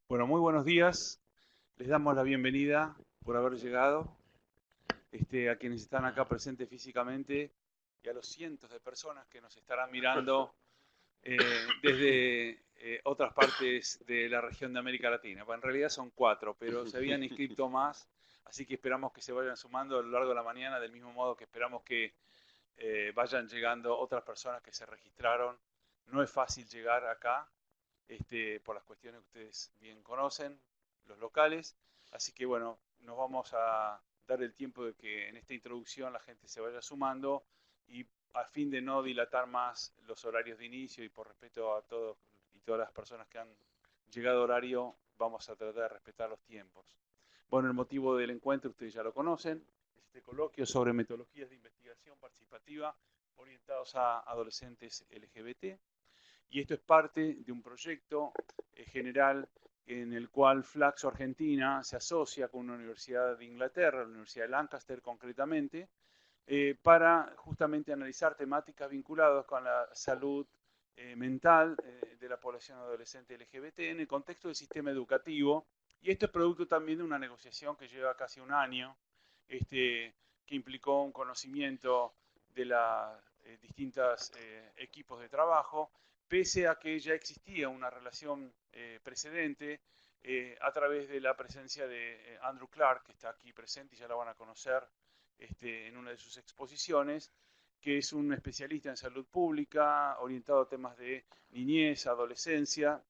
Bueno, muy buenos días. Les damos la bienvenida por haber llegado, a quienes están acá presentes físicamente y a los cientos de personas que nos estarán mirando desde otras partes de la región de América Latina. Bueno, en realidad son 4, pero se habían inscrito más, así que esperamos que se vayan sumando a lo largo de la mañana, del mismo modo que esperamos que vayan llegando otras personas que se registraron. No es fácil llegar acá, por las cuestiones que ustedes bien conocen, los locales. Así que bueno, nos vamos a dar el tiempo de que en esta introducción la gente se vaya sumando y a fin de no dilatar más los horarios de inicio y por respeto a todos y todas las personas que han llegado a horario, vamos a tratar de respetar los tiempos. Bueno, el motivo del encuentro ustedes ya lo conocen, es este coloquio sobre metodologías de investigación participativa orientados a adolescentes LGBT. Y esto es parte de un proyecto general en el cual FLACSO Argentina se asocia con una universidad de Inglaterra, la Universidad de Lancaster concretamente, para justamente analizar temáticas vinculadas con la salud mental de la población adolescente LGBT en el contexto del sistema educativo. Y esto es producto también de una negociación que lleva casi un año, que implicó un conocimiento de los distintos equipos de trabajo, pese a que ya existía una relación precedente a través de la presencia de Andrew Clarke, que está aquí presente y ya la van a conocer en una de sus exposiciones, que es un especialista en salud pública, orientado a temas de niñez, adolescencia,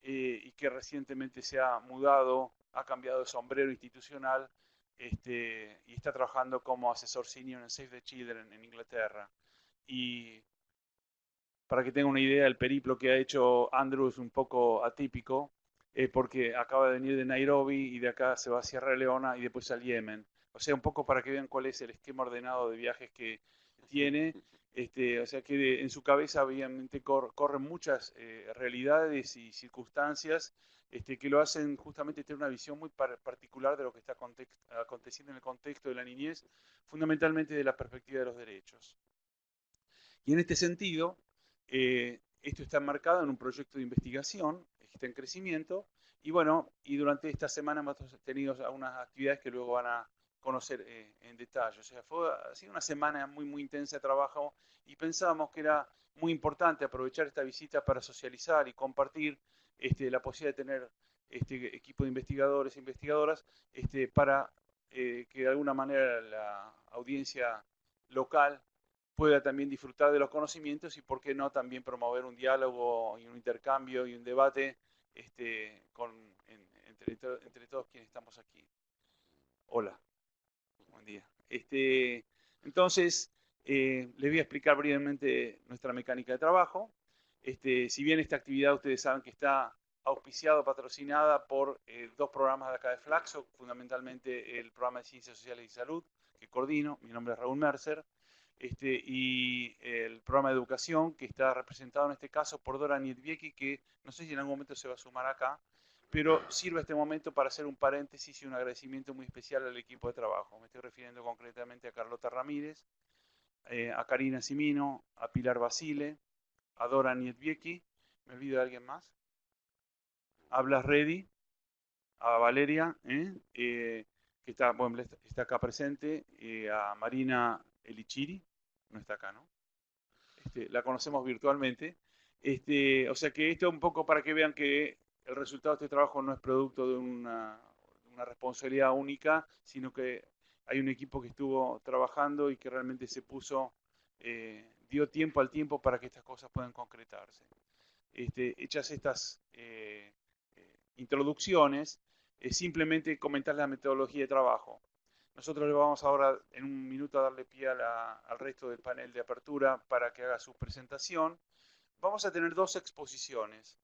y que recientemente se ha mudado, ha cambiado de sombrero institucional, y está trabajando como asesor senior en Save the Children en Inglaterra. Y para que tengan una idea, el periplo que ha hecho Andrew es un poco atípico, porque acaba de venir de Nairobi y de acá se va a Sierra Leona y después al Yemen. O sea, un poco para que vean cuál es el esquema ordenado de viajes que tiene. O sea que en su cabeza obviamente corren muchas realidades y circunstancias que lo hacen justamente tener una visión muy particular de lo que está aconteciendo en el contexto de la niñez, fundamentalmente de la perspectiva de los derechos. Y en este sentido, esto está enmarcado en un proyecto de investigación que está en crecimiento. Y bueno, y durante esta semana hemos tenido algunas actividades que luego van a conocer en detalle. O sea, ha sido una semana muy, muy intensa de trabajo y pensábamos que era muy importante aprovechar esta visita para socializar y compartir la posibilidad de tener este equipo de investigadores e investigadoras para que de alguna manera la audiencia local pueda también disfrutar de los conocimientos y, por qué no, también promover un diálogo y un intercambio y un debate entre todos quienes estamos aquí. Hola, buen día. Entonces, les voy a explicar brevemente nuestra mecánica de trabajo. Si bien esta actividad ustedes saben que está auspiciado, patrocinada por dos programas de acá de FLACSO, fundamentalmente el programa de Ciencias Sociales y Salud, que coordino, mi nombre es Raúl Mercer, y el programa de Educación, que está representado en este caso por Dora Niedviecki, que no sé si en algún momento se va a sumar acá, pero sirve este momento para hacer un paréntesis y un agradecimiento muy especial al equipo de trabajo. Me estoy refiriendo concretamente a Carlota Ramírez, a Karina Simino, a Pilar Basile, a Dora Niedviecki. ¿Me olvido de alguien más? A Blas Reddy, a Valeria, que está, bueno, está acá presente, a Marina Elichiri, no está acá, ¿no? La conocemos virtualmente. O sea que esto es un poco para que vean que el resultado de este trabajo no es producto de una responsabilidad única, sino que hay un equipo que estuvo trabajando y que realmente se puso, dio tiempo al tiempo para que estas cosas puedan concretarse. Hechas estas introducciones, simplemente comentar la metodología de trabajo. Nosotros le vamos ahora en un minuto a darle pie al resto del panel de apertura para que haga su presentación. Vamos a tener dos exposiciones.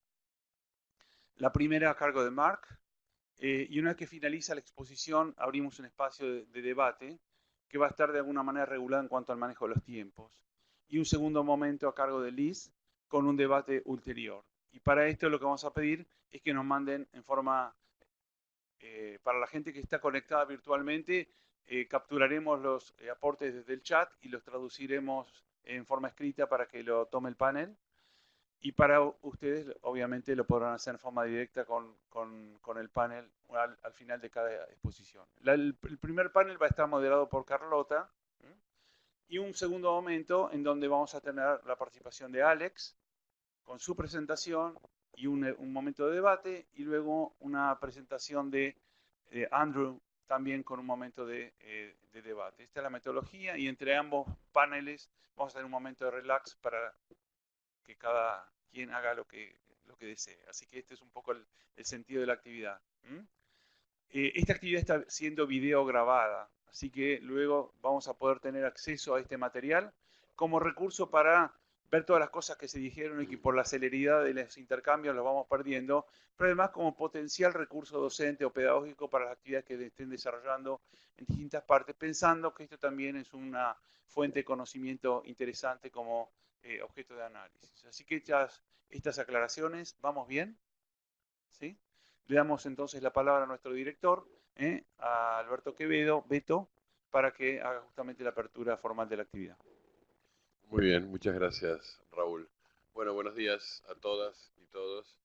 La primera a cargo de Mark, y una vez que finaliza la exposición abrimos un espacio de debate que va a estar de alguna manera regulado en cuanto al manejo de los tiempos. y un segundo momento a cargo de Liz con un debate ulterior. Y para esto lo que vamos a pedir es que nos manden en forma, para la gente que está conectada virtualmente, capturaremos los aportes desde el chat y los traduciremos en forma escrita para que lo tome el panel. Y para ustedes, obviamente, lo podrán hacer en forma directa con el panel al final de cada exposición. El primer panel va a estar moderado por Carlota, y un segundo momento en donde vamos a tener la participación de Alex con su presentación y un momento de debate, y luego una presentación de Andrew también con un momento de debate. Esta es la metodología, y entre ambos paneles vamos a tener un momento de relax para que cada quien haga lo que desee. Así que este es un poco el sentido de la actividad. Esta actividad está siendo video grabada, así que luego vamos a poder tener acceso a este material como recurso para ver todas las cosas que se dijeron y que por la celeridad de los intercambios los vamos perdiendo, pero además como potencial recurso docente o pedagógico para las actividades que estén desarrollando en distintas partes, pensando que esto también es una fuente de conocimiento interesante como objeto de análisis. Así que estas aclaraciones, ¿vamos bien? ¿Sí? Le damos entonces la palabra a nuestro director, a Alberto Quevedo, Beto, para que haga justamente la apertura formal de la actividad. Muy bien, muchas gracias, Raúl. Bueno, buenos días a todas y todos.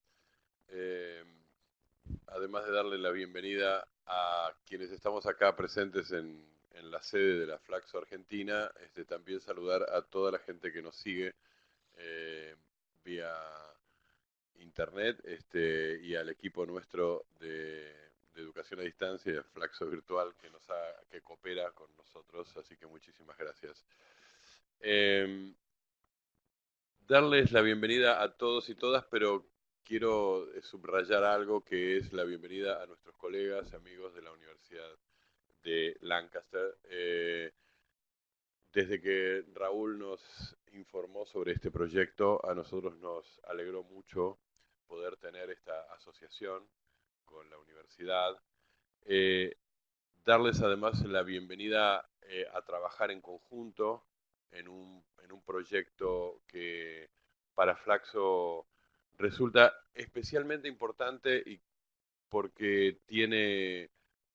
Además de darle la bienvenida a quienes estamos acá presentes en la sede de la FLACSO Argentina, también saludar a toda la gente que nos sigue vía internet, y al equipo nuestro de educación a distancia y de FLACSO virtual que coopera con nosotros, así que muchísimas gracias. Darles la bienvenida a todos y todas, pero quiero subrayar algo que es la bienvenida a nuestros colegas, amigos de la Universidad de Lancaster. Desde que Raúl nos informó sobre este proyecto, a nosotros nos alegró mucho poder tener esta asociación con la universidad. Darles además la bienvenida a trabajar en conjunto en un proyecto que para FLACSO resulta especialmente importante y porque tiene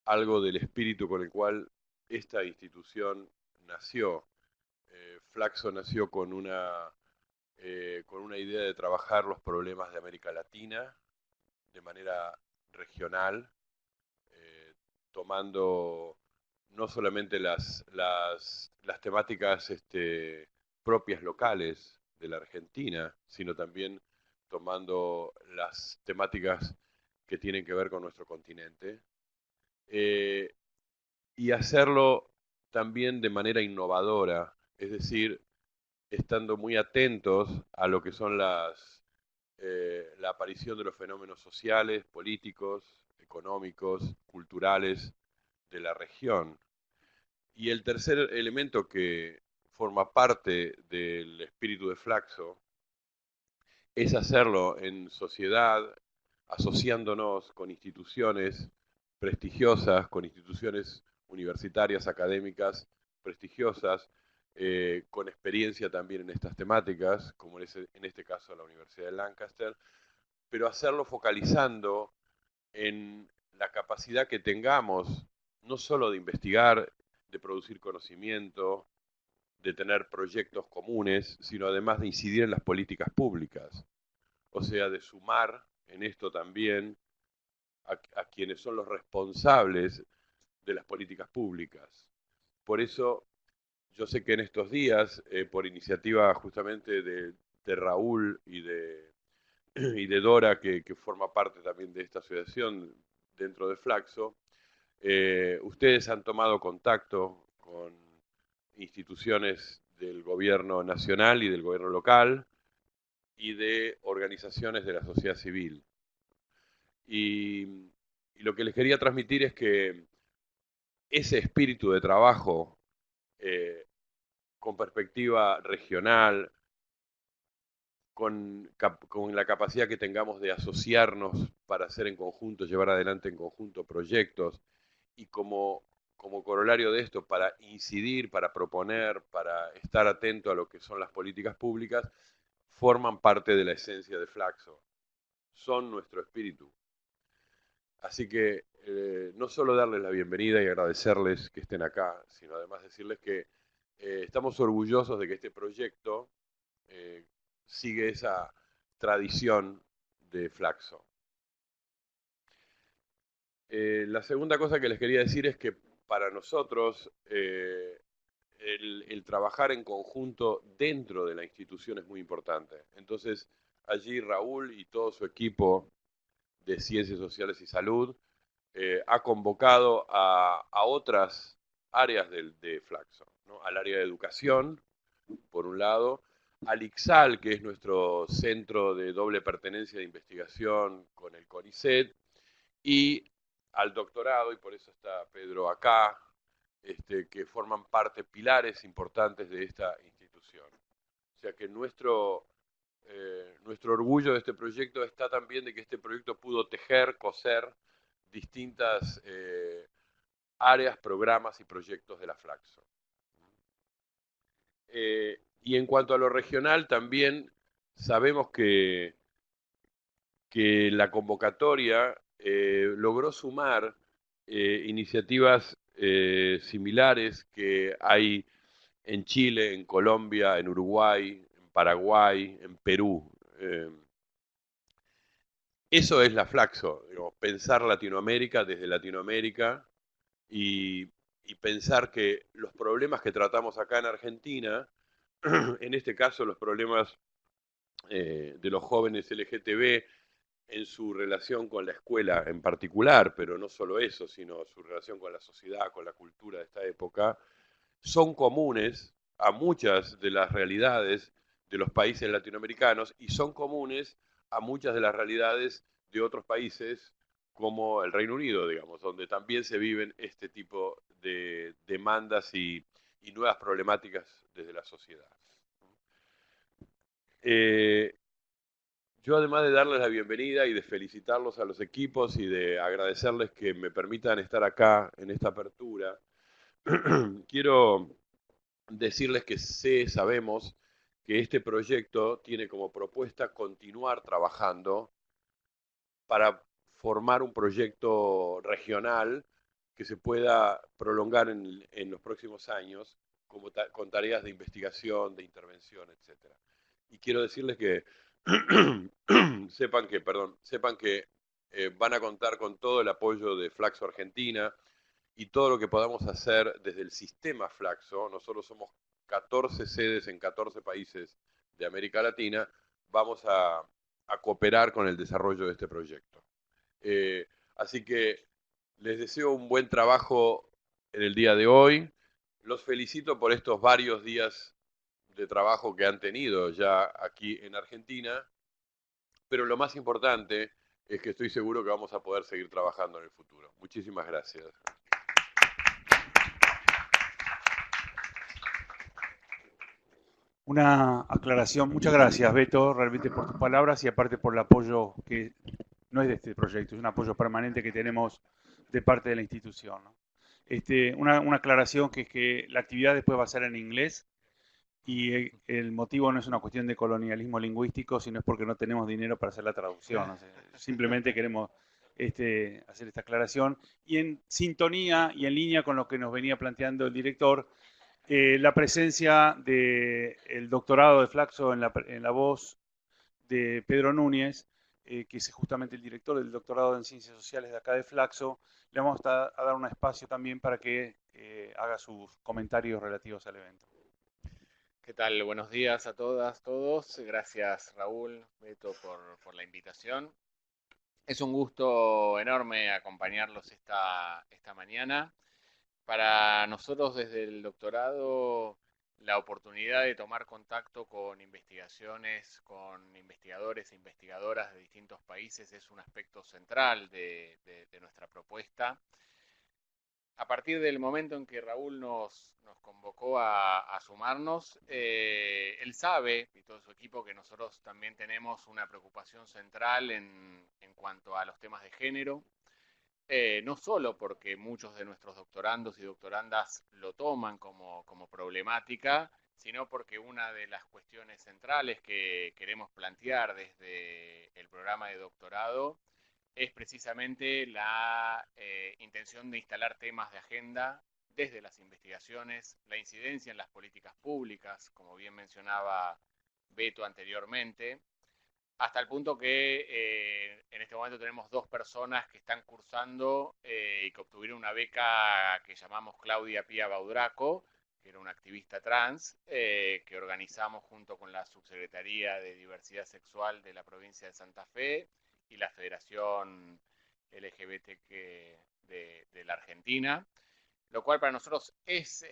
algo del espíritu con el cual esta institución nació. FLACSO nació con una idea de trabajar los problemas de América Latina de manera regional, tomando no solamente las temáticas propias locales de la Argentina, sino también tomando las temáticas que tienen que ver con nuestro continente, y hacerlo también de manera innovadora, es decir, estando muy atentos a lo que son la aparición de los fenómenos sociales, políticos, económicos, culturales de la región. Y el tercer elemento que forma parte del espíritu de FLACSO es hacerlo en sociedad, asociándonos con instituciones prestigiosas, con instituciones universitarias, académicas prestigiosas, con experiencia también en estas temáticas, como en este caso la Universidad de Lancaster, pero hacerlo focalizando en la capacidad que tengamos, no solo de investigar, de producir conocimiento, de tener proyectos comunes, sino además de incidir en las políticas públicas. O sea, de sumar en esto también a quienes son los responsables de las políticas públicas. Por eso, yo sé que en estos días, por iniciativa justamente de Raúl y de Dora, que forma parte también de esta asociación dentro de FLACSO, ustedes han tomado contacto con instituciones del gobierno nacional y del gobierno local y de organizaciones de la sociedad civil. Y lo que les quería transmitir es que ese espíritu de trabajo con perspectiva regional, con la capacidad que tengamos de asociarnos para hacer en conjunto, llevar adelante en conjunto proyectos, y como como corolario de esto, para incidir, para proponer, para estar atento a lo que son las políticas públicas, forman parte de la esencia de FLACSO, son nuestro espíritu. Así que no solo darles la bienvenida y agradecerles que estén acá, sino además decirles que estamos orgullosos de que este proyecto sigue esa tradición de FLACSO. La segunda cosa que les quería decir es que para nosotros el trabajar en conjunto dentro de la institución es muy importante. Entonces, allí Raúl y todo su equipo de Ciencias Sociales y Salud ha convocado a otras áreas de FLACSO, ¿no? Al área de educación, por un lado, al IICSAL, que es nuestro centro de doble pertenencia de investigación con el CONICET, y al doctorado, y por eso está Pedro acá, que forman parte, pilares importantes de esta institución. O sea que nuestro orgullo de este proyecto está también de que este proyecto pudo tejer, coser distintas áreas, programas y proyectos de la FLACSO. Y en cuanto a lo regional, también sabemos que la convocatoria logró sumar iniciativas similares que hay en Chile, en Colombia, en Uruguay, en Paraguay, en Perú. Eso es la FLACSO, digamos, pensar Latinoamérica desde Latinoamérica y pensar que los problemas que tratamos acá en Argentina, en este caso los problemas de los jóvenes LGTB en su relación con la escuela en particular, pero no solo eso, sino su relación con la sociedad, con la cultura de esta época, son comunes a muchas de las realidades de los países latinoamericanos y son comunes a muchas de las realidades de otros países como el Reino Unido, digamos, donde también se viven este tipo de demandas y nuevas problemáticas desde la sociedad. Yo, además de darles la bienvenida y de felicitarlos a los equipos y de agradecerles que me permitan estar acá en esta apertura, quiero decirles que sabemos que este proyecto tiene como propuesta continuar trabajando para formar un proyecto regional que se pueda prolongar en los próximos años con tareas de investigación, de intervención, etc. Y quiero decirles que sepan que van a contar con todo el apoyo de FLACSO Argentina y todo lo que podamos hacer desde el sistema FLACSO. Nosotros somos 14 sedes en 14 países de América Latina. Vamos a cooperar con el desarrollo de este proyecto. Así que les deseo un buen trabajo en el día de hoy. Los felicito por estos varios días de trabajo que han tenido ya aquí en Argentina, pero lo más importante es que estoy seguro que vamos a poder seguir trabajando en el futuro. Muchísimas gracias. Una aclaración. Muchas gracias, Beto, realmente por tus palabras y aparte por el apoyo que no es de este proyecto, es un apoyo permanente que tenemos de parte de la institución, ¿no? Una aclaración que es que la actividad después va a ser en inglés y el motivo no es una cuestión de colonialismo lingüístico, sino es porque no tenemos dinero para hacer la traducción. O sea, simplemente queremos hacer esta aclaración. Y en sintonía y en línea con lo que nos venía planteando el director, la presencia del doctorado de FLACSO en la voz de Pedro Núñez, que es justamente el director del doctorado en Ciencias Sociales de acá de FLACSO, le vamos a dar un espacio también para que haga sus comentarios relativos al evento. ¿Qué tal? Buenos días a todas, todos. Gracias, Raúl, Beto, por la invitación. Es un gusto enorme acompañarlos esta mañana. Para nosotros desde el doctorado, la oportunidad de tomar contacto con investigaciones, con investigadores e investigadoras de distintos países es un aspecto central de nuestra propuesta. A partir del momento en que Raúl nos convocó a sumarnos, él sabe, y todo su equipo, que nosotros también tenemos una preocupación central en cuanto a los temas de género. no solo porque muchos de nuestros doctorandos y doctorandas lo toman como problemática, sino porque una de las cuestiones centrales que queremos plantear desde el programa de doctorado es precisamente la intención de instalar temas de agenda desde las investigaciones, la incidencia en las políticas públicas, como bien mencionaba Beto anteriormente, hasta el punto que en este momento tenemos 2 personas que están cursando y que obtuvieron una beca que llamamos Claudia Pía Baudraco, que era una activista trans, que organizamos junto con la Subsecretaría de Diversidad Sexual de la provincia de Santa Fe y la Federación LGBTQ de la Argentina, lo cual para nosotros es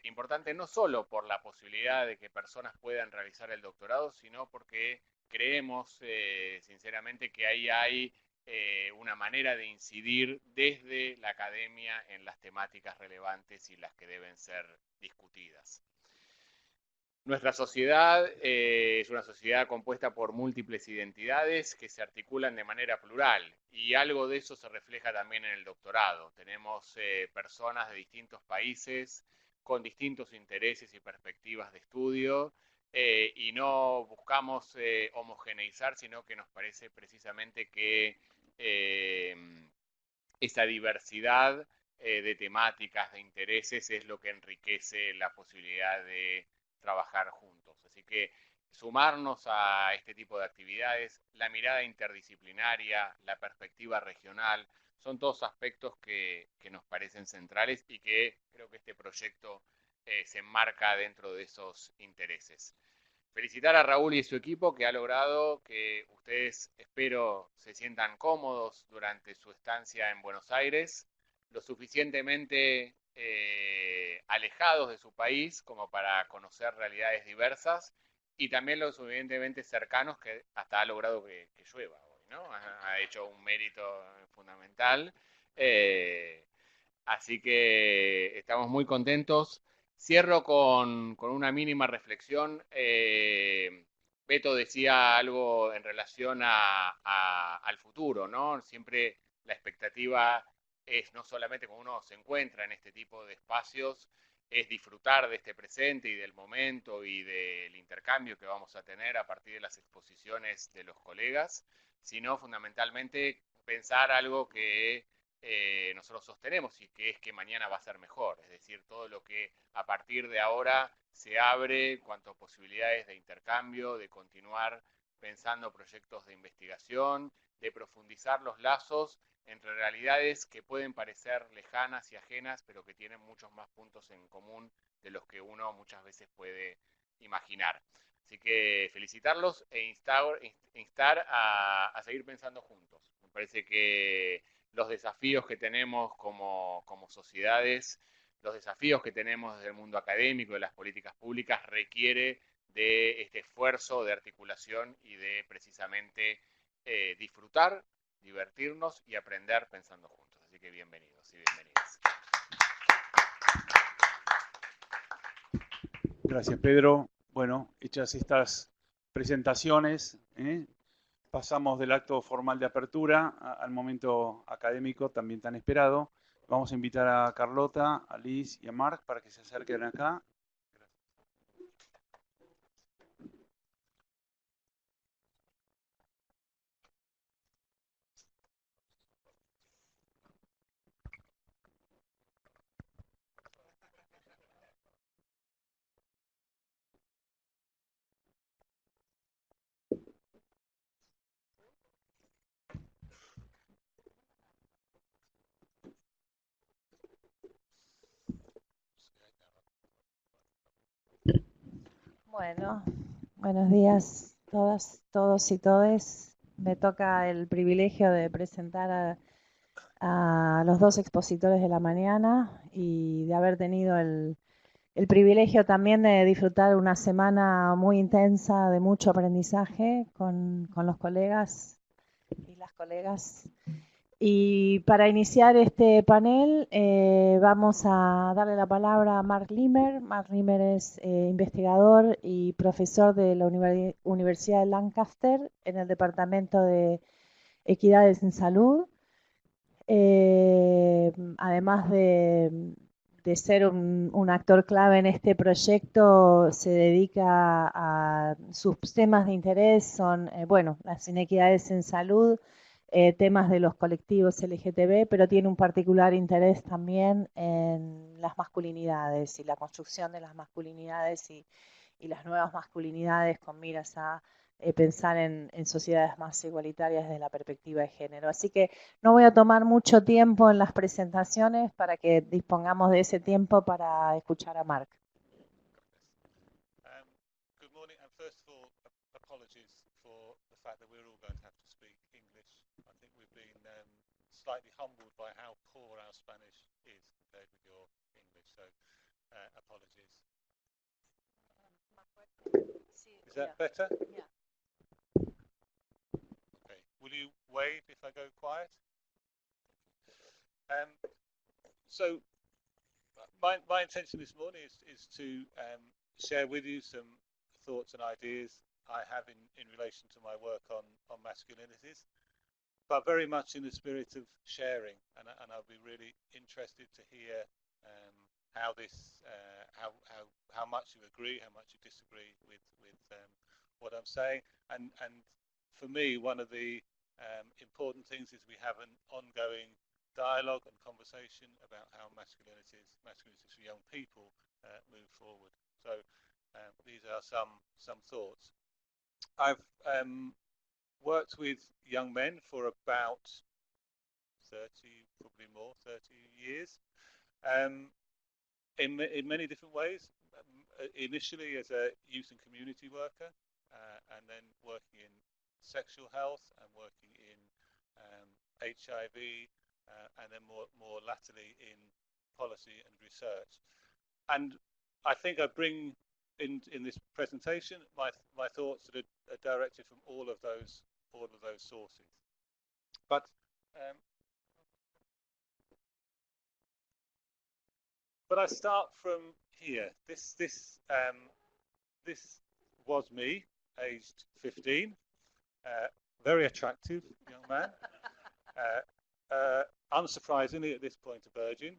importante no solo por la posibilidad de que personas puedan realizar el doctorado, sino porque creemos sinceramente que ahí hay una manera de incidir desde la academia en las temáticas relevantes y las que deben ser discutidas. Nuestra sociedad es una sociedad compuesta por múltiples identidades que se articulan de manera plural, y algo de eso se refleja también en el doctorado. Tenemos personas de distintos países con distintos intereses y perspectivas de estudio, y no buscamos homogeneizar, sino que nos parece precisamente que esa diversidad de temáticas, de intereses, es lo que enriquece la posibilidad de trabajar juntos. Así que sumarnos a este tipo de actividades, la mirada interdisciplinaria, la perspectiva regional, son todos aspectos que nos parecen centrales y que creo que este proyecto se enmarca dentro de esos intereses. Felicitar a Raúl y su equipo, que ha logrado que ustedes, espero, se sientan cómodos durante su estancia en Buenos Aires, lo suficientemente alejados de su país como para conocer realidades diversas, y también lo suficientemente cercanos que hasta ha logrado que llueva hoy, ¿no? Ha hecho un mérito fundamental. Así que estamos muy contentos. Cierro con una mínima reflexión. Beto decía algo en relación al futuro, ¿no? Siempre la expectativa es no solamente cuando uno se encuentra en este tipo de espacios, es disfrutar de este presente y del momento y del intercambio que vamos a tener a partir de las exposiciones de los colegas, sino fundamentalmente pensar algo que nosotros sostenemos, y que es que mañana va a ser mejor, es decir, todo lo que a partir de ahora se abre cuanto a posibilidades de intercambio, de continuar pensando proyectos de investigación, de profundizar los lazos entre realidades que pueden parecer lejanas y ajenas, pero que tienen muchos más puntos en común de los que uno muchas veces puede imaginar. Así que felicitarlos e instar a seguir pensando juntos. Me parece que los desafíos que tenemos como sociedades, los desafíos que tenemos desde el mundo académico, de las políticas públicas, requiere de este esfuerzo de articulación y de precisamente disfrutar, divertirnos y aprender pensando juntos. Así que bienvenidos y bienvenidas. Gracias, Pedro. Bueno, hechas estas presentaciones, pasamos del acto formal de apertura al momento académico también tan esperado. Vamos a invitar a Carlota, a Liz y a Marc para que se acerquen acá. Bueno, buenos días todas, todos y todes. Me toca el privilegio de presentar a los 2 expositores de la mañana y de haber tenido el privilegio también de disfrutar una semana muy intensa de mucho aprendizaje con los colegas y las colegas. Y para iniciar este panel vamos a darle la palabra a Marc Limmer. Marc Limmer es investigador y profesor de la Universidad de Lancaster en el Departamento de Equidades en Salud. Además de ser un actor clave en este proyecto, se dedica a sus temas de interés, son, bueno, las inequidades en salud, temas de los colectivos LGTB, pero tiene un particular interés también en las masculinidades y la construcción de las masculinidades y las nuevas masculinidades con miras a pensar en sociedades más igualitarias desde la perspectiva de género. Así que no voy a tomar mucho tiempo en las presentaciones para que dispongamos de ese tiempo para escuchar a Marc. Good morning, and first of all, apologies for the fact that we're all going to have to speak English. I think we've been slightly humbled by how poor our Spanish is compared with your English, so apologies. Is that better? Yeah. Okay. Will you wave if I go quiet? So my intention this morning is to share with you some thoughts and ideas I have in relation to my work on masculinities, but very much in the spirit of sharing, and I'll be really interested to hear how this, how much you agree, how much you disagree with what I'm saying, and for me, one of the important things is we have an ongoing dialogue and conversation about how masculinities for young people move forward. So these are some thoughts. I've worked with young men for about 30, probably more, 30 years, in many different ways. Initially as a youth and community worker, and then working in sexual health and working in HIV, and then more latterly in policy and research. And I think I bring in this presentation my thoughts that are directed from all of those sources. But I start from here. This was me, aged 15, very attractive young man. Unsurprisingly, at this point, a virgin.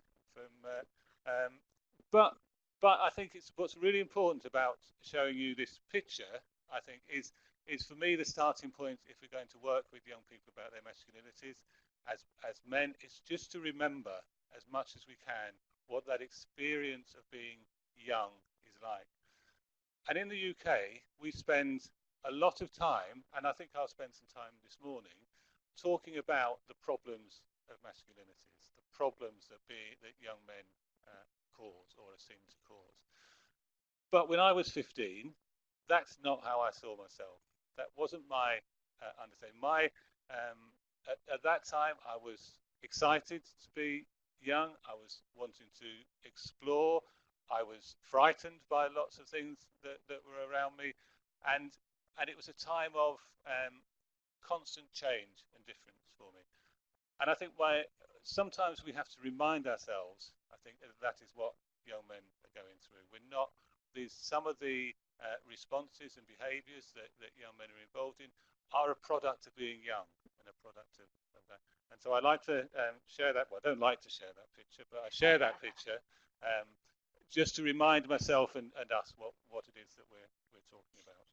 But I think what's really important about showing you this picture, I think, is for me the starting point if we're going to work with young people about their masculinities as men, is just to remember as much as we can what that experience of being young is like. And in the UK, we spend a lot of time, and I think I'll spend some time this morning, talking about the problems of masculinities, the problems that young men cause or are seen to cause. But when I was 15, that's not how I saw myself. That wasn't my understanding. At that time, I was excited to be young. I was wanting to explore. I was frightened by lots of things that were around me, and it was a time of constant change and difference for me. And I think sometimes we have to remind ourselves, I think that is what young men are going through. We're not, some of the responses and behaviours that young men are involved in are a product of being young and a product of that. And so I like to share that. Well, I don't like to share that picture, but I share that picture just to remind myself and us what it is that we're talking about.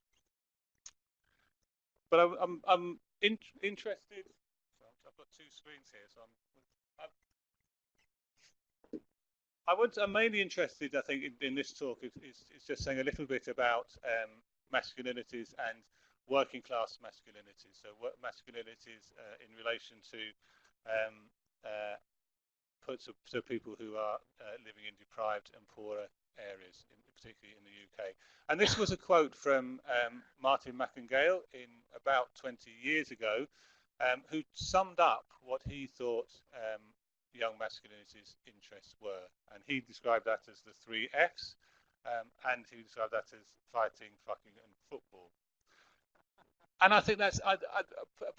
But I'm interested. So I've got two screens here, so I'm mainly interested, I think, in this talk is just saying a little bit about masculinities and working class masculinities. So masculinities in relation to people who are living in deprived and poorer areas, particularly in the UK. And this was a quote from Martin McIngale in about 20 years ago, who summed up what he thought young masculinities' interests were. And he described that as the 3 Fs, and he described that as fighting, fucking, and football. And I think that's,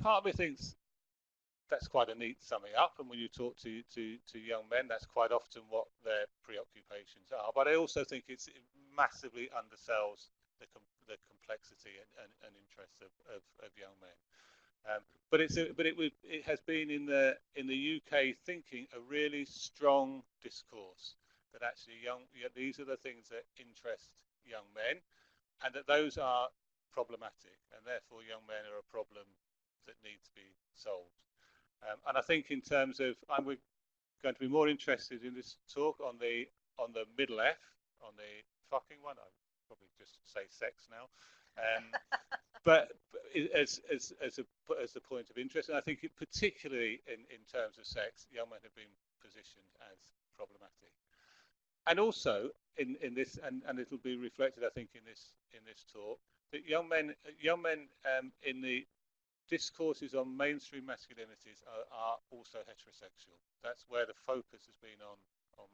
part of me thinks that's quite a neat summing up. And when you talk to young men, that's quite often what their preoccupations are. But I also think it massively undersells the complexity and interests of young men. But it has been in the UK thinking a really strong discourse that actually these are the things that interest young men, and that those are problematic, and therefore young men are a problem that need to be solved. And I think in terms of, I'm going to be more interested in this talk on the middle F, on the fucking one. I'll probably just say sex now. But as a point of interest, and I think particularly in terms of sex, young men have been positioned as problematic. And also in this, and it'll be reflected, I think, in this talk, that young men in the discourses on mainstream masculinities are also heterosexual. That's where the focus has been on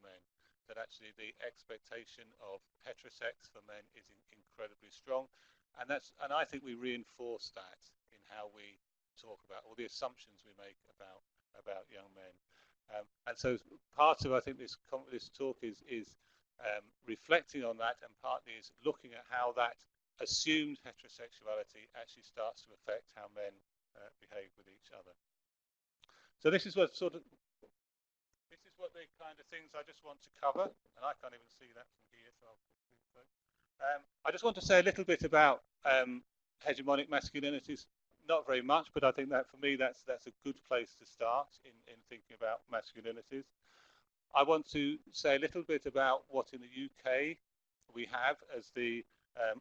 men. That actually the expectation of heterosex for men is incredibly strong. And I think we reinforce that in how we talk about all the assumptions we make about young men. And so part of, I think, this talk is reflecting on that, and partly is looking at how that assumed heterosexuality actually starts to affect how men behave with each other. So this is what the kind of things I just want to cover, and I can't even see that from here, so I'll quickly go. I just want to say a little bit about hegemonic masculinities. Not very much, but I think that for me that's a good place to start in thinking about masculinities. I want to say a little bit about what in the UK we have as the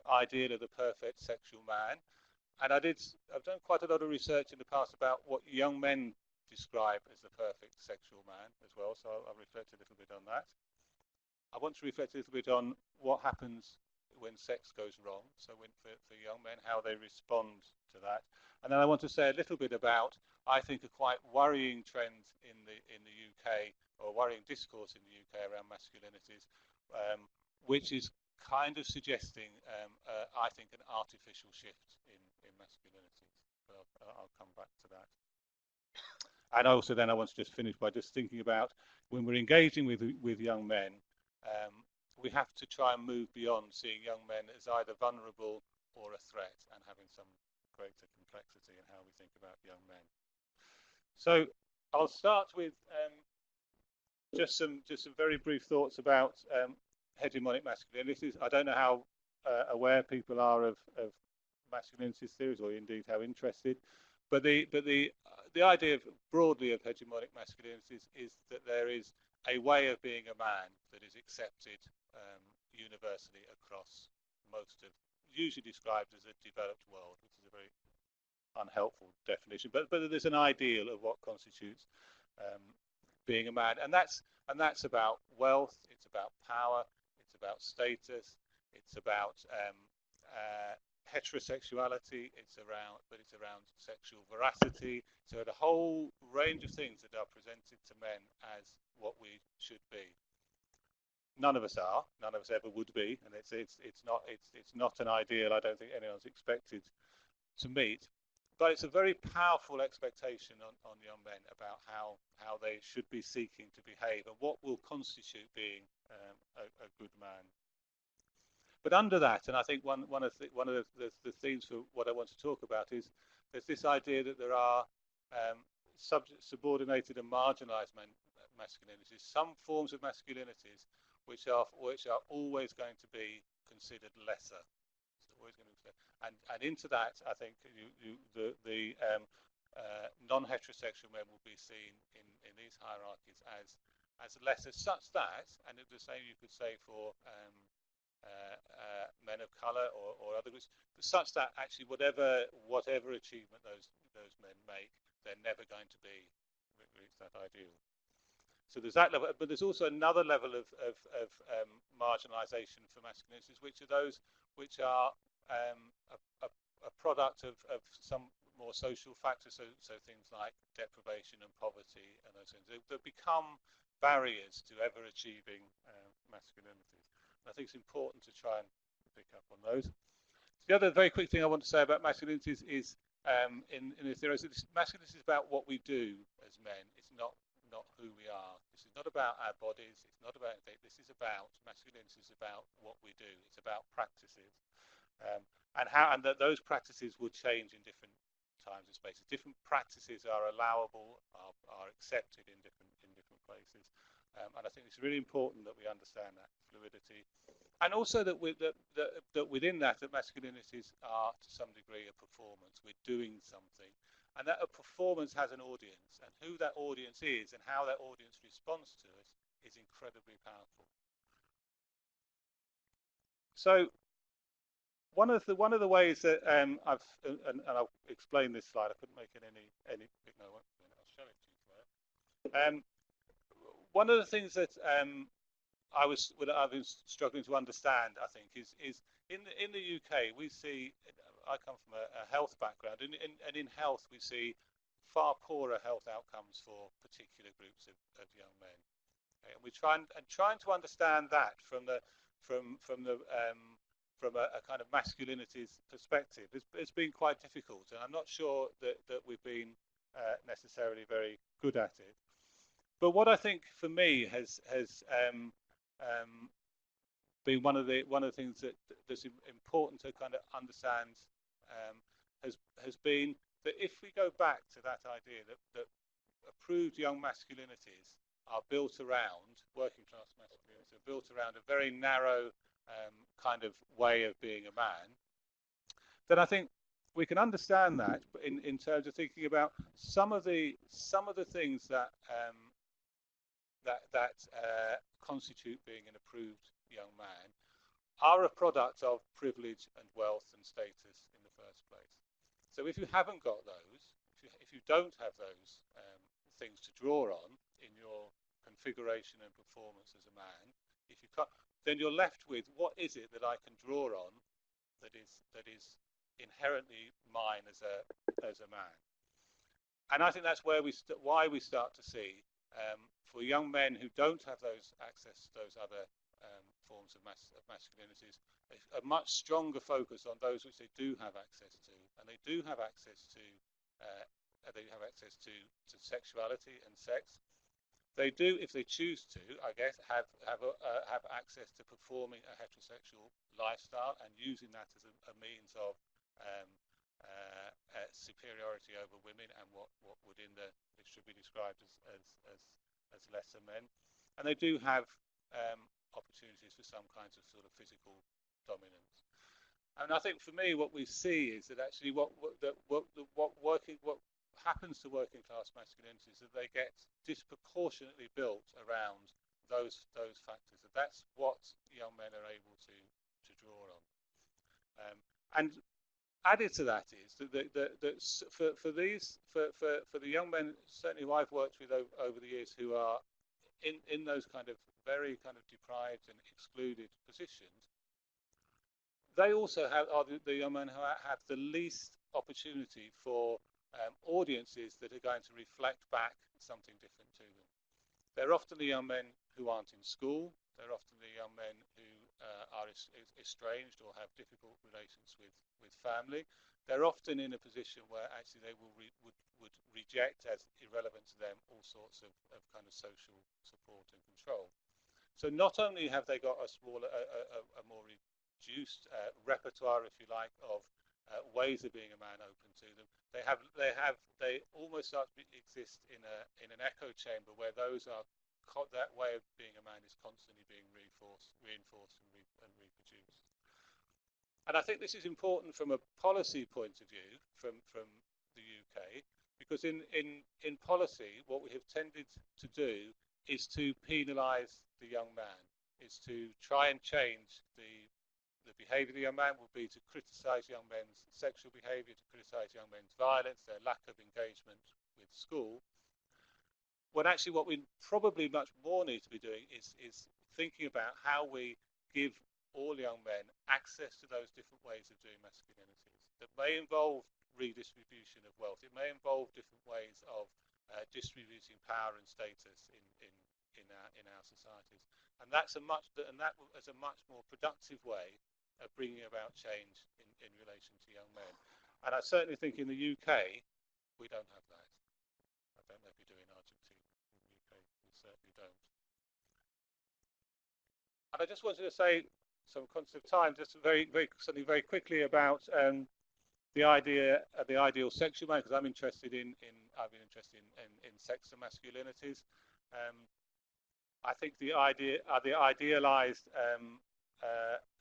ideal of the perfect sexual man. And I've done quite a lot of research in the past about what young men describe as the perfect sexual man as well, so I'll reflect a little bit on that. I want to reflect a little bit on what happens when sex goes wrong, so for young men, how they respond to that. And then I want to say a little bit about, I think, a quite worrying trend in the UK, or worrying discourse in the UK around masculinities, which is kind of suggesting, I think, an artificial shift in masculinities. But I'll come back to that. And also then I want to just finish by just thinking about when we're engaging with young men, we have to try and move beyond seeing young men as either vulnerable or a threat, and having some greater complexity in how we think about young men. So I'll start with just some very brief thoughts about hegemonic masculinities. I don't know how aware people are of masculinities theories, or indeed how interested, but the idea broadly of hegemonic masculinities is that there is a way of being a man that is accepted universally across most of, usually described as a developed world, which is a very unhelpful definition, but there's an ideal of what constitutes being a man, and that's about wealth, it's about power, it's about status, it's about heterosexuality, it's around sexual veracity, so a whole range of things that are presented to men as what we should be. None of us are, none of us ever would be, and it's not an ideal I don't think anyone's expected to meet, but it's a very powerful expectation on young men about how they should be seeking to behave and what will constitute being a good man. But under that, and I think one of the themes for what I want to talk about is there's this idea that there are subordinated and marginalized masculinities, some forms of masculinities which are always going to be considered lesser. And into that, I think the non-heterosexual men will be seen in these hierarchies as lesser, such that, and the same you could say for men of colour or other groups, such that actually whatever achievement those men make, they're never going to reach that ideal. So there's that level, but there's also another level of marginalisation for masculinities, which are those which are a product of some more social factors, so things like deprivation and poverty and those things that become barriers to ever achieving masculinities. And I think it's important to try and pick up on those. The other very quick thing I want to say about masculinities is in the theory, masculinity is about what we do as men. It's not who we are. This is not about our bodies. It's not about anything. This is about masculinity. Is about what we do. It's about practices, and that those practices will change in different times and spaces. Different practices are allowable, are accepted in different places. And I think it's really important that we understand that fluidity. And also that within that masculinities are to some degree a performance. We're doing something. And that a performance has an audience. And who that audience is and how that audience responds to us is incredibly powerful. So one of the ways that I've and I'll explain this slide. I couldn't make it any no, I'll show it to you. One of the things that I've been struggling to understand, I think, is in the UK we see. I come from a health background, and in health we see far poorer health outcomes for particular groups of young men. Okay? And we're trying to understand that from a kind of masculinities perspective. It's been quite difficult, and I'm not sure that we've been necessarily very good at it. But what I think for me has been one of the things that's important to kind of understand has been that if we go back to that idea that approved young masculinities are built around, working class masculinities are built around a very narrow kind of way of being a man, then I think we can understand that in terms of thinking about some of the things that constitute being an approved young man are a product of privilege and wealth and status in the first place. So if you haven't got those, if you don't have those things to draw on in your configuration and performance as a man, if you can't, then you're left with what is it that I can draw on that is inherently mine as a man. And I think that's where why we start to see for young men who don't have those access to those other forms of masculinities, a much stronger focus on those which they do have access to, and they do have access to sexuality and sex. They do, if they choose to, I guess, have access to performing a heterosexual lifestyle and using that as a means of superiority over women and what within it should be described as lesser men. And they do have opportunities for some kinds of sort of physical dominance. And I think for me, what we see is that actually what happens to working class masculinities is that they get disproportionately built around those factors. That's what young men are able to draw on. And added to that is that for the young men certainly who I've worked with over the years who are in those kind of very kind of deprived and excluded positions, they also are the young men who have the least opportunity for audiences that are going to reflect back something different to them. They're often the young men who aren't in school. They're often the young men who are estranged or have difficult relations with family. They're often in a position where actually they would reject as irrelevant to them all sorts of kind of social support and control. So not only have they got a more reduced repertoire, if you like, of ways of being a man open to them, they almost start to exist in an echo chamber where that way of being a man is constantly being reinforced and reproduced. And I think this is important from a policy point of view from the UK, because in policy, what we have tended to do is to penalise the young man, is to try and change the behaviour of the young man will be to criticise young men's sexual behaviour, to criticise young men's violence, their lack of engagement with school. When actually what we probably much more need to be doing is thinking about how we give all young men access to those different ways of doing masculinities that may involve redistribution of wealth. It may involve different ways of distributing power and status in our societies, and that is a much more productive way of bringing about change in relation to young men. And I certainly think in the UK we don't have that. I don't know if you do in Argentina. In the UK we certainly don't. And I just wanted to say, some conscious of time, just something very quickly about the ideal sexual man, because I've been interested in sex and masculinities. I think the idealized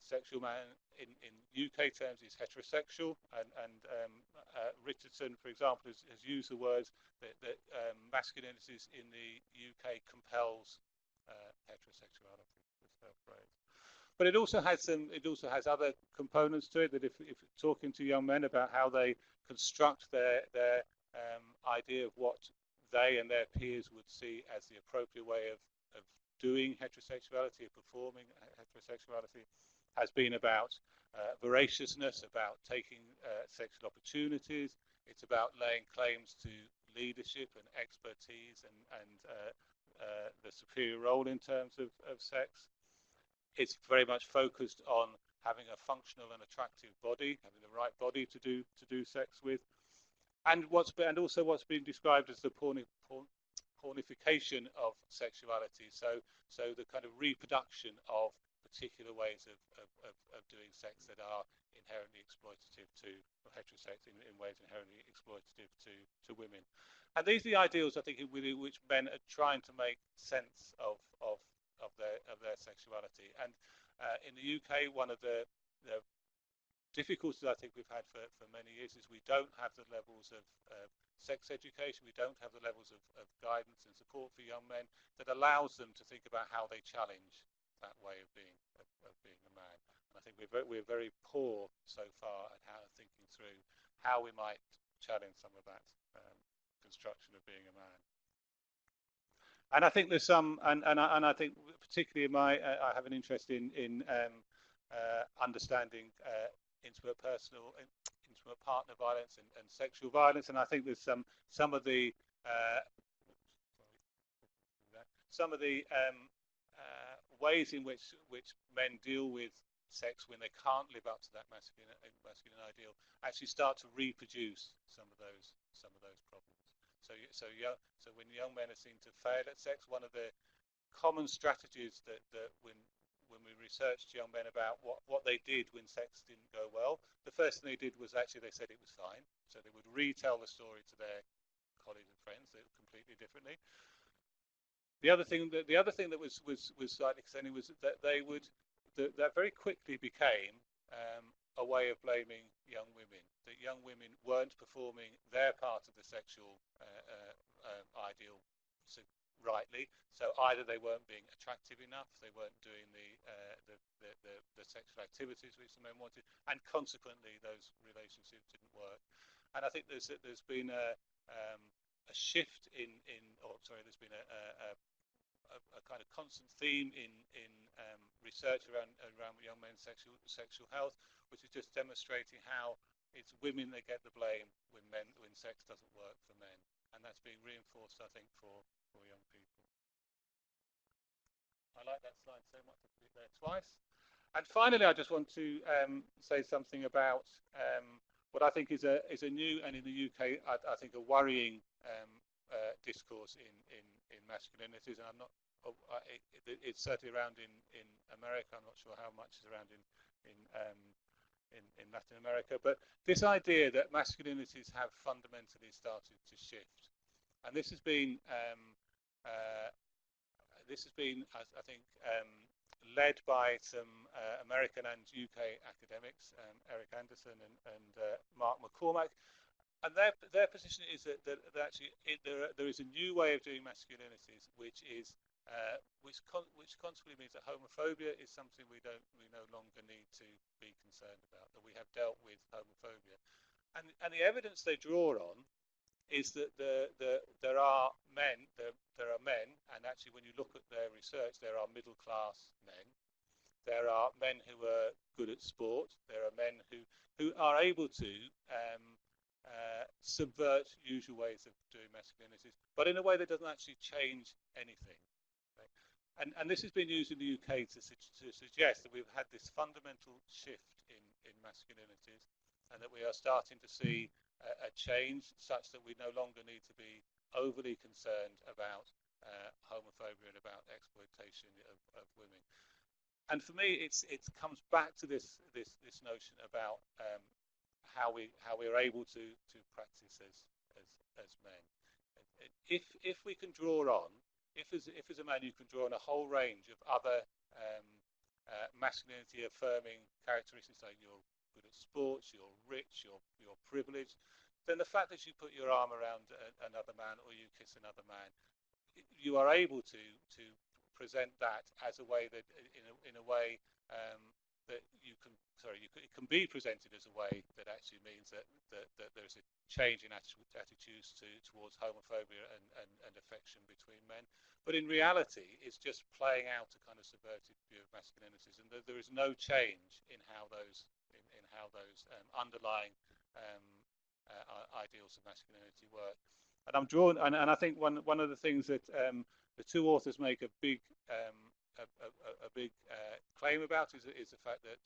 sexual man in UK terms is heterosexual, and Richardson, for example, has used the words that masculinities in the UK compels heterosexuality. That's her phrase. But it also has other components to it. That if talking to young men about how they construct their idea of what they and their peers would see as the appropriate way of doing heterosexuality, of performing heterosexuality, has been about voraciousness, about taking sexual opportunities. It's about laying claims to leadership and expertise and the superior role in terms of sex. It's very much focused on having a functional and attractive body, having the right body to do sex with, and also what's been described as the pornification of sexuality. So the kind of reproduction of particular ways of doing sex that are inherently exploitative to heterosex, in ways inherently exploitative to women. And these are the ideals, I think, with which men are trying to make sense of their sexuality. And in the UK, one of the difficulties I think we've had for many years is we don't have the levels of sex education, we don't have the levels of guidance and support for young men that allows them to think about how they challenge that way of being a man. And I think we're very poor so far at thinking through how we might challenge some of that construction of being a man. And I think there's some, and I think particularly I have an interest in understanding intimate partner violence and sexual violence, and I think there's some of the ways in which men deal with sex when they can't live up to that masculine ideal actually start to reproduce some of those problems. So when young men are seen to fail at sex, one of the common strategies that when we researched young men about what they did when sex didn't go well, the first thing they did was actually they said it was fine. So they would retell the story to their colleagues and friends completely differently. The other thing that was slightly concerning was that that very quickly became a way of blaming young women. That young women weren't performing their part of the sexual ideal rightly. So either they weren't being attractive enough, they weren't doing the sexual activities which the men wanted, and consequently those relationships didn't work. And I think there's been a shift there's been a kind of constant theme in research around young men's sexual health, which is just demonstrating how it's women that get the blame when sex doesn't work for men, and that's being reinforced, I think, for young people. I like that slide so much I put it there twice. And finally, I just want to say something about what I think is a new, and in the UK, I think a worrying discourse in masculinities. And it's certainly around in America. I'm not sure how much is around in Latin America. But this idea that masculinities have fundamentally started to shift, and this has been I think, led by some American and UK academics, Eric Anderson and Mark McCormack. And their position is that actually there is a new way of doing masculinities, which consequently means that homophobia is something we no longer need to be concerned about, that we have dealt with homophobia. And the evidence they draw on is that there are men, and actually when you look at their research, there are middle-class men. There are men who are good at sport. There are men who are able to subvert usual ways of doing masculinities, but in a way that doesn't actually change anything. Okay? And this has been used in the UK to suggest that we've had this fundamental shift in masculinities, and that we are starting to see a change such that we no longer need to be overly concerned about homophobia and about exploitation of women. And for me, it comes back to this notion about how we're able to practice as men. If we can draw on, if as a man you can draw on a whole range of other masculinity affirming characteristics, like you're good at sports, you're rich, you're privileged, then the fact that you put your arm around another man or you kiss another man, you are able to present that as a way that in a way that it can be presented as a way that actually means that there's a change in attitudes towards homophobia and affection between men. But in reality, it's just playing out a kind of subverted view of masculinities, and there is no change in how those underlying ideals of masculinity work. And I'm drawn, and I think one of the things that the two authors make a big claim about is the fact that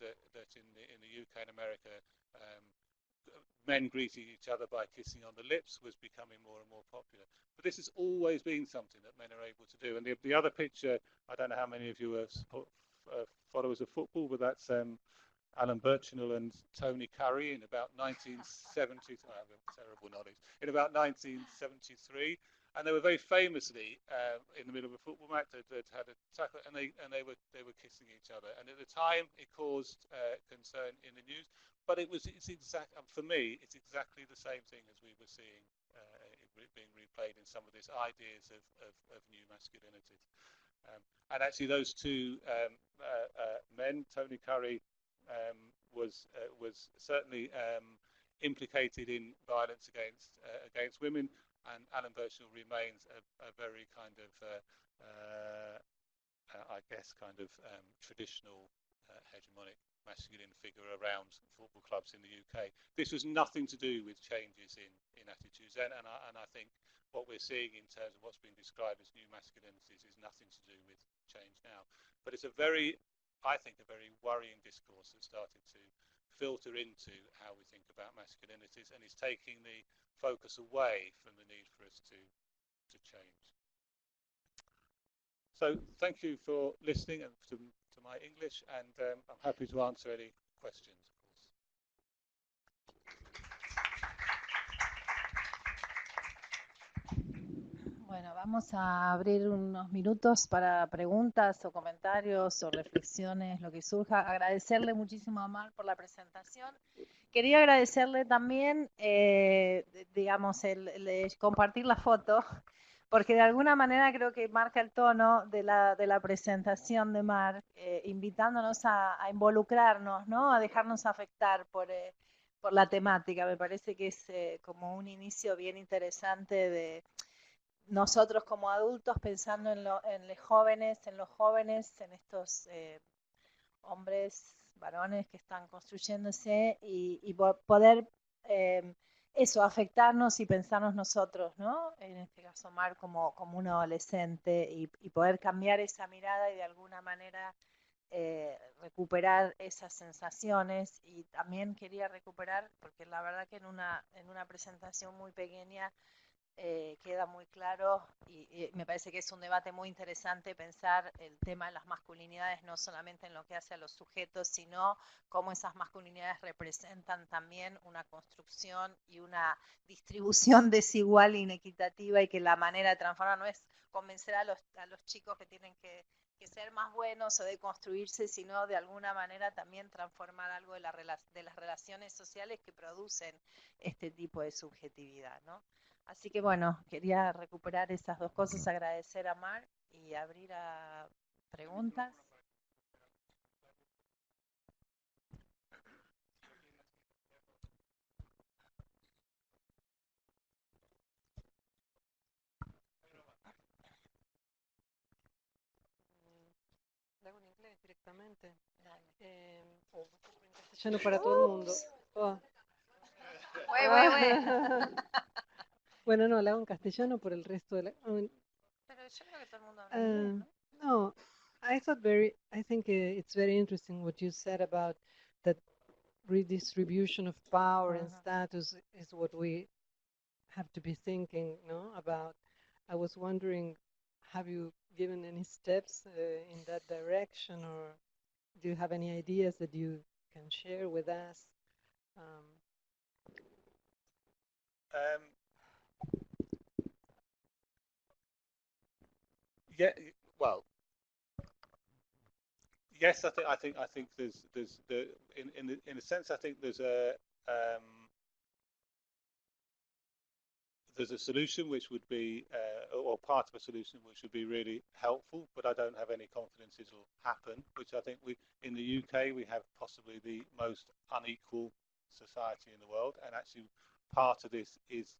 in the UK and America, men greeting each other by kissing on the lips was becoming more and more popular. But this has always been something that men are able to do. And the other picture, I don't know how many of you are followers of football, but that's Alan Birchinall and Tony Curry in about 1970. I have a terrible knowledge. In about 1973. And they were very famously in the middle of a football match. They'd had a tackle, and they were kissing each other. And at the time, it caused concern in the news. But for me, it's exactly the same thing as we were seeing being replayed in some of these ideas of new masculinities. And actually, those two men, Tony Curry, was certainly implicated in violence against women. And Alan Birchinall remains a very kind of, traditional hegemonic masculine figure around football clubs in the UK. This was nothing to do with changes in attitudes then, and I think what we're seeing in terms of what's being described as new masculinities is nothing to do with change now. But it's a very worrying discourse that started to filter into how we think about masculinities, and is taking the focus away from the need for us to change. So thank you for listening and to my English, and I'm happy to answer any questions, of course. Bueno, vamos a abrir unos minutos para preguntas o comentarios o reflexiones, lo que surja. Agradecerle muchísimo a Mar por la presentación. Quería agradecerle también, digamos, el compartir la foto, porque de alguna manera creo que marca el tono de la presentación de Mar, invitándonos a involucrarnos, ¿no? A dejarnos afectar por la temática. Me parece que es como un inicio bien interesante de nosotros como adultos pensando en los jóvenes, en estos hombres, varones que están construyéndose y poder afectarnos y pensarnos nosotros, ¿no? En este caso Mar como un adolescente y poder cambiar esa mirada y de alguna manera recuperar esas sensaciones. Y también quería recuperar, porque la verdad que en una presentación muy pequeña queda muy claro y me parece que es un debate muy interesante pensar el tema de las masculinidades no solamente en lo que hace a los sujetos, sino cómo esas masculinidades representan también una construcción y una distribución desigual e inequitativa, y que la manera de transformar no es convencer a los chicos que tienen que ser más buenos o de construirse, sino de alguna manera también transformar algo de las relaciones sociales que producen este tipo de subjetividad, ¿no? Así que bueno, quería recuperar esas dos cosas, agradecer a Mar y abrir a preguntas. ¿Le hago en inglés directamente? O en castellano para todo el mundo. Oh. Bueno, no, la hago en castellano por el resto de la... Pero yo creo que todo el mundo habla inglés, ¿no? No, I think it's very interesting what you said about that redistribution of power and status is what we have to be thinking, no, about. I was wondering, have you given any steps in that direction, or do you have any ideas that you can share with us? Yeah, well, yes, I think there's the in a sense I think there's a solution which would be or part of a solution which would be really helpful, but I don't have any confidence it will happen. Which I think we in the UK we have possibly the most unequal society in the world, and actually part of this is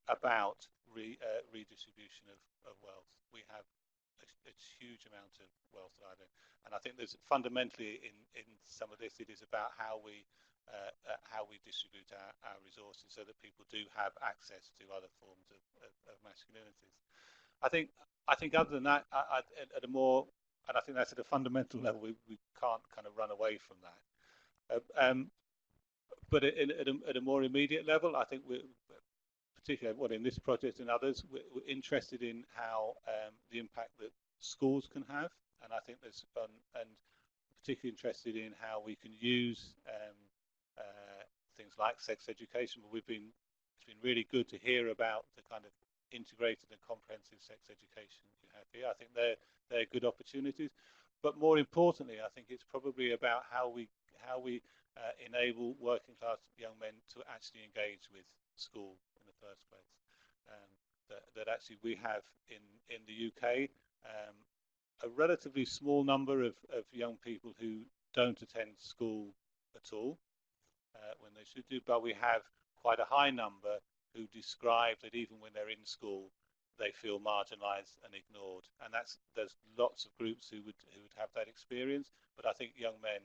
about redistribution of wealth. We have a huge amount of wealth that I don't, and I think there's fundamentally in some of this it is about how we distribute our resources so that people do have access to other forms of masculinities. I think other than that, at a more, and I think that's at a fundamental level, we can't kind of run away from that. But at a more immediate level, I think we're particularly in this project and others, we're interested in how the impact that schools can have, and I think there's and particularly interested in how we can use things like sex education. But it's been really good to hear about the kind of integrated and comprehensive sex education you have here. I think they're good opportunities. But more importantly, I think it's probably about how we enable working class young men to actually engage with school in the first place. That actually we have in the UK a relatively small number of young people who don't attend school at all when they should do, but we have quite a high number who describe that even when they're in school they feel marginalized and ignored, and there's lots of groups who would have that experience, but I think young men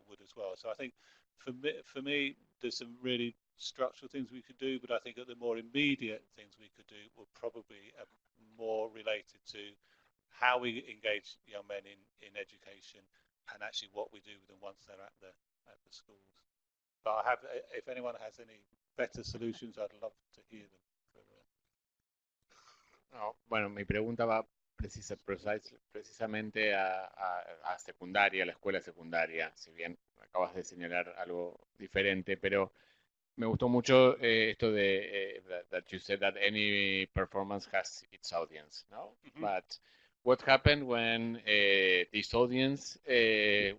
would as well. So I think for me there's some really structural things we could do, but I think that the more immediate things we could do were probably more related to how we engage young men in education and actually what we do with them once they're at the schools. But if anyone has any better solutions, I'd love to hear them. No, bueno, mi pregunta va precisamente a secundaria, a la escuela secundaria, si bien acabas de señalar algo diferente, pero me gustó mucho esto de that you said that any performance has its audience, no? Mm-hmm. But what happened when this audience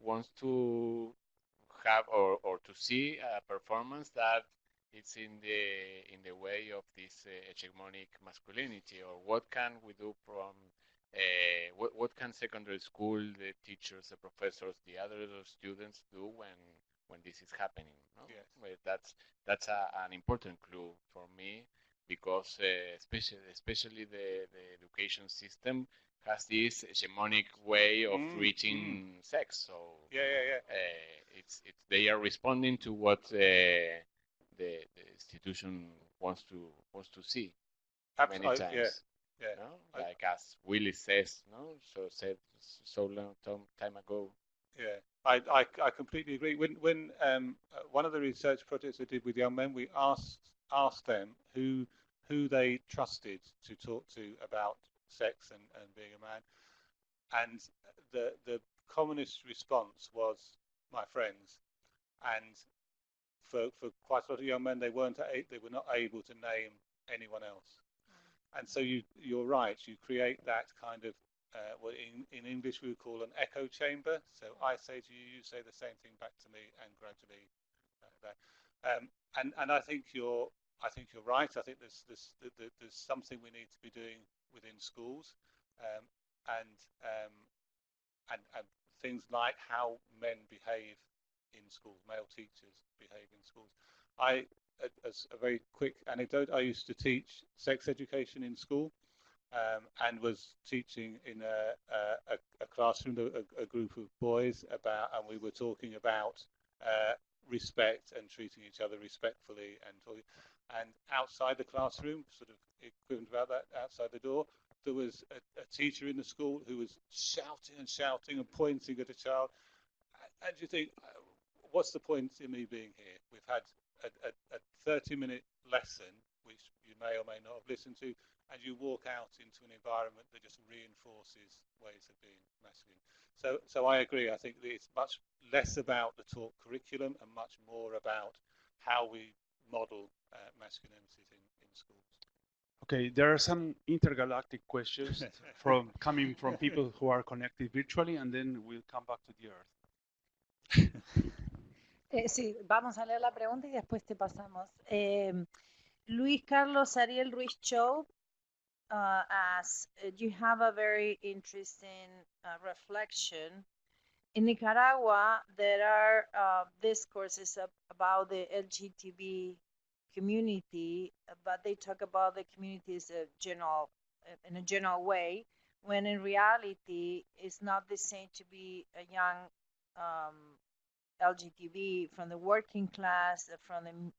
wants to have or to see a performance that it's in the way of this hegemonic masculinity, or what can we do from what can secondary school, the teachers, the professors, the other students do when this is happening? No? Yes. That's an important clue for me, because especially the education system has this hegemonic way of reaching sex. So they are responding to what the institution wants to see. Absolutely. Many times. Yeah. No? Like as Willie says, no? Said so long time ago. Yeah, I completely agree. When one of the research projects I did with young men, we asked them who they trusted to talk to about sex and being a man, and the commonest response was my friends. And for quite a lot of young men, they were not able to name anyone else. And so you're right. You create that kind of what in English we would call an echo chamber. So I say to you, you say the same thing back to me, and gradually and I think you're right. I think there's something we need to be doing within schools, and things like how men behave in schools, male teachers behave in schools. As a very quick anecdote, I used to teach sex education in school, and was teaching in a classroom, a group of boys and we were talking about respect and treating each other respectfully, and outside the classroom, sort of equivalent about that, outside the door, there was a teacher in the school who was shouting and pointing at a child, and you think, what's the point in me being here? We've had a 30-minute lesson, which you may or may not have listened to, and you walk out into an environment that just reinforces ways of being masculine. So I agree. I think it's much less about the talk curriculum and much more about how we model masculinities in schools. Okay, there are some intergalactic questions coming from people who are connected virtually, and then we'll come back to the Earth. Sí, vamos a leer la pregunta y después te pasamos. Luis Carlos Ariel Ruiz Chow asks, you have a very interesting reflection. In Nicaragua, there are discourses about the LGBTQ community, but they talk about the community as in a general way, when in reality, it's not the same to be a young LGTB from the working class, from the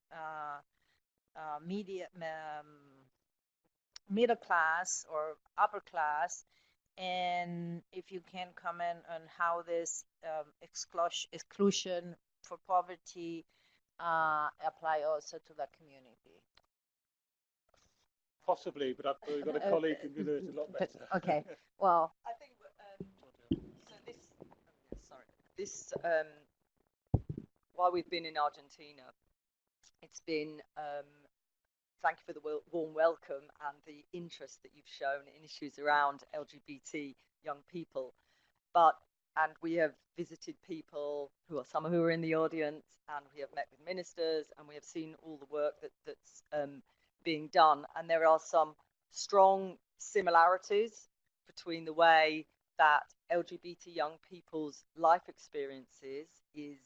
middle class or upper class, and if you can comment on how this exclusion for poverty apply also to the community. Possibly, but I've probably got a colleague who can do it a lot better. Okay, well, I think so. While we've been in Argentina, it's been thank you for the warm welcome and the interest that you've shown in issues around LGBT young people. And we have visited people some who are in the audience, and we have met with ministers, and we have seen all the work that's being done. And there are some strong similarities between the way that LGBT young people's life experiences is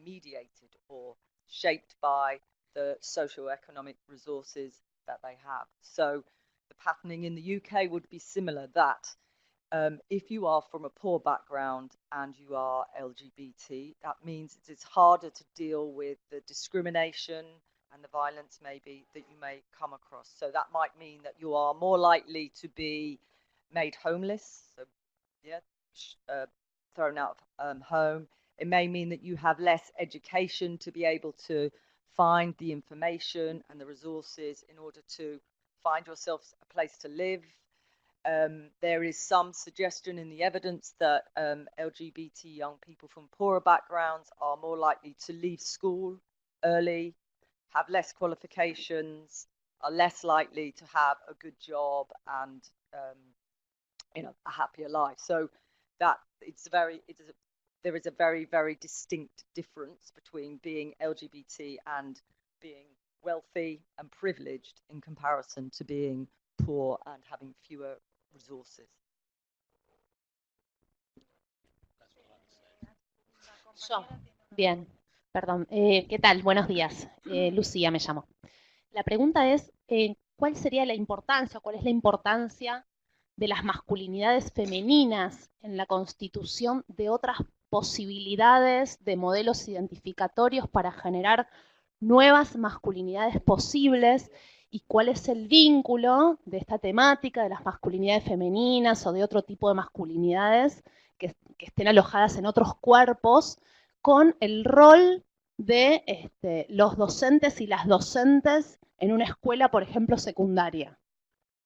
mediated or shaped by the socioeconomic resources that they have. So the patterning in the UK would be similar, that if you are from a poor background and you are LGBT, that means it's harder to deal with the discrimination and the violence maybe that you may come across. So that might mean that you are more likely to be made homeless, so thrown out of home. It may mean that you have less education to be able to find the information and the resources in order to find yourself a place to live. There is some suggestion in the evidence that LGBT young people from poorer backgrounds are more likely to leave school early, have less qualifications, are less likely to have a good job and a happier life. So that there is a very, very distinct difference between being LGBT and being wealthy and privileged in comparison to being poor and having fewer resources. Yo, bien, perdón. ¿Qué tal? Buenos días. Lucía me llamo. La pregunta es, ¿cuál sería la importancia, cuál es la importancia de las masculinidades femeninas en la constitución de otras posibilidades de modelos identificatorios para generar nuevas masculinidades posibles, y cuál es el vínculo de esta temática de las masculinidades femeninas o de otro tipo de masculinidades que estén alojadas en otros cuerpos con el rol de los docentes y las docentes en una escuela, por ejemplo, secundaria.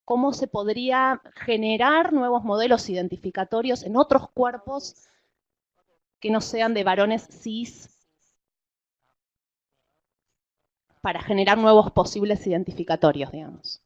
¿Cómo se podría generar nuevos modelos identificatorios en otros cuerpos que no sean de varones cis para generar nuevos posibles identificatorios, digamos?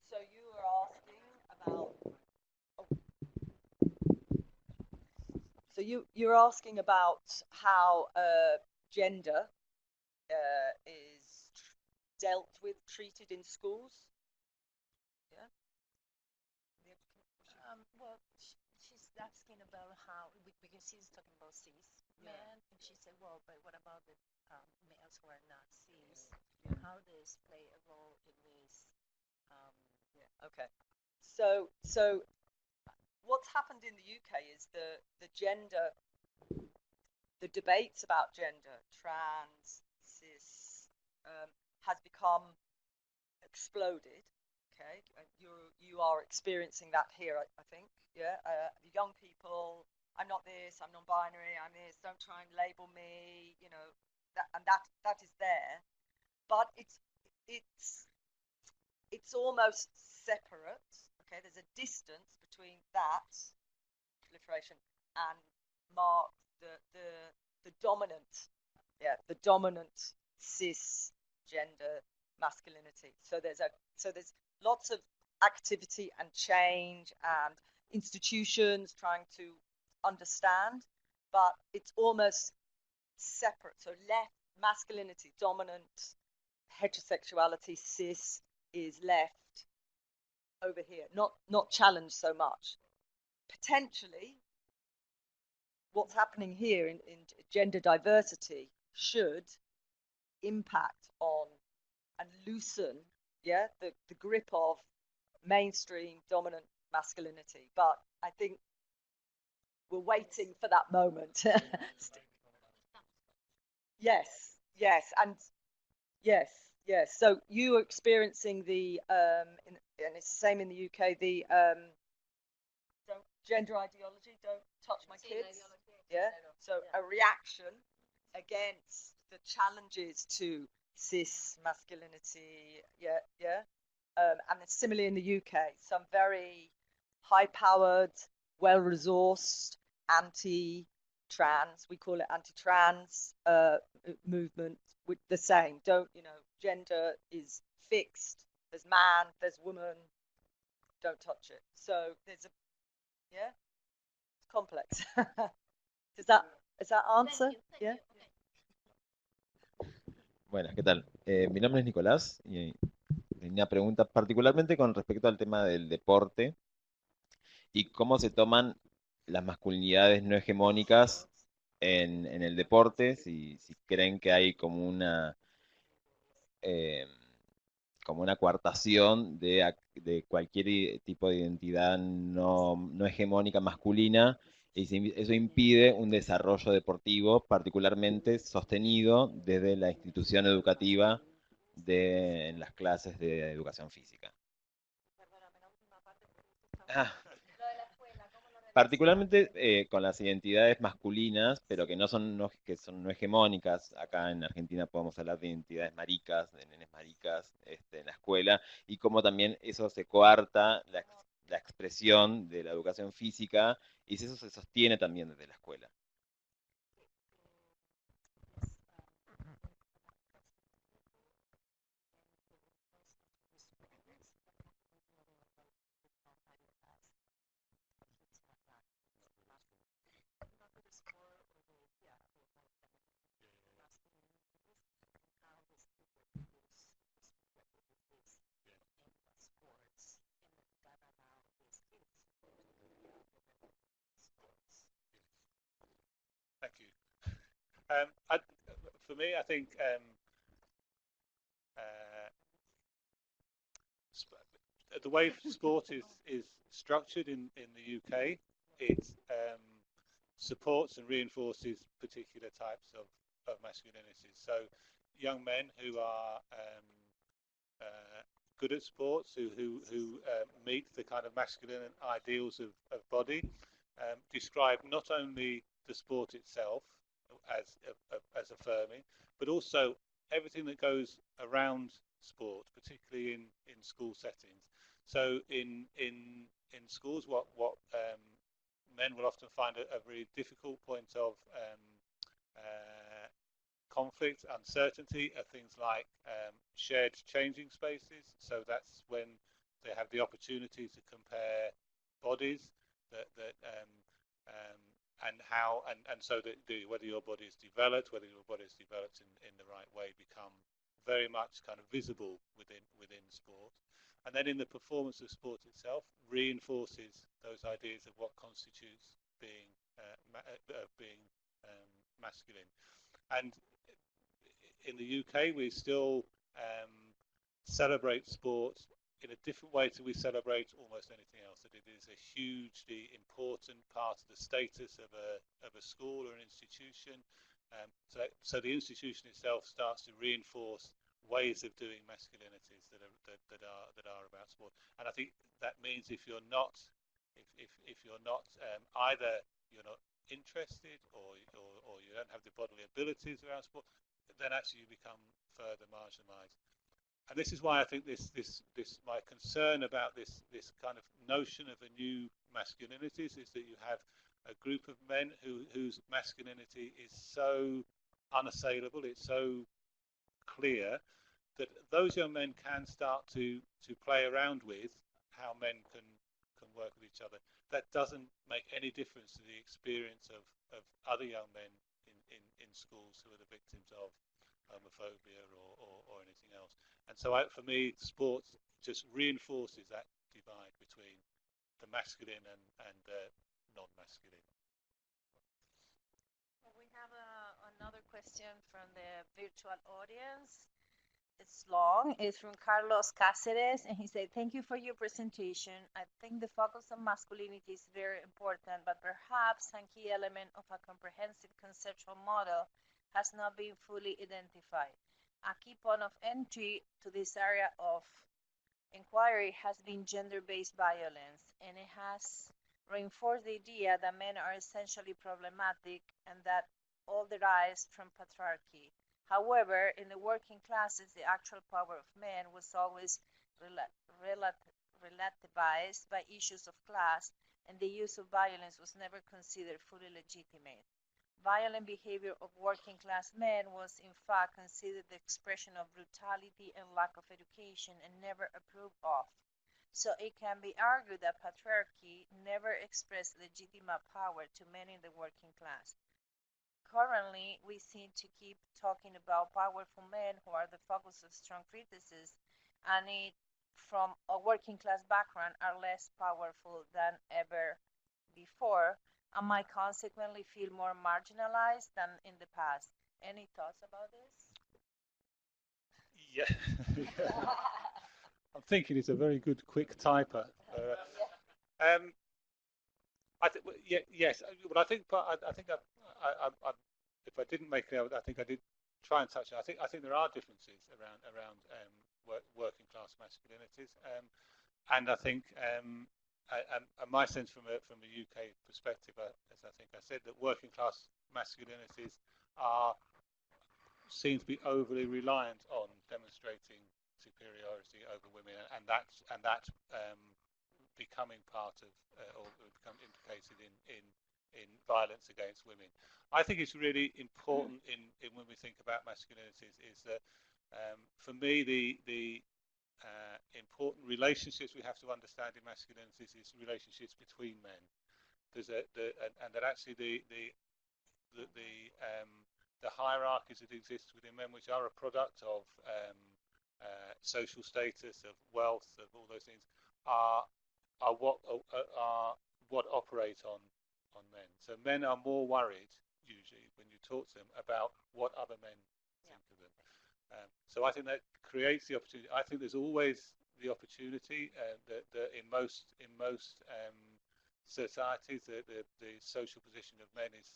So you were asking about. So you're asking about how gender is dealt with, treated in schools? Yeah. Well, she's asking about how, because she's talking about cis men, and she said, well, but what about the males who are not cis? How does play a role in this? Okay. So what's happened in the UK is the debates about gender, trans, cis, has become exploded. Okay, you are experiencing that here, I think. Yeah, the young people. I'm not this. I'm non-binary. I'm this. Don't try and label me. You know, that is there, but it's almost separate. Okay, there's a distance between that proliferation and the dominant cisgender masculinity. So there's lots of activity and change and institutions trying to understand, but it's almost separate. So left masculinity, dominant heterosexuality, cis is left over here, not challenged so much. Potentially, what's happening here in gender diversity should impact on and loosen, the grip of mainstream dominant masculinity. But I think we're waiting for that moment. Yes, and yes. So you are experiencing the, and it's the same in the UK, the gender ideology, don't touch my kids. Yeah. So a reaction against the challenges to cis masculinity. And it's similarly in the UK, some very high-powered, well-resourced anti-trans, we call it anti-trans movement, with the same. Gender is fixed. There's man, there's woman. Don't touch it. So there's it's complex. Does that answer? Yeah. Buenas, ¿qué tal? Mi nombre es Nicolás y tenía una pregunta particularmente con respecto al tema del deporte y cómo se toman las masculinidades no hegemónicas en el deporte, si creen que hay como una coartación de cualquier tipo de identidad no hegemónica masculina, y si eso impide un desarrollo deportivo particularmente sostenido desde la institución educativa en las clases de educación física. Particularmente con las identidades masculinas, pero que son no hegemónicas. Acá en Argentina podemos hablar de identidades maricas, de nenes maricas en la escuela, y cómo también eso se coarta la expresión de la educación física, y si eso se sostiene también desde la escuela. Thank you. For me, I think the way sport is structured in the UK, it supports and reinforces particular types of masculinities. So young men who are good at sports, who meet the kind of masculine ideals of body, describe not only the sport itself as affirming, but also everything that goes around sport, particularly in school settings. So in schools, what men will often find a really difficult point of conflict, uncertainty, are things like shared changing spaces. So that's when they have the opportunity to compare bodies and how, and so that whether your body is developed, whether your body is developed in the right way very much kind of visible within sport. And then in the performance of sport itself, reinforces those ideas of what constitutes being masculine. And in the UK, we still celebrate sport in a different way to we celebrate almost anything else. That it is a hugely important part of the status of a school or an institution. So the institution itself starts to reinforce ways of doing masculinities that are about sport. And I think that means if you're not either you're not interested or you don't have the bodily abilities around sport, then actually you become further marginalized. And this is why I think this my concern about this kind of notion of a new masculinities is that you have a group of men whose masculinity is so unassailable, it's so clear, that those young men can start to play around with how men can work with each other. That doesn't make any difference to the experience of other young men in schools who are the victims of homophobia or anything else. And so for me, sport just reinforces that divide between the masculine and the non-masculine. Well, we have another question from the virtual audience. It's long. It's from Carlos Cáceres, and he said, "Thank you for your presentation. I think the focus on masculinity is very important, but perhaps a key element of a comprehensive conceptual model has not been fully identified. A key point of entry to this area of inquiry has been gender-based violence, and it has reinforced the idea that men are essentially problematic and that all derives from patriarchy. However, in the working classes, the actual power of men was always relativized by issues of class, and the use of violence was never considered fully legitimate. Violent behavior of working class men was in fact considered the expression of brutality and lack of education and never approved of. So it can be argued that patriarchy never expressed legitimate power to men in the working class. Currently, we seem to keep talking about powerful men who are the focus of strong criticism, and it, from a working class background, are less powerful than ever before, and might consequently feel more marginalized than in the past. Any thoughts about this? Yeah. I'm thinking it's a very good quick typer. Yes. Well, I think if I didn't make it out, I think I did try and touch it. I think there are differences around working class masculinities, and I think and my sense from a UK perspective, as I think I said, that working class masculinities seem to be overly reliant on demonstrating superiority over women, and that becoming part of or become implicated in violence against women. I think it's really important in when we think about masculinities is that for me the important relationships we have to understand in masculinities is relationships between men. And that actually the hierarchies that exist within men, which are a product of social status, of wealth, of all those things, are what operate on men. So men are more worried usually when you talk to them about what other men think of them. So I think that creates the opportunity. I think there's always the opportunity that in most societies the social position of men is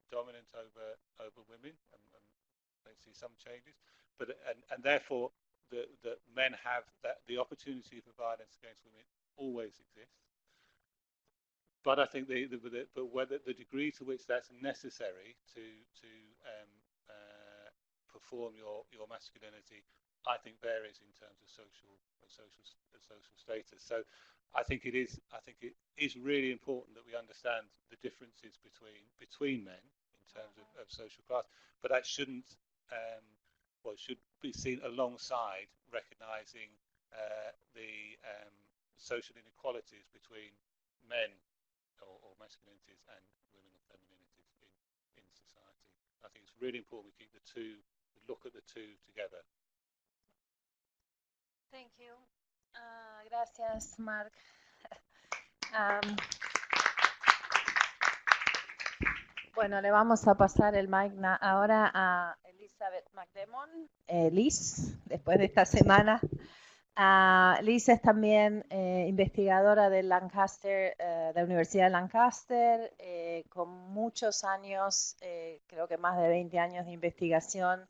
dominant over women, and I see some changes, but and therefore the men have the opportunity for violence against women always exists. But I think but whether the degree to which that's necessary to perform your masculinity, I think varies in terms of social status. So I think it is really important that we understand the differences between men in terms of social class, but that shouldn't should be seen alongside recognizing the social inequalities between men or masculinities and women and femininities in society. I think it's really important we keep look at the two together. Thank you. Gracias, Mark. Bueno, le vamos a pasar el mic ahora a Elizabeth McDemon, Liz, después de esta semana. Liz es también investigadora de Lancaster, de la Universidad de Lancaster, con muchos años, creo que más de 20 años de investigación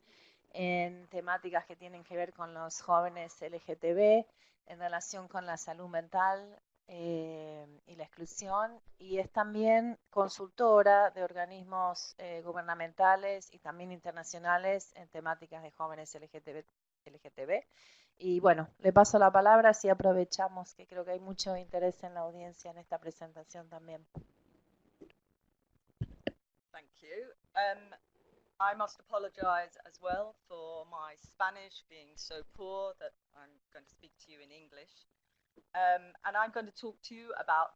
en temáticas que tienen que ver con los jóvenes LGTB, en relación con la salud mental y la exclusión, y es también consultora de organismos gubernamentales y también internacionales en temáticas de jóvenes LGTB. Y bueno, le paso la palabra, así aprovechamos que creo que hay mucho interés en la audiencia en esta presentación también. Thank you. I must apologize as well for my Spanish being so poor that I'm going to speak to you in English. And I'm going to talk to you about...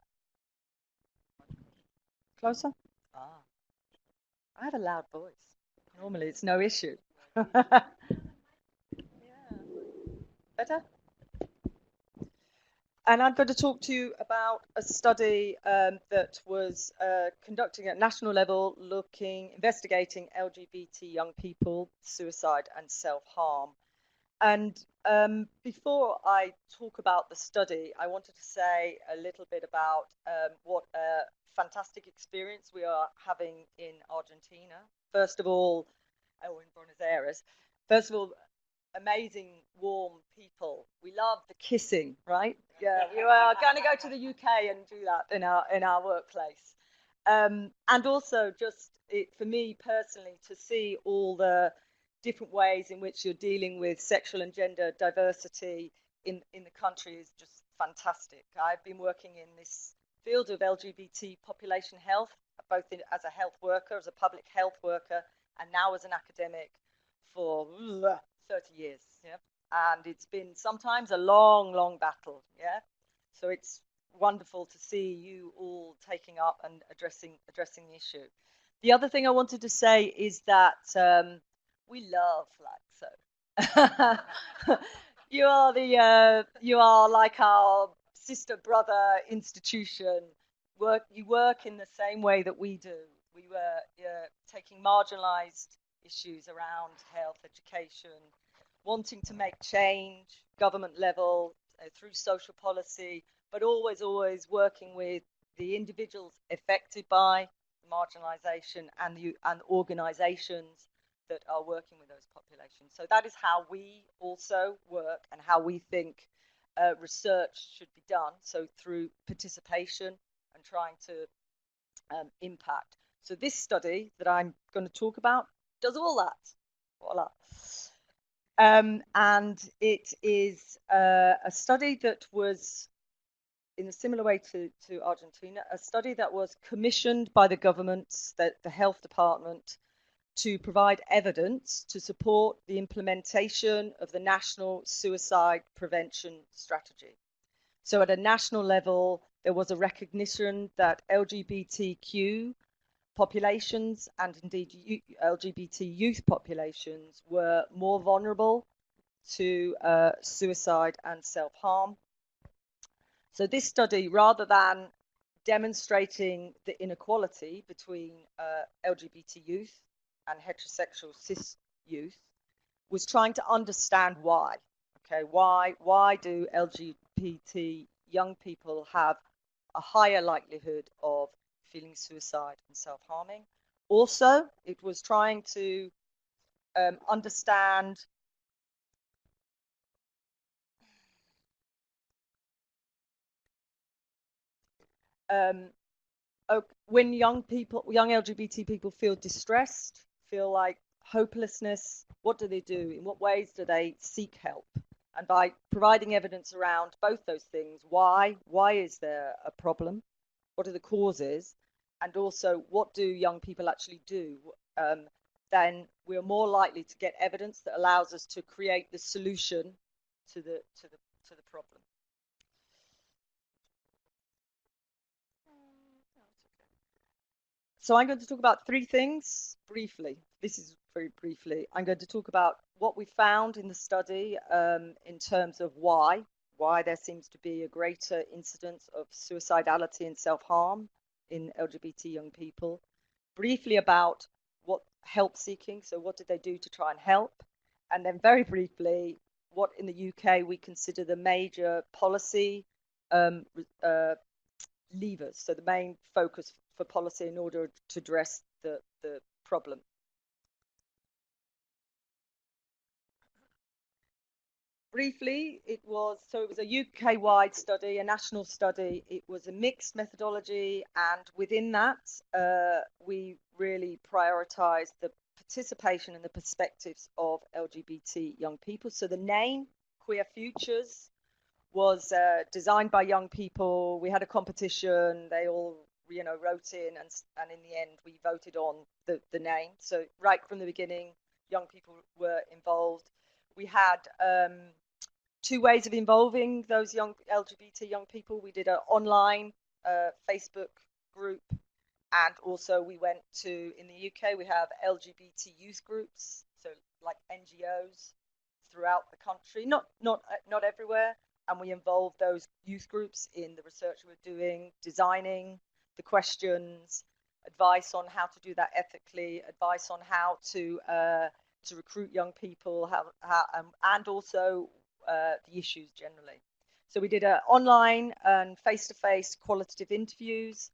Closer? Ah. I have a loud voice. Normally it's no issue. Yeah. Better? And I'm going to talk to you about a study that was conducting at national level, investigating LGBT young people, suicide and self-harm. And before I talk about the study, I wanted to say a little bit about what a fantastic experience we are having in Argentina. First of all, in Buenos Aires. First of all, amazing, warm people. We love the kissing, right? Yeah, we are going to go to the UK and do that in our workplace. And also just for me personally to see all the different ways in which you're dealing with sexual and gender diversity in the country is just fantastic. I've been working in this field of LGBT population health, both as a health worker, as a public health worker, and now as an academic for 30 years, yeah, and it's been sometimes a long, long battle, yeah. So it's wonderful to see you all taking up and addressing the issue. The other thing I wanted to say is that we love FLACSO. You are like our sister brother institution. You work in the same way that we do. We were taking marginalized issues around health, education, wanting to make change, government level, through social policy, but always working with the individuals affected by marginalization and organizations that are working with those populations. So that is how we also work and how we think research should be done. So through participation and trying to impact. So this study that I'm going to talk about does all that. Voila. And it is a study that was, in a similar way to Argentina, a study that was commissioned by the government, the health department, to provide evidence to support the implementation of the national suicide prevention strategy. So at a national level, there was a recognition that LGBTQ populations and indeed LGBT youth populations were more vulnerable to suicide and self-harm. So this study, rather than demonstrating the inequality between LGBT youth and heterosexual cis youth, was trying to understand why. Okay, why do LGBT young people have a higher likelihood of feeling suicide and self-harming? Also, it was trying to understand when young LGBT people feel distressed, feel like hopelessness, what do they do? In what ways do they seek help? And by providing evidence around both those things, why is there a problem? What are the causes? And also, what do young people actually do? Then we're more likely to get evidence that allows us to create the solution to the problem. So I'm going to talk about three things briefly. this is very briefly, I'm going to talk about what we found in the study in terms of why there seems to be a greater incidence of suicidality and self-harm in LGBT young people. Briefly about what help seeking, so what did they do to try and help? And then very briefly, what in the UK we consider the major policy levers, so the main focus for policy in order to address the problem. Briefly, it was a UK-wide study, a national study. It was a mixed methodology, and within that, we really prioritized the participation and the perspectives of LGBT young people. So the name, Queer Futures, was designed by young people. We had a competition. They all, wrote in, and in the end, we voted on the name. So right from the beginning, young people were involved. We had 2 ways of involving those young LGBT young people. We did an online Facebook group, and also we went to, in the UK, we have LGBT youth groups, so like NGOs throughout the country, not everywhere, and we involved those youth groups in the research we were doing, designing the questions, advice on how to do that ethically, advice on how to recruit young people, and also the issues generally. So we did online and face-to-face qualitative interviews,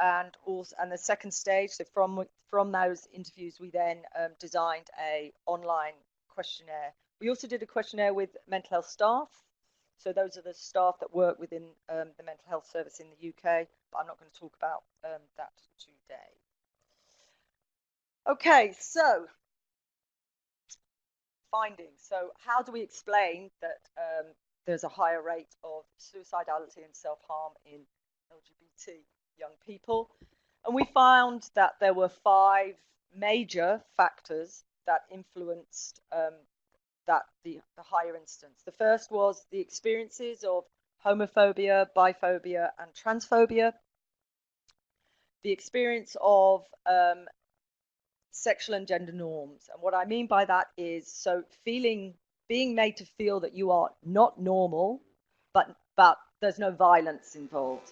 and the second stage. So from those interviews, we then designed a online questionnaire. We also did a questionnaire with mental health staff. So those are the staff that work within the mental health service in the UK, but I'm not going to talk about that today. Okay, so findings. So how do we explain that there's a higher rate of suicidality and self-harm in LGBT young people? And we found that there were 5 major factors that influenced the higher incidence. The first was the experiences of homophobia, biphobia, and transphobia. The experience of sexual and gender norms. And what I mean by that is being made to feel that you are not normal, but there's no violence involved,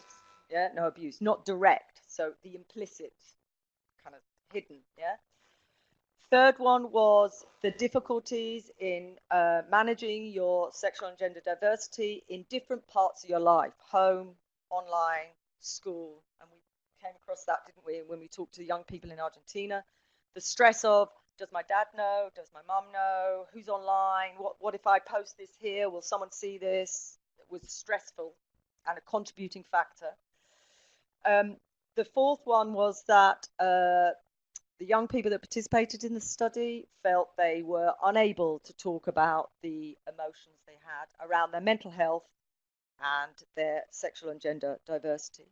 no abuse, not direct, so the implicit, kind of hidden, Third one was the difficulties in managing your sexual and gender diversity in different parts of your life, home, online, school, and we came across that, didn't we, when we talked to young people in Argentina. The stress of, does my dad know? Does my mum know? Who's online? What if I post this here? Will someone see this? It was stressful and a contributing factor. The fourth one was that the young people that participated in the study felt they were unable to talk about the emotions they had around their mental health and their sexual and gender diversity.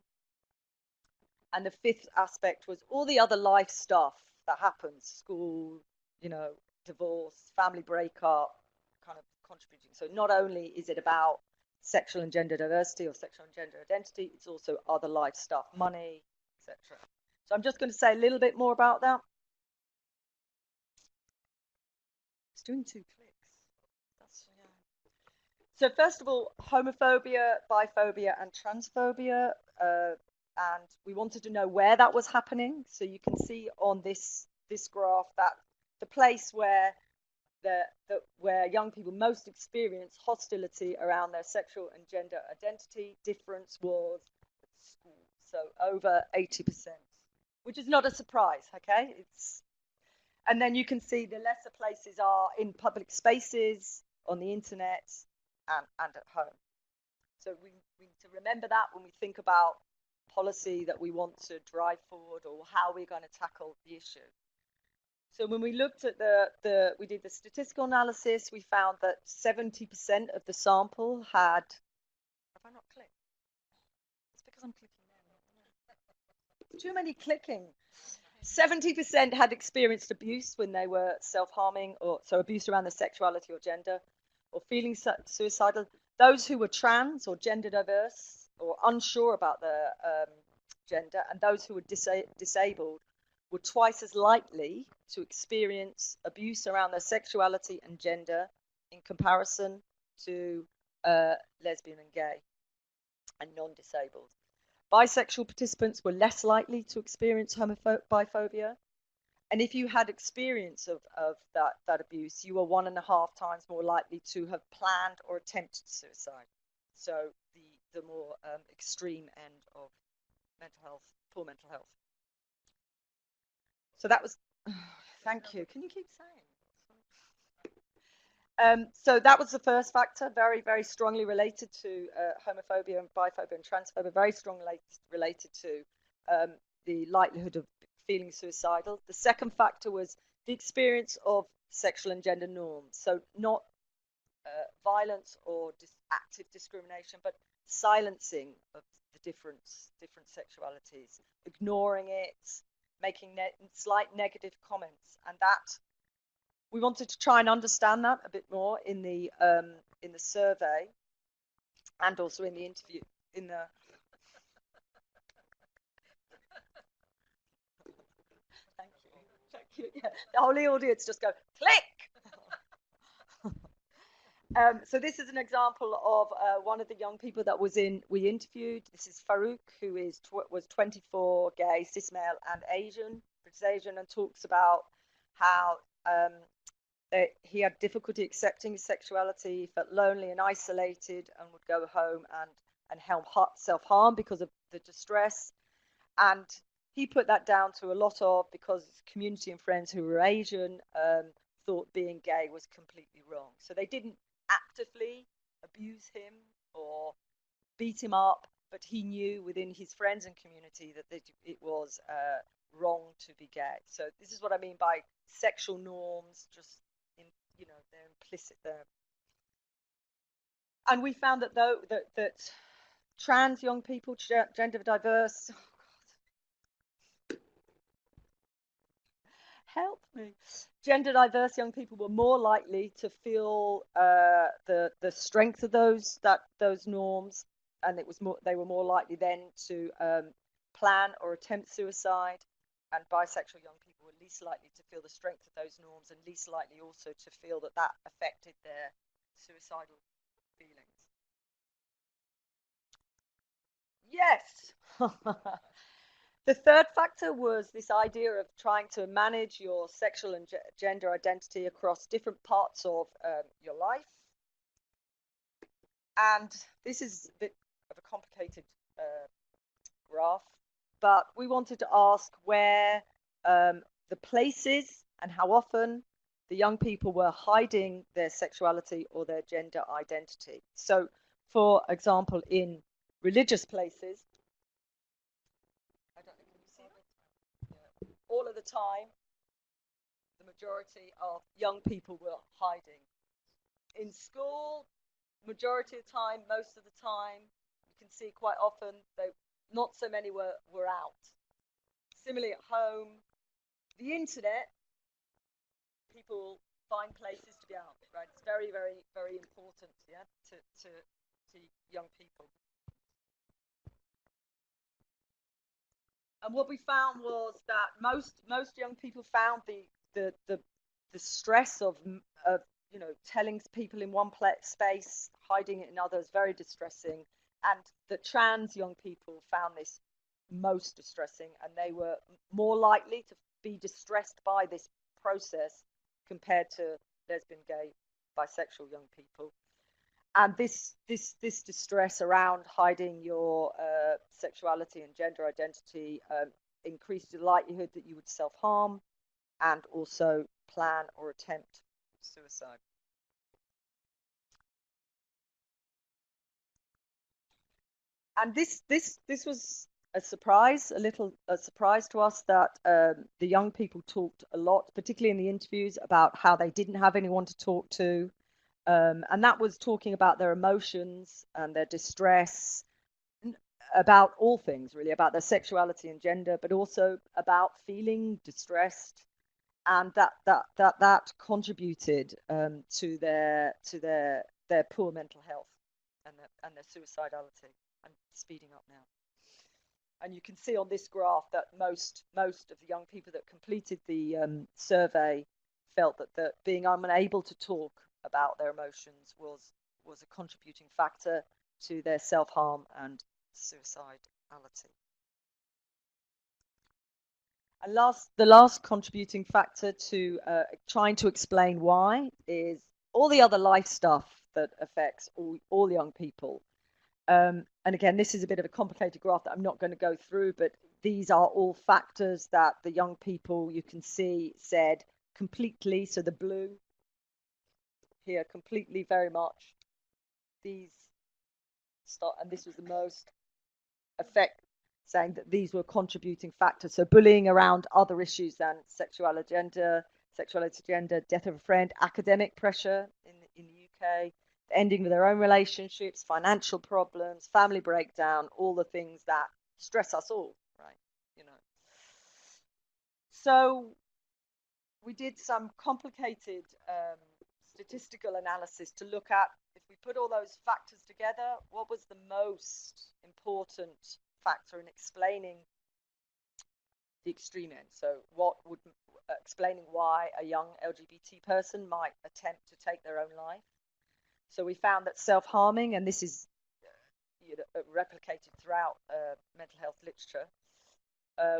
And the fifth aspect was all the other life stuff that happens, school, divorce, family breakup, kind of contributing. So not only is it about sexual and gender diversity or sexual and gender identity, it's also other life stuff, money, etc. So I'm just going to say a little bit more about that. It's doing 2 clicks. So first of all, homophobia, biphobia, and transphobia. And we wanted to know where that was happening. So you can see on this graph that the place where where young people most experience hostility around their sexual and gender identity difference was at school. So over 80%, which is not a surprise, okay? And then you can see the lesser places are in public spaces, on the internet, and at home. So we need to remember that when we think about policy that we want to drive forward or how we're going to tackle the issue. So when we looked at we did the statistical analysis, we found that 70% of the sample had, have I not clicked? It's because I'm clicking now. Too many clicking. 70% had experienced abuse when they were self-harming, or so abuse around their sexuality or gender, or feeling suicidal. Those who were trans or gender diverse or unsure about their gender, and those who were disabled were twice as likely to experience abuse around their sexuality and gender in comparison to lesbian and gay and non-disabled. Bisexual participants were less likely to experience biphobia. And if you had experience of that abuse, you were 1.5 times more likely to have planned or attempted suicide. So the more extreme end of mental health, poor mental health. So that was, thank you. Can you keep saying? So that was the first factor, very, very strongly related to homophobia and biphobia and transphobia, very strongly related to the likelihood of feeling suicidal. The second factor was the experience of sexual and gender norms. So not violence or active discrimination, but silencing of the different sexualities, ignoring it, making slight negative comments, and that we wanted to try and understand that a bit more in the survey, and also in the interview. Thank you. Yeah, the whole audience just go click. So this is an example of one of the young people that we interviewed. This is Farouk, who was 24, gay, cis male, and Asian, British Asian, and talks about how he had difficulty accepting his sexuality, felt lonely and isolated, and would go home and self-harm because of the distress. And he put that down to a lot of because community and friends who were Asian thought being gay was completely wrong. So they didn't actively abuse him or beat him up, but he knew within his friends and community that it was wrong to be gay. So this is what I mean by sexual norms, just they're implicit there. And we found that that trans young people, gender diverse, help me. Gender diverse young people were more likely to feel the strength of those norms, and they were more likely then to plan or attempt suicide. And bisexual young people were least likely to feel the strength of those norms, and least likely also to feel that affected their suicidal feelings. Yes. The third factor was this idea of trying to manage your sexual and gender identity across different parts of your life. And this is a bit of a complicated graph, but we wanted to ask where the places and how often the young people were hiding their sexuality or their gender identity. So, for example, in religious places, all of the time, the majority of young people were hiding. In school, majority of the time, most of the time, you can see quite often, not so many were out. Similarly at home, the internet, people find places to be out, right? It's very, very, very important, yeah, to young people. And what we found was that most young people found the stress of telling people in one space, hiding it in others, very distressing, and the trans young people found this most distressing, and they were more likely to be distressed by this process compared to lesbian, gay, bisexual young people. And this distress around hiding your sexuality and gender identity increased the likelihood that you would self-harm and also plan or attempt suicide. And this was a surprise to us that the young people talked a lot, particularly in the interviews, about how they didn't have anyone to talk to. And that was talking about their emotions and their distress, about all things really, about their sexuality and gender, but also about feeling distressed, and that contributed to their poor mental health and their suicidality. I'm speeding up now. And you can see on this graph that most of the young people that completed the survey felt that being unable to talk about their emotions was a contributing factor to their self-harm and suicidality. And the last contributing factor to trying to explain why is all the other life stuff that affects all young people. And again, this is a bit of a complicated graph that I'm not going to go through, but these are all factors that the young people, you can see, said completely, so the blue here, completely, very much, these start, and this was the most effect, saying that these were contributing factors. So bullying around other issues than sexuality, gender, death of a friend, academic pressure in the UK, ending with their own relationships, financial problems, family breakdown, all the things that stress us all, right? So we did some complicated statistical analysis to look at, if we put all those factors together, what was the most important factor in explaining the extreme end? So what would explaining why a young LGBT person might attempt to take their own life. So we found that self-harming, and this is replicated throughout mental health literature,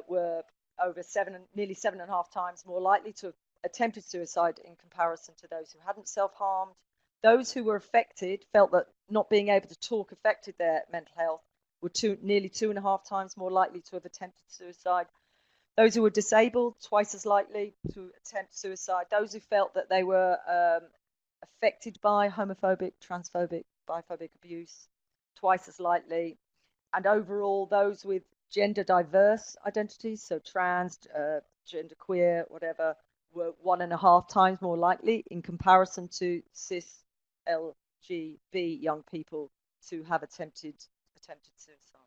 were over nearly 7.5 times more likely to have attempted suicide in comparison to those who hadn't self-harmed. Those who were affected felt that not being able to talk affected their mental health, were nearly 2.5 times more likely to have attempted suicide. Those who were disabled, twice as likely to attempt suicide. Those who felt that they were affected by homophobic, transphobic, biphobic abuse, twice as likely. And overall, those with gender diverse identities, so trans, gender queer, whatever, were 1.5 times more likely in comparison to cis LGB young people to have attempted suicide.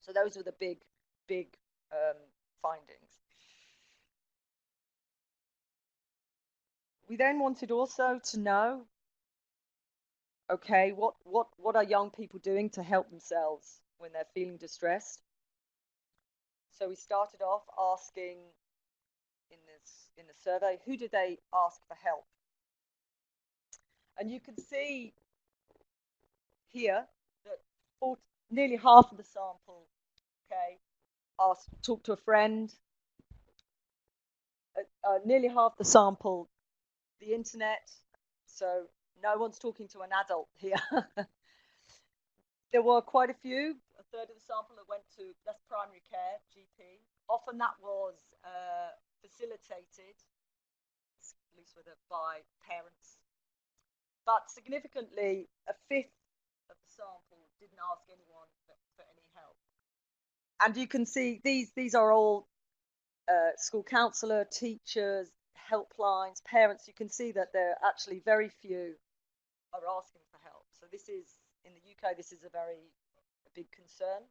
So those were the big findings. We then wanted also to know, okay, what are young people doing to help themselves when they're feeling distressed? So we started off asking in the survey, who did they ask for help? And you can see here that nearly half of the sample, okay, talk to a friend. Nearly half the sample, the internet. So no one's talking to an adult here. There were quite a few, a third of the sample that went to less primary care, GP. Often that was facilitated, at least by parents. But significantly, a fifth of the sample didn't ask anyone for any help. And you can see these are all school counsellor, teachers, helplines, parents. You can see that there are actually very few are asking for help. So this is, in the UK, this is a big concern,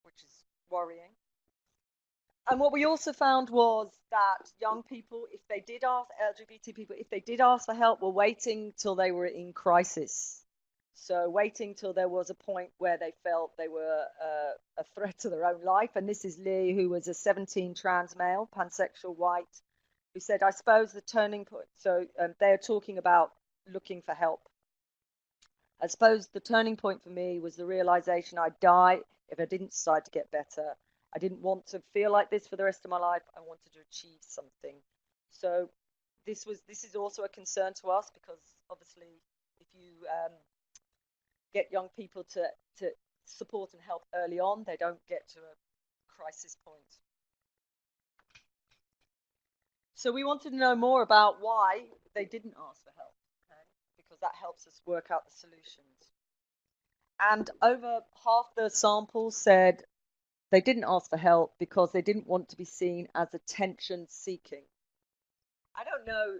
which is worrying. And what we also found was that young people, if they did ask, LGBT people, if they did ask for help, were waiting till they were in crisis. So waiting till there was a point where they felt they were a threat to their own life. And this is Lee, who was a 17 trans male, pansexual, white, who said, I suppose the turning point, so they are talking about looking for help. I suppose the turning point for me was the realization I'd die if I didn't decide to get better. I didn't want to feel like this for the rest of my life. I wanted to achieve something. So this is also a concern to us, because obviously if you get young people to support and help early on, they don't get to a crisis point. So we wanted to know more about why they didn't ask for help, okay? Because that helps us work out the solutions. And over half the sample said they didn't ask for help because they didn't want to be seen as attention seeking. I don't know,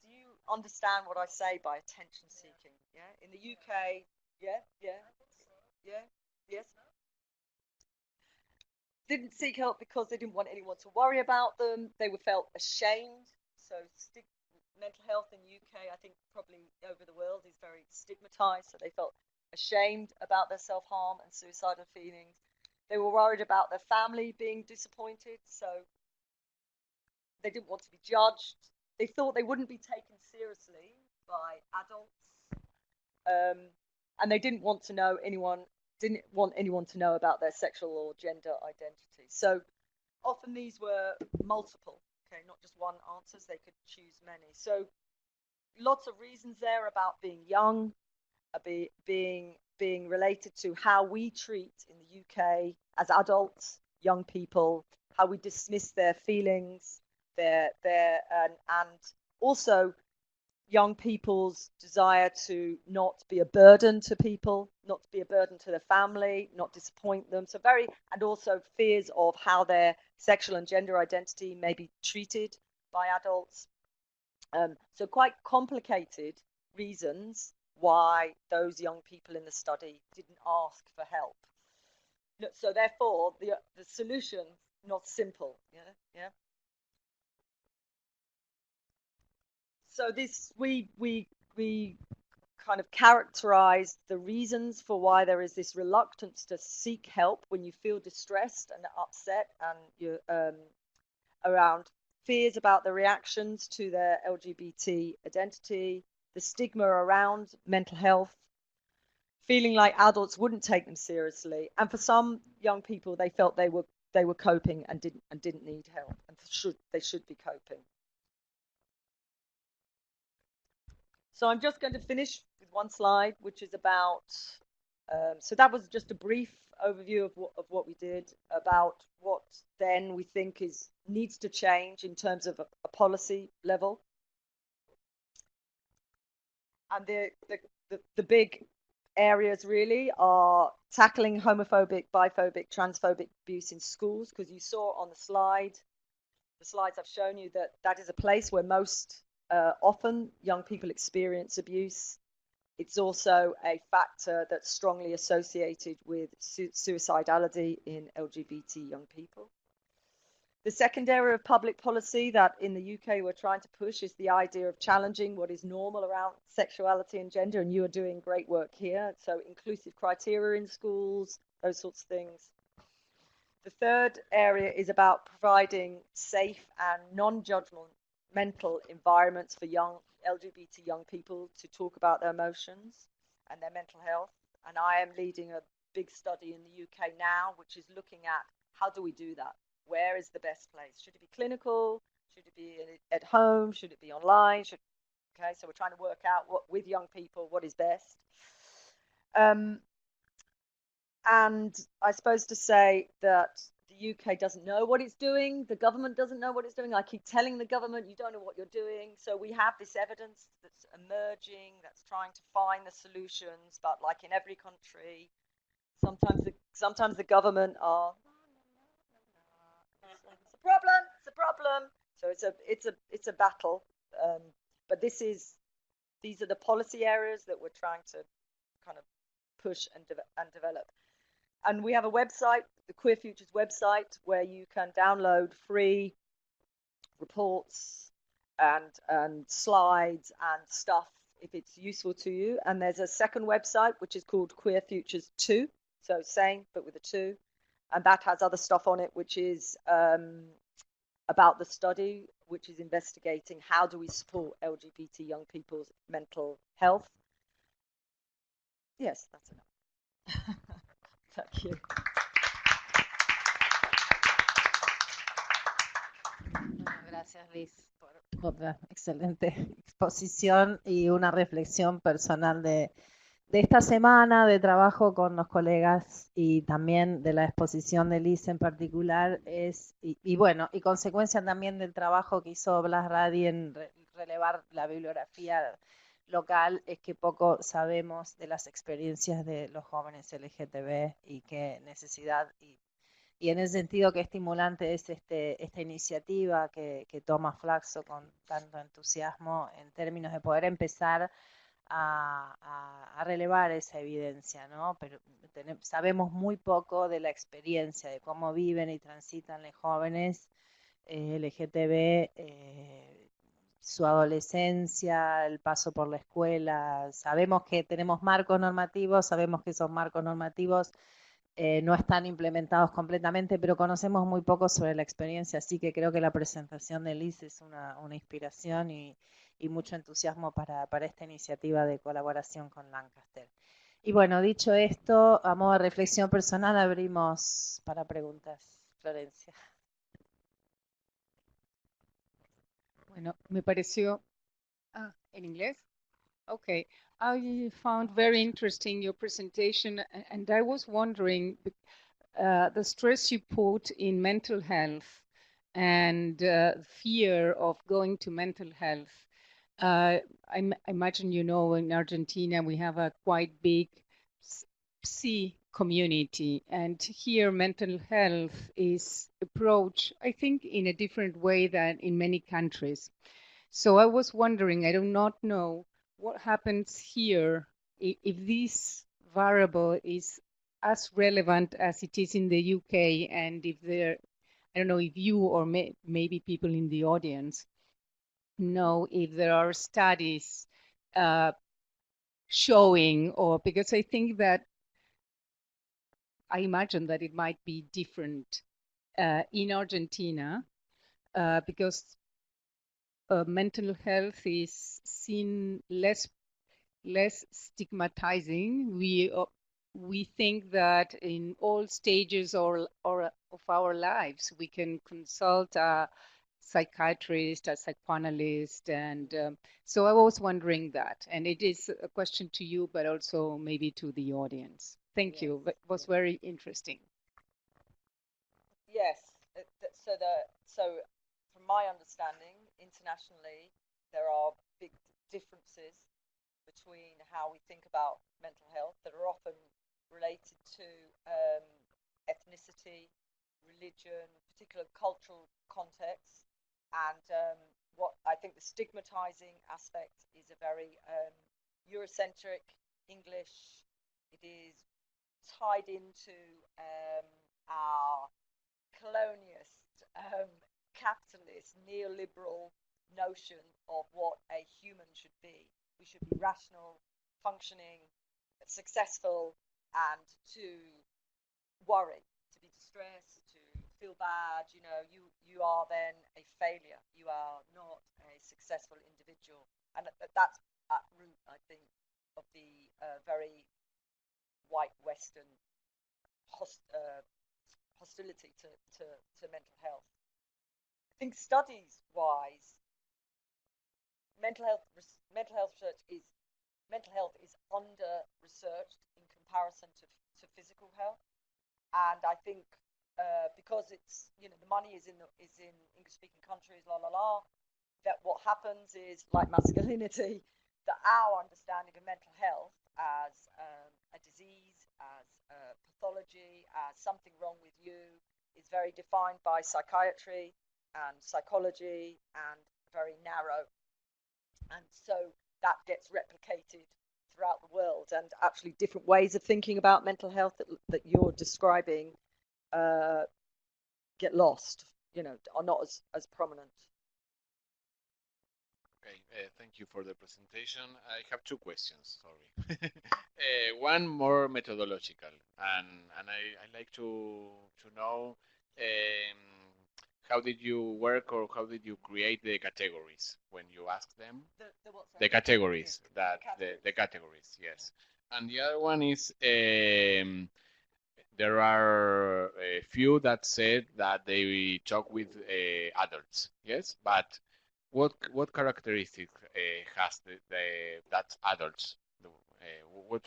do you understand what I say by attention seeking? Yeah, in the UK, yes. Didn't seek help because they didn't want anyone to worry about them. They felt ashamed. So mental health in the UK, I think probably over the world, is very stigmatized. So they felt ashamed about their self-harm and suicidal feelings. They were worried about their family being disappointed, so they didn't want to be judged. They thought they wouldn't be taken seriously by adults, and they didn't want anyone to know about their sexual or gender identity. So often these were multiple, okay, not just one answers. They could choose many. So lots of reasons there about being young, being related to how we treat in the UK as adults, young people, how we dismiss their feelings, and also young people's desire to not be a burden to people, not to be a burden to their family, not disappoint them. So and also fears of how their sexual and gender identity may be treated by adults. So quite complicated reasons why those young people in the study didn't ask for help. So therefore, the solution not simple. Yeah. So this we kind of characterized the reasons for why there is this reluctance to seek help when you feel distressed and upset, and you're around fears about the reactions to their LGBT identity, the stigma around mental health, feeling like adults wouldn't take them seriously, and for some young people, they felt they were coping and didn't need help, and they should be coping. So I'm just going to finish with one slide, which is about. So that was just a brief overview of what we did, about what then we think needs to change in terms of a policy level. And the big areas really are tackling homophobic, biphobic, transphobic abuse in schools, because you saw on the slides I've shown you that is a place where most often young people experience abuse. It's also a factor that's strongly associated with suicidality in LGBT young people. The second area of public policy that in the UK we're trying to push is the idea of challenging what is normal around sexuality and gender, and you are doing great work here. So inclusive criteria in schools, those sorts of things. The third area is about providing safe and non-judgmental environments for young LGBT young people to talk about their emotions and their mental health. And I am leading a big study in the UK now, which is looking at how do we do that? Where is the best place? Should it be clinical? Should it be at home? Should it be online? Okay, so we're trying to work out with young people what is best. And I suppose to say that the UK doesn't know what it's doing. The government doesn't know what it's doing. I keep telling the government, you don't know what you're doing. So we have this evidence that's emerging, that's trying to find the solutions. But like in every country, sometimes the government are, it's a problem. So it's a battle. But these are the policy areas that we're trying to kind of push and develop. And we have a website, the Queer Futures website, where you can download free reports and slides and stuff if it's useful to you. And there's a second website, which is called Queer Futures 2, so same, but with a 2. And that has other stuff on it, which is about the study, which is investigating how do we support LGBT young people's mental health. Yes, that's enough. Thank you. Gracias, Liz, por otra excelente exposición y una reflexión personal de esta semana de trabajo con los colegas y también de la exposición de Liz en particular, y consecuencia también del trabajo que hizo Blas Radi en relevar la bibliografía local, es que poco sabemos de las experiencias de los jóvenes LGTB y qué necesidad y en ese sentido qué estimulante es esta iniciativa que toma FLACSO con tanto entusiasmo en términos de poder empezar a relevar esa evidencia, ¿no? Pero sabemos muy poco de la experiencia, de cómo viven y transitan los jóvenes LGTB su adolescencia, el paso por la escuela. Sabemos que tenemos marcos normativos, sabemos que esos marcos normativos no están implementados completamente, pero conocemos muy poco sobre la experiencia, así que creo que la presentación de Liz es una inspiración y mucho entusiasmo para esta iniciativa de colaboración con Lancaster. Y bueno, dicho esto, a modo de reflexión personal, abrimos para preguntas. Florencia. Bueno, me pareció... ¿en inglés? Okay. I found very interesting your presentation, and I was wondering the stress you put in mental health and fear of going to mental health. I imagine you know in Argentina we have a quite big psi community, and here mental health is approached, I think, in a different way than in many countries. So I was wondering, I do not know what happens here if this variable is as relevant as it is in the UK, and if there, I don't know if you or maybe people in the audience know if there are studies showing, or because I think that I imagine that it might be different in Argentina because mental health is seen less stigmatizing. We think that in all stages of our lives we can consult a psychiatrist, a psychoanalyst, and so I was wondering that, and it is a question to you, but also maybe to the audience. Thank you. It was very interesting. Yes. So from my understanding, internationally, there are big differences between how we think about mental health that are often related to ethnicity, religion, particular cultural contexts, and what I think the stigmatizing aspect is a very Eurocentric English. It is tied into our colonialist, capitalist, neoliberal notion of what a human should be. We should be rational, functioning, successful, and to worry, to be distressed, to feel bad. You know, you are then a failure. You are not a successful individual, and that's at root, I think, of the very white Western hostility to mental health. I think studies-wise, mental health research is under-researched in comparison to physical health, and I think because it's, you know, the money is in English-speaking countries, that what happens is, like masculinity, that our understanding of mental health as a disease, as a pathology, as something wrong with you, is very defined by psychiatry and psychology and very narrow. And so that gets replicated throughout the world, and actually different ways of thinking about mental health that you're describing get lost, you know, are not as prominent. Okay, thank you for the presentation. I have two questions, sorry. One more methodological, and I like to know how did you work, or how did you create the categories when you ask them? The categories, the categories, yes. And the other one is there are a few that said that they talk with adults, yes, but what characteristics has that adults?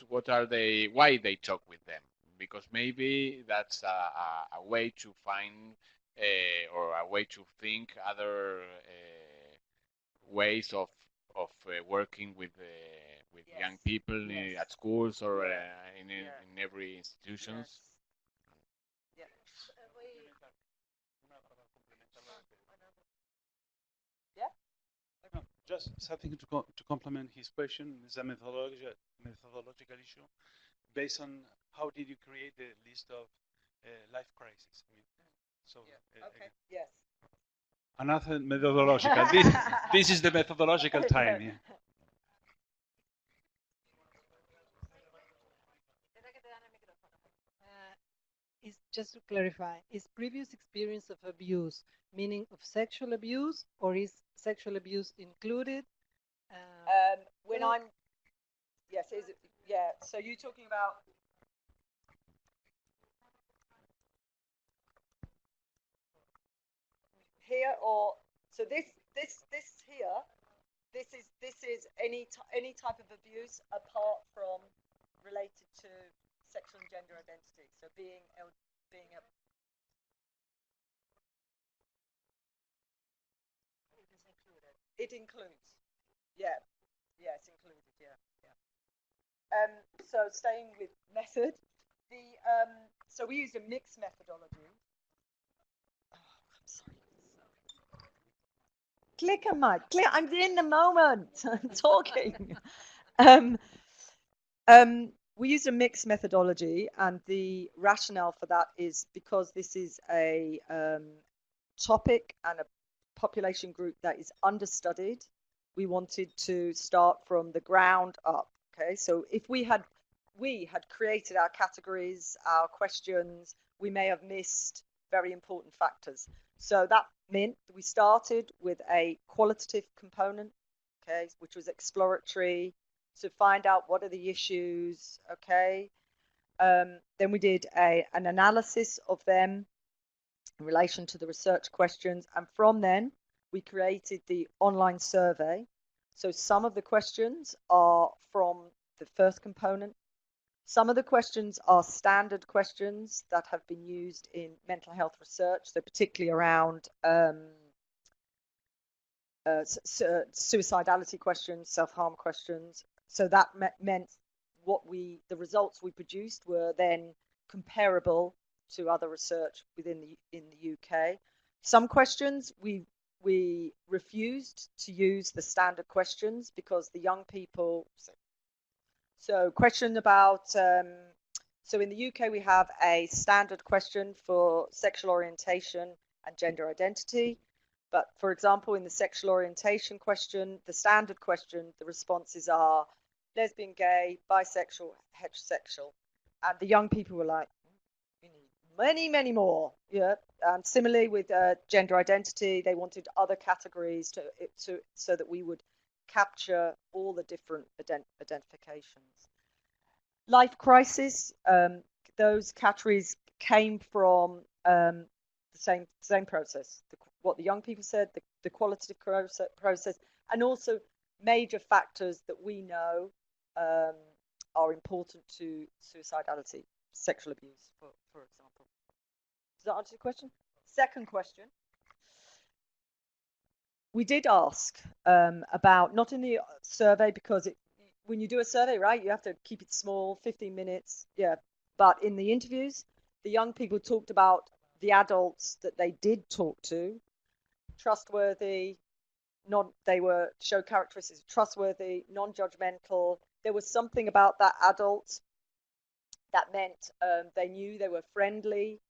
What are they? Why they talk with them? Because maybe that's a way to find or a way to think other ways of working with yes, young people yes, at schools or in every institutions. Yes. Yeah. No, just something to complement his question is a methodological issue based on how did you create the list of life crises. I mean, so yeah. Okay. Yes. Another methodological. This is the methodological time. Yeah. Is just to clarify, is previous experience of abuse meaning of sexual abuse, or is sexual abuse included? When I'm, yes, is it, yeah. So you're talking about here, or so this here. This is any type of abuse apart from related to sexual and gender identity. So being a it includes, yeah, it's included, yeah. So staying with method, so we used a mixed methodology. Oh, I'm sorry. Click on my click. I'm in the moment. I'm talking. We used a mixed methodology, and the rationale for that is because this is a topic and a population group that is understudied. We wanted to start from the ground up. Okay, so if we had created our categories, our questions, we may have missed very important factors. So that meant we started with a qualitative component, okay, which was exploratory, to find out what are the issues, okay. Then we did an analysis of them in relation to the research questions, and from then we created the online survey. So some of the questions are from the first component. Some of the questions are standard questions that have been used in mental health research, so particularly around suicidality questions, self-harm questions. So that meant the results we produced were then comparable to other research in the UK. Some questions we refused to use the standard questions because the young people. So question about. So in the UK we have a standard question for sexual orientation and gender identity. But for example, in the sexual orientation question, the standard question, the responses are lesbian, gay, bisexual, heterosexual. And the young people were like, we need many, many more. Yeah. And similarly with gender identity, they wanted other categories so that we would capture all the different identifications. Life crisis, those categories came from the same process. What the young people said, the qualitative process, and also major factors that we know are important to suicidality, sexual abuse, for example. Does that answer the question? Second question. We did ask about, not in the survey, because when you do a survey, right, you have to keep it small, 15 minutes, yeah. But in the interviews, the young people talked about the adults that they did talk to, trustworthy, they were show characteristics of trustworthy, non-judgmental. There was something about that adult that meant they knew they were friendly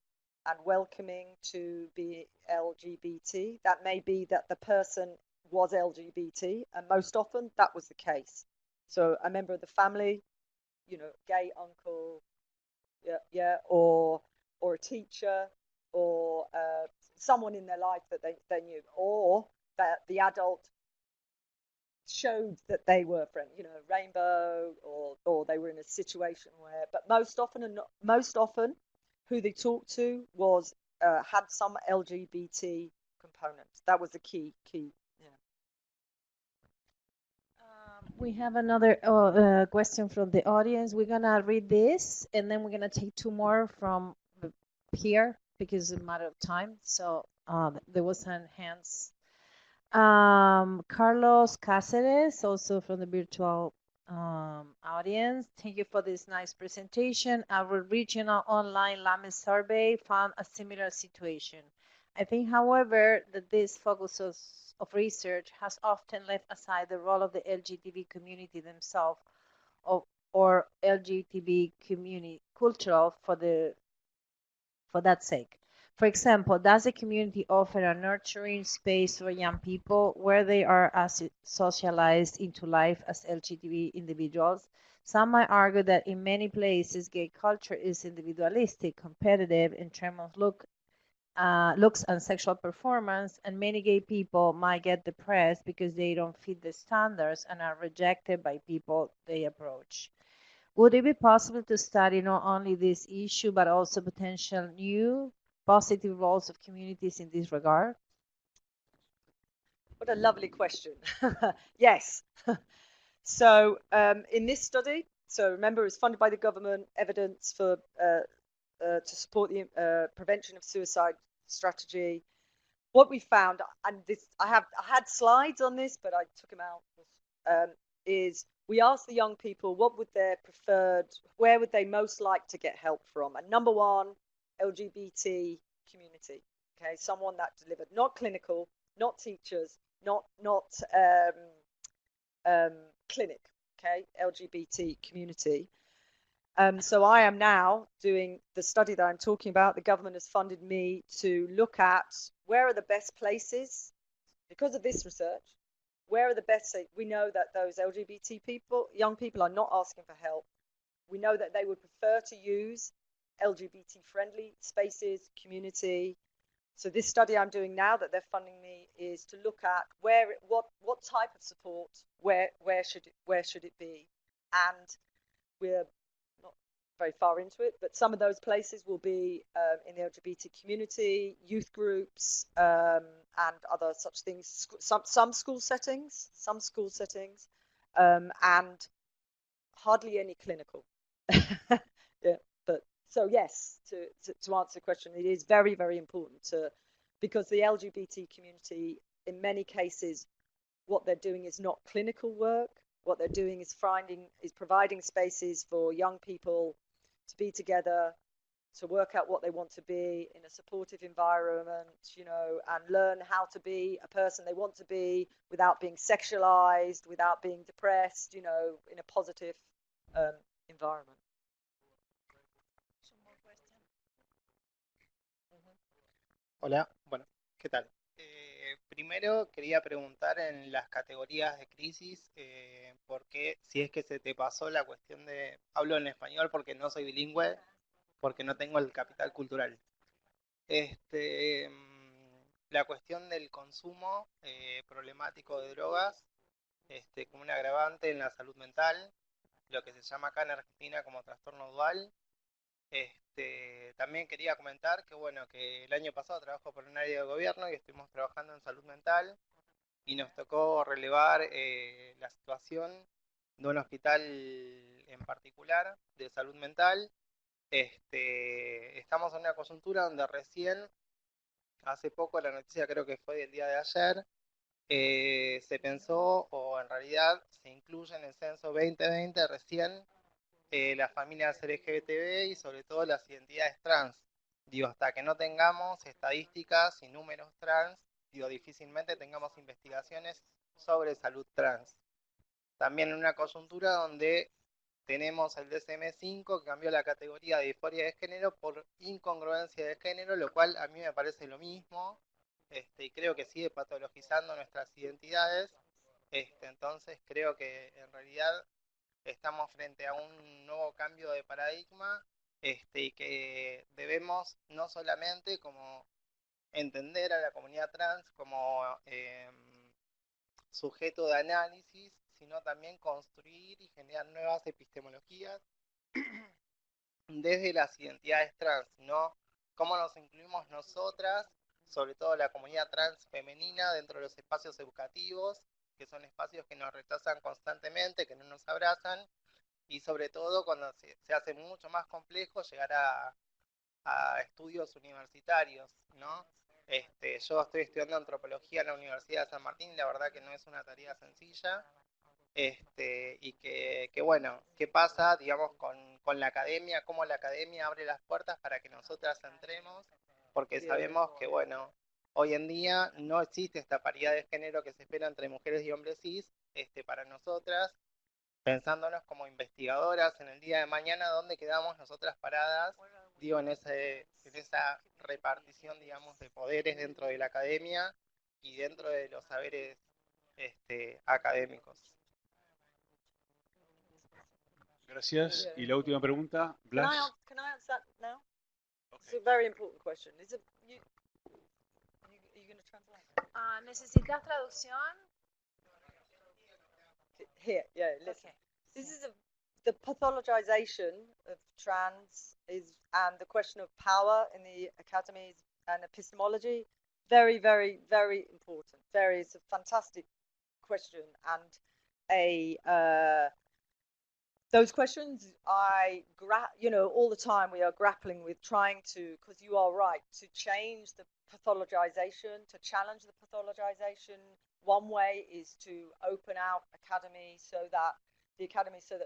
and welcoming to be LGBT. That may be that the person was LGBT, and most often that was the case. So a member of the family, gay uncle, yeah, or a teacher, or someone in their life that they knew, or that the adult showed that they were friends, rainbow, or they were in a situation where. But most often, who they talked to was had some LGBT component. That was the key. Yeah. We have another question from the audience. We're gonna read this, and then we're gonna take two more from here because it's a matter of time. So there was hands. Carlos Cáceres, also from the virtual audience. Thank you for this nice presentation. Our regional online LAME survey found a similar situation. I think, however, that this focus of research has often left aside the role of the LGBT community themselves, or LGBT community cultural for that sake. For example, does the community offer a nurturing space for young people where they are as socialized into life as LGBT individuals? Some might argue that in many places, gay culture is individualistic, competitive in terms of looks and sexual performance, and many gay people might get depressed because they don't fit the standards and are rejected by people they approach. Would it be possible to study not only this issue, but also potential new positive roles of communities in this regard? What a lovely question. Yes. So in this study, so remember it's funded by the government, evidence for to support the prevention of suicide strategy. What we found, and this I had slides on this, but I took them out, is we asked the young people what would their preferred, where would they most like to get help from? And number one, LGBT community. Okay, someone that delivered, not clinical, not teachers, not clinic. Okay, LGBT community. So I am now doing the study that I'm talking about. The government has funded me to look at where are the best places, because of this research, where are the best, we know that those LGBT people, young people are not asking for help. We know that they would prefer to use LGBT friendly spaces, community. So this study I'm doing now that they're funding me is to look at what type of support, where should it be? And we're not very far into it, but some of those places will be in the LGBT community, youth groups, and other such things. Some school settings, and hardly any clinical. Yeah, but so yes, to answer the question, it is very, very important because the LGBT community, in many cases, what they're doing is not clinical work. What they're doing is providing spaces for young people to be together, to work out what they want to be in a supportive environment, and learn how to be a person they want to be without being sexualized, without being depressed, in a positive environment. Hola, bueno, ¿qué tal? Primero quería preguntar en las categorías de crisis, ¿por qué, si es que se te pasó la cuestión de, hablo en español porque no soy bilingüe, porque no tengo el capital cultural, la cuestión del consumo problemático de drogas, como un agravante en la salud mental, lo que se llama acá en Argentina como trastorno dual. También quería comentar que bueno, que el año pasado trabajo por un área de gobierno y estuvimos trabajando en salud mental y nos tocó relevar la situación de un hospital en particular de salud mental. Estamos en una coyuntura donde recién, hace poco, la noticia creo que fue del día de ayer, se pensó, o en realidad se incluye en el censo 2020 recién, las familias LGBTQ y sobre todo las identidades trans. Digo, hasta que no tengamos estadísticas y números trans, difícilmente tengamos investigaciones sobre salud trans. También en una coyuntura donde tenemos el DSM-5 que cambió la categoría de disforia de género por incongruencia de género, lo cual a mí me parece lo mismo, y creo que sigue patologizando nuestras identidades. Entonces creo que en realidad estamos frente a un nuevo cambio de paradigma, y que debemos no solamente como entender a la comunidad trans como sujeto de análisis, sino también construir y generar nuevas epistemologías desde las identidades trans, ¿no? Cómo nos incluimos nosotras, sobre todo la comunidad trans femenina, dentro de los espacios educativos, que son espacios que nos rechazan constantemente, que no nos abrazan, y sobre todo cuando se hace mucho más complejo llegar a estudios universitarios, ¿no? Yo estoy estudiando antropología en la Universidad de San Martín y la verdad que no es una tarea sencilla, y que bueno, ¿qué pasa, digamos, con la academia? Cómo la academia abre las puertas para que nosotras entremos, porque sabemos que, bueno, hoy en día no existe esta paridad de género que se espera entre mujeres y hombres cis, para nosotras, pensándonos como investigadoras en el día de mañana, ¿dónde quedamos nosotras paradas digo, en esa repartición, digamos, de poderes dentro de la academia y dentro de los saberes académicos. Gracias. Y la última pregunta, Blas. Can I answer that now? It's Okay. a very important question. Are you going to translate? ¿Necesitas traducción? Here, yeah, listen. Okay. This is the pathologization of trans and the question of power in the academies and epistemology. Very, very, very important. It's a fantastic question, and those questions all the time we are grappling with trying to, because you are right, to change the pathologization, to challenge the pathologization. One way is to open out academy so that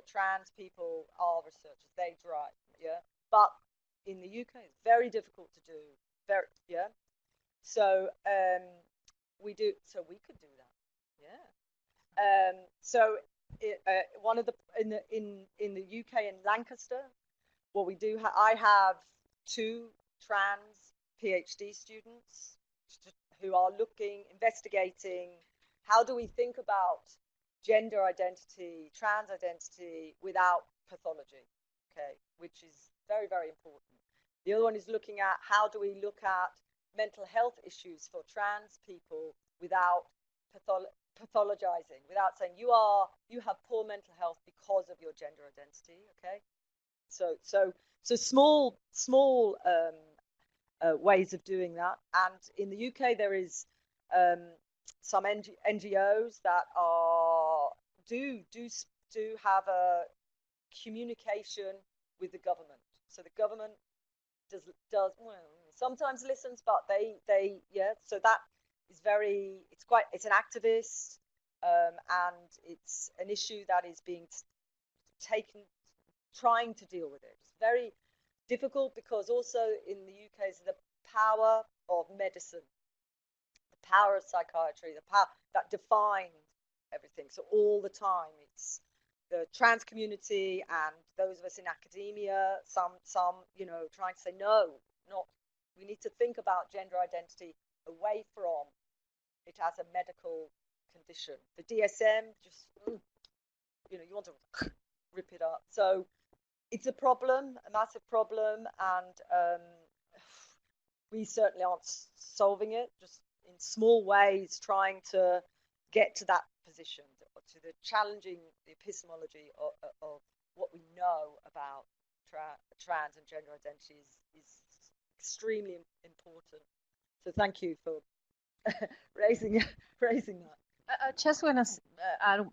trans people are researchers, they drive, yeah. But in the UK, it's very difficult to do, yeah. So we could do that, yeah. One of the in the UK in Lancaster, what we do, I have 2 trans PhD students who are investigating how do we think about gender identity, trans identity without pathology, okay, which is very, very important. The other one is looking at how do we look at mental health issues for trans people without pathologizing, without saying you have poor mental health because of your gender identity, okay. So small ways of doing that. And in the UK there is some NGOs that do have a communication with the government. So the government does sometimes listens, but they so that is it's an activist, and it's an issue that is being taken, trying to deal with it. It's very difficult because also in the UK is the power of medicine, the power of psychiatry, the power that defines everything. So all the time it's the trans community and those of us in academia, some trying to say we need to think about gender identity away from it as a medical condition. The DSM just you want to rip it up. So it's a problem, a massive problem, and we certainly aren't solving it, just in small ways trying to get to that position, to the challenging the epistemology of what we know about trans and gender identity is extremely important. So thank you for raising that. I just want to,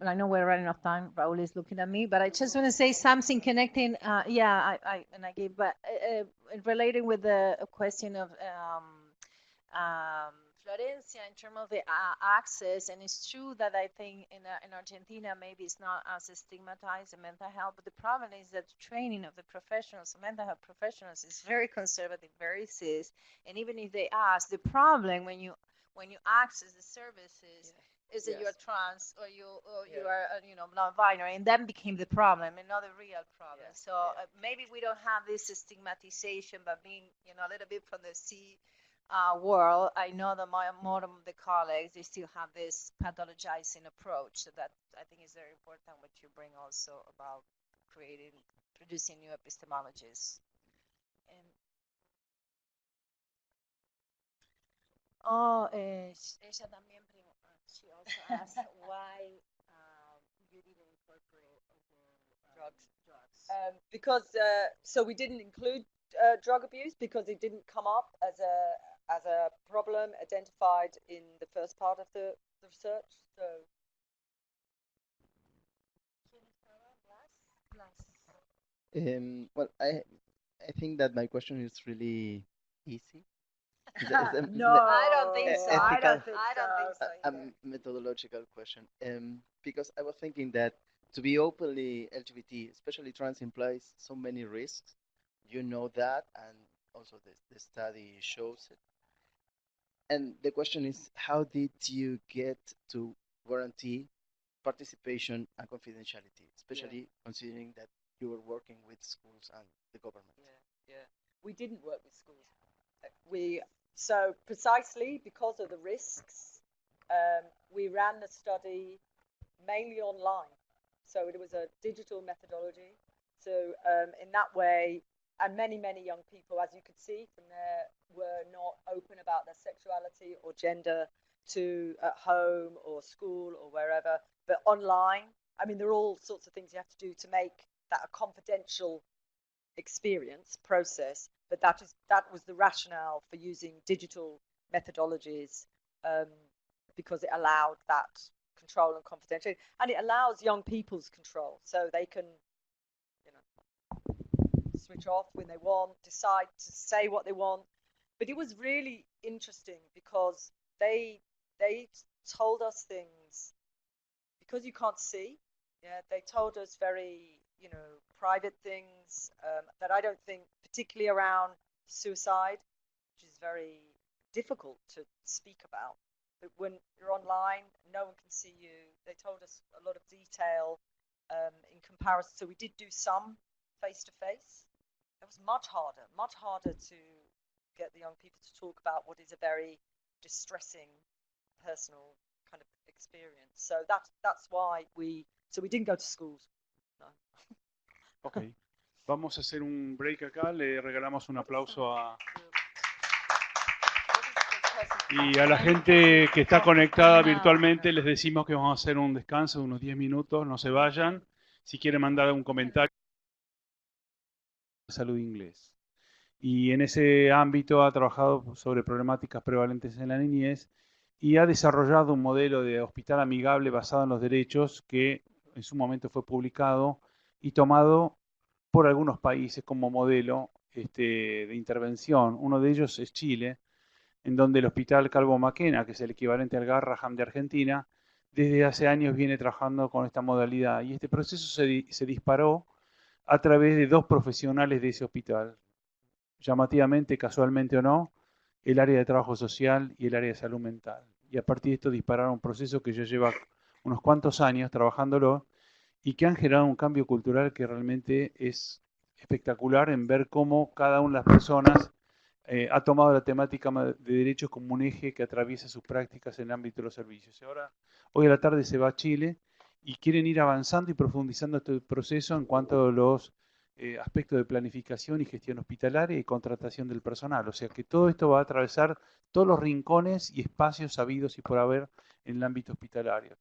I know we're running out of time, Raul is looking at me, but I just want to say something connecting, relating with the question of Florencia in terms of the access, and it's true that I think in Argentina maybe it's not as stigmatized in mental health, but the problem is that the training of the professionals, mental health professionals, is very conservative, very cis, and even if they ask, the problem when you access the services is that you're trans or you are non-binary, and that became the problem, another real problem. Maybe we don't have this stigmatization, but being a little bit from the world, I know that more of the colleagues, they still have this pathologizing approach. So that I think is very important what you bring also about producing new epistemologies. Ella también she also asked why you didn't incorporate drugs. Because we didn't include drug abuse because it didn't come up as a problem identified in the first part of the research. So well, I think that my question is really easy. No, I don't think so. I don't think so. A methodological question. Because I was thinking that to be openly LGBT, especially trans, implies so many risks. You know that, and also the study shows it. And the question is, how did you get to guarantee participation and confidentiality, especially considering that you were working with schools and the government? Yeah. we didn't work with schools. So precisely because of the risks, we ran the study mainly online. So it was a digital methodology. So in that way, and many, many young people, as you could see from there, were not open about their sexuality or gender to at home or school or wherever. But online, I mean, there are all sorts of things you have to do to make that a confidential experience process. But that was the rationale for using digital methodologies, because it allowed that control and confidentiality, and it allows young people's control, so they can, switch off when they want, decide to say what they want. But it was really interesting because they told us things because you can't see. Yeah, they told us very private things that I don't think, particularly around suicide, which is very difficult to speak about. But when you're online, no one can see you. They told us a lot of detail in comparison. So we did do some face-to-face. It was much harder to get the young people to talk about what is a very distressing personal kind of experience. So that's why we didn't go to schools. No. Ok, vamos a hacer un break acá, le regalamos un aplauso y a la gente que está conectada virtualmente les decimos que vamos a hacer un descanso de unos 10 minutos, no se vayan. Si quieren mandar un comentario, Salud Inglés. Y en ese ámbito ha trabajado sobre problemáticas prevalentes en la niñez y ha desarrollado un modelo de hospital amigable basado en los derechos que en su momento fue publicado y tomado por algunos países como modelo de intervención. Uno de ellos es Chile, en donde el Hospital Calvo Maquena, que es el equivalente al Garraham de Argentina, desde hace años viene trabajando con esta modalidad. Y este proceso se disparó a través de dos profesionales de ese hospital. Llamativamente, casualmente o no, el área de trabajo social y el área de salud mental. Y a partir de esto dispararon un proceso que ya lleva unos cuantos años trabajándolo y que han generado un cambio cultural que realmente es espectacular en ver cómo cada una de las personas ha tomado la temática de derechos como un eje que atraviesa sus prácticas en el ámbito de los servicios. Y ahora, hoy a la tarde se va a Chile y quieren ir avanzando y profundizando este proceso en cuanto a los aspectos de planificación y gestión hospitalaria y contratación del personal. O sea que todo esto va a atravesar todos los rincones y espacios habidos y por haber en el ámbito hospitalario.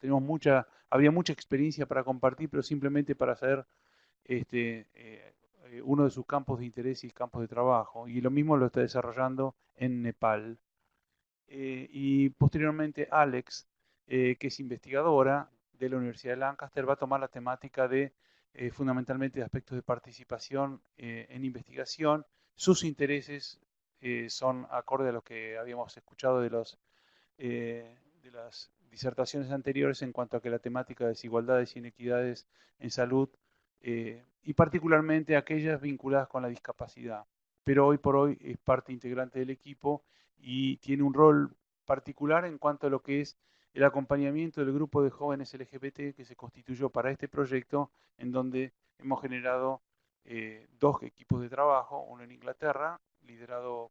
Habría mucha experiencia para compartir, pero simplemente para saber uno de sus campos de interés y campos de trabajo. Y lo mismo lo está desarrollando en Nepal. Y posteriormente Alex, que es investigadora de la Universidad de Lancaster, va a tomar la temática de fundamentalmente de aspectos de participación en investigación. Sus intereses son acorde a lo que habíamos escuchado de las disertaciones anteriores en cuanto a que la temática de desigualdades y inequidades en salud y particularmente aquellas vinculadas con la discapacidad. Pero hoy por hoy es parte integrante del equipo y tiene un rol particular en cuanto a lo que es el acompañamiento del grupo de jóvenes LGBT que se constituyó para este proyecto, en donde hemos generado dos equipos de trabajo, uno en Inglaterra,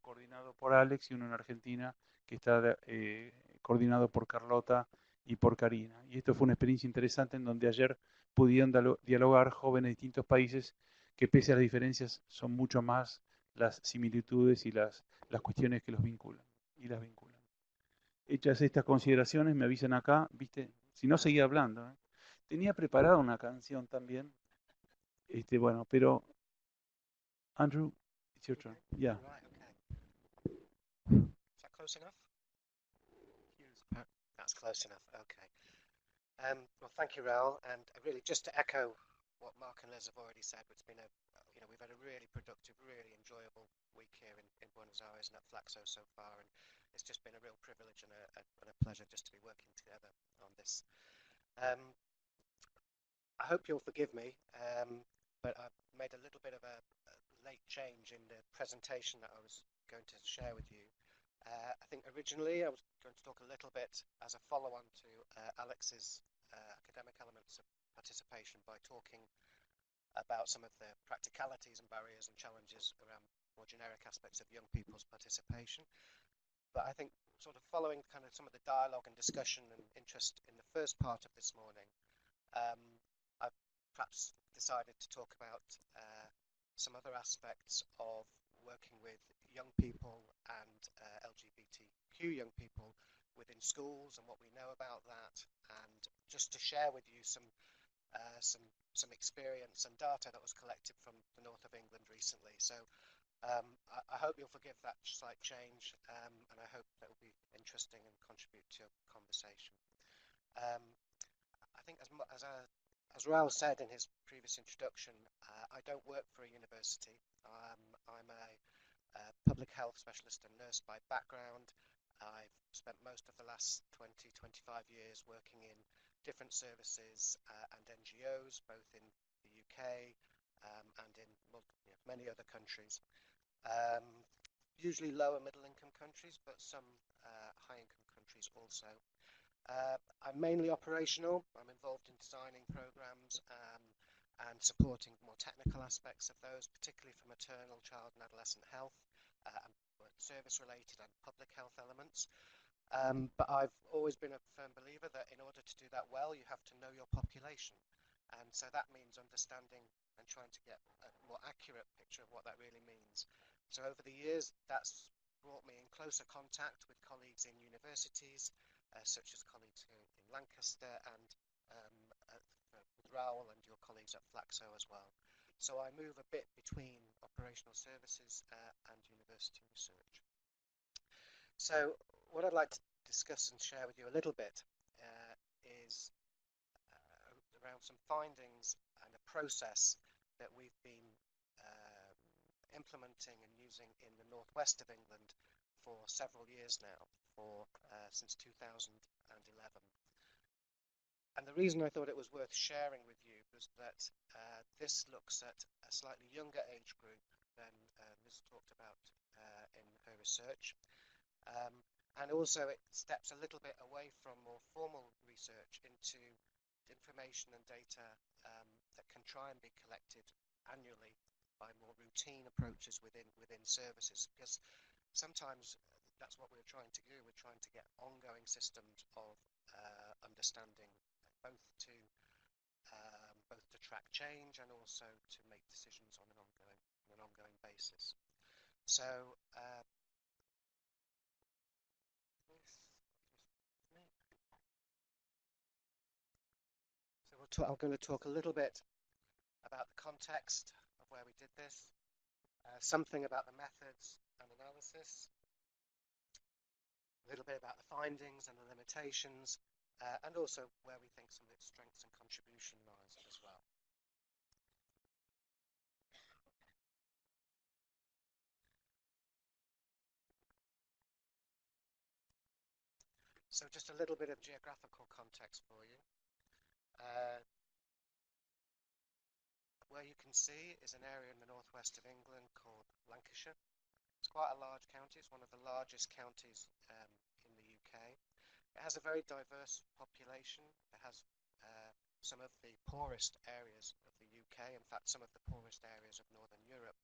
coordinado por Alex, y uno en Argentina, que está coordinado por Carlota y por Karina. Y esto fue una experiencia interesante en donde ayer pudieron dialogar jóvenes de distintos países que pese a las diferencias son mucho más las similitudes y las cuestiones que los vinculan y las vinculan. Hechas estas consideraciones, me avisan acá, ¿viste? Si no, seguía hablando. Tenía preparada una canción también. Bueno, pero Andrew, it's your turn. Yeah. Right, okay. Is that close enough? That's close enough, okay. Well, thank you, Raoul, and really just to echo what Mark and Liz have already said, it's been we've had a really productive, really enjoyable week here in Buenos Aires and at FLACSO so far, and it's just been a real privilege and a pleasure just to be working together on this. I hope you'll forgive me, but I made a little bit of a late change in the presentation that I was going to share with you. I think originally I was going to talk a little bit as a follow-on to Alex's academic elements of participation by talking about some of the practicalities and barriers and challenges around more generic aspects of young people's participation. But I think sort of following kind of some of the dialogue and discussion and interest in the first part of this morning, I've perhaps decided to talk about some other aspects of working with young people and LGBTQ young people within schools and what we know about that, and just to share with you some experience and data that was collected from the north of England recently. So I hope you'll forgive that slight change, and I hope that will be interesting and contribute to your conversation. I think as Raoul said in his previous introduction, I don't work for a university. I'm a public health specialist and nurse by background. I've spent most of the last 20-25 years working in different services and NGOs, both in the UK and in many other countries. Usually lower middle income countries, but some high income countries also. I'm mainly operational. I'm involved in designing programs and supporting more technical aspects of those, particularly for maternal, child and adolescent health, service-related and public health elements. But I've always been a firm believer that in order to do that well, you have to know your population. And so that means understanding and trying to get a more accurate picture of what that really means. So over the years, that's brought me in closer contact with colleagues in universities, such as colleagues here in Lancaster and with Raoul and your colleagues at FLACSO as well. So I move a bit between operational services and university research. So what I'd like to discuss and share with you a little bit is around some findings and a process that we've been implementing and using in the northwest of England for several years now, since 2011. And the reason I thought it was worth sharing with you was that this looks at a slightly younger age group than Ms. talked about in her research. And also it steps a little bit away from more formal research into information and data that can try and be collected annually by more routine approaches within services, because sometimes that's what we're trying to do. We're trying to get ongoing systems of understanding, both to track change and also to make decisions on an ongoing basis. So I'm going to talk a little bit about the context of where we did this, something about the methods and analysis, a little bit about the findings and the limitations, and also where we think some of its strengths and contribution lies as well. So just a little bit of geographical context for you. Where you can see is an area in the northwest of England called Lancashire. It's quite a large county. It's one of the largest counties in the UK. It has a very diverse population. It has some of the poorest areas of the UK, in fact some of the poorest areas of Northern Europe,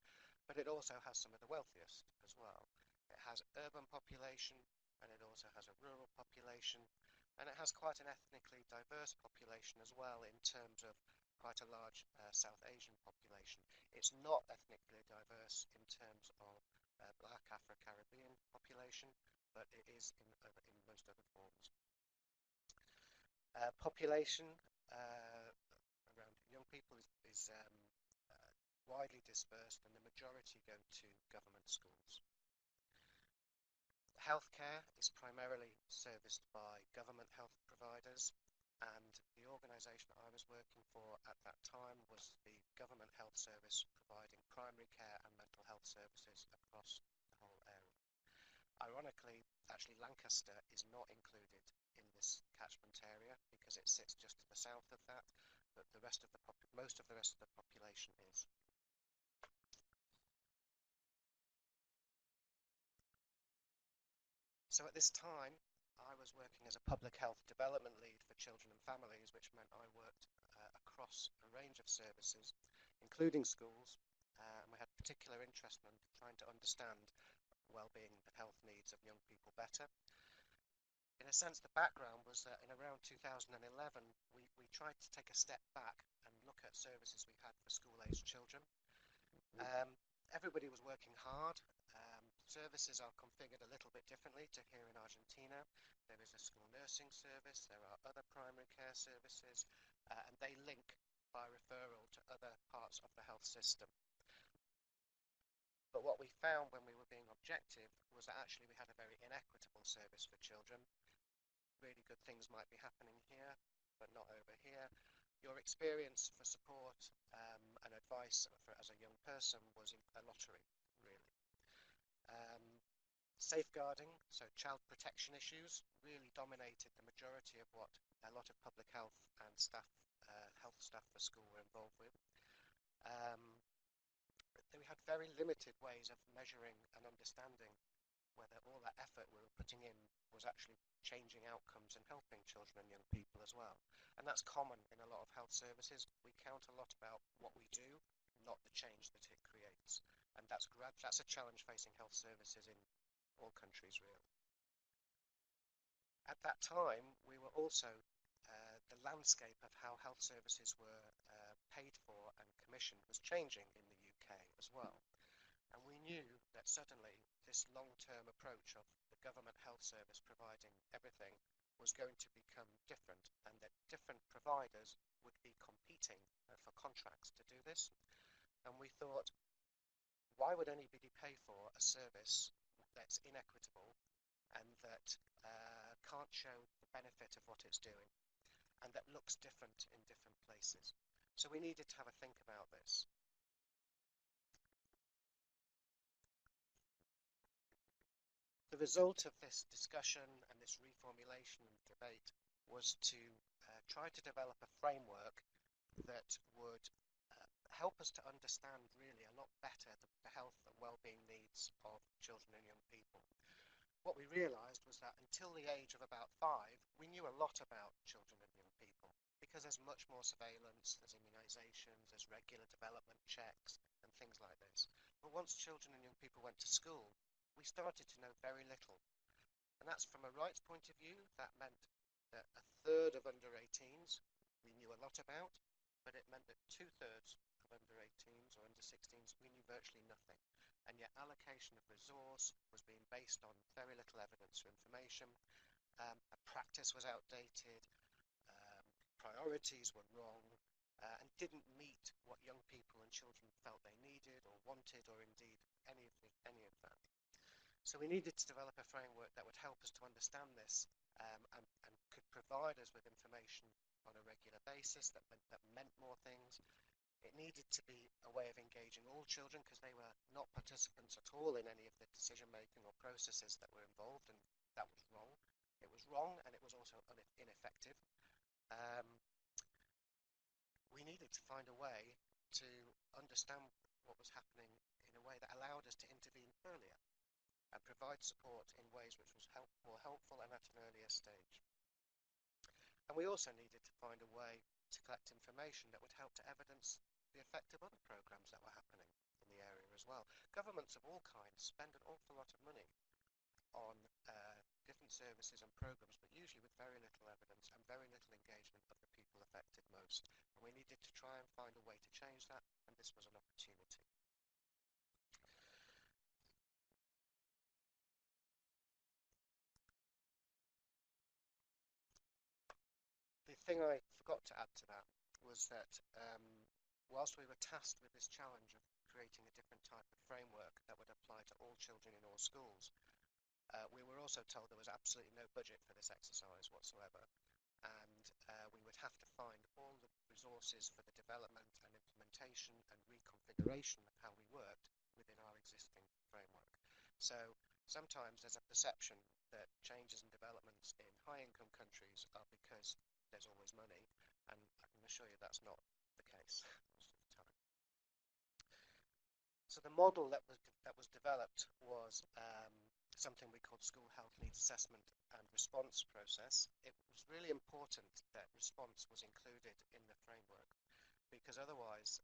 but it also has some of the wealthiest as well. It has urban population, and it also has a rural population, and it has quite an ethnically diverse population as well in terms of quite a large South Asian population. It's not ethnically diverse in terms of Black Afro-Caribbean population, but it is in most other forms. Population around young people is widely dispersed, and the majority go to government schools. Healthcare is primarily serviced by government health providers, and the organisation I was working for at that time was the Government Health Service, providing primary care and mental health services across the whole area. Ironically, actually Lancaster is not included in this catchment area because it sits just to the south of that, but the rest of the most of the rest of the population is. So at this time, I was working as a public health development lead for children and families, which meant I worked across a range of services, including schools, and we had particular interest in trying to understand well-being and health needs of young people better. In a sense, the background was that in around 2011, we tried to take a step back and look at services we had for school-aged children. Everybody was working hard. Services are configured a little bit differently to here in Argentina. There is a school nursing service, there are other primary care services, and they link by referral to other parts of the health system. But what we found when we were being objective was that actually we had a very inequitable service for children. Really good things might be happening here, but not over here. Your experience for support and advice as a young person was a lottery, really. Safeguarding, so child protection issues, really dominated the majority of what a lot of public health and health staff for school were involved with. We had very limited ways of measuring and understanding whether all that effort we were putting in was actually changing outcomes and helping children and young people as well. And that's common in a lot of health services. We count a lot about what we do, not the change that it creates. And that's a challenge facing health services in all countries, really. At that time, we were also, the landscape of how health services were paid for and commissioned was changing in the UK as well. And we knew that suddenly this long-term approach of the government health service providing everything was going to become different, and that different providers would be competing for contracts to do this. And we thought, why would anybody pay for a service that's inequitable and that can't show the benefit of what it's doing and that looks different in different places? So we needed to have a think about this. The result of this discussion and this reformulation and debate was to try to develop a framework that would help us to understand really a lot better the health and well-being needs of children and young people. What we realised was that until the age of about 5, we knew a lot about children and young people because there's much more surveillance, there's immunisations, there's regular development checks and things like this. But once children and young people went to school, we started to know very little. And that's from a rights point of view, that meant that a third of under 18s we knew a lot about, but it meant that 2/3 of under 18s or under 16s we knew virtually nothing. And yet allocation of resource was being based on very little evidence or information. Practice was outdated, priorities were wrong, and didn't meet what young people and children felt they needed or wanted, or indeed any of that. So we needed to develop a framework that would help us to understand this and could provide us with information on a regular basis that meant more things. It needed to be a way of engaging all children because they were not participants at all in any of the decision-making or processes that were involved, and that was wrong. It was wrong, and it was also ineffective. We needed to find a way to understand what was happening in a way that allowed us to intervene earlier and provide support in ways which was more helpful and at an earlier stage. And we also needed to find a way to collect information that would help to evidence the effect of other programs that were happening in the area as well. Governments of all kinds spend an awful lot of money on different services and programs, but usually with very little evidence and very little engagement of the people affected most. And we needed to try and find a way to change that, and this was an opportunity. The thing I forgot to add to that was that whilst we were tasked with this challenge of creating a different type of framework that would apply to all children in all schools, we were also told there was absolutely no budget for this exercise whatsoever, and we would have to find all the resources for the development and implementation and reconfiguration of how we worked within our existing framework. So sometimes there's a perception that changes and developments in high-income countries are because there's always money, and I can assure you that's not the case most of the time. So the model that was developed was something we called School Health Needs Assessment and Response Process. It was really important that response was included in the framework because because otherwise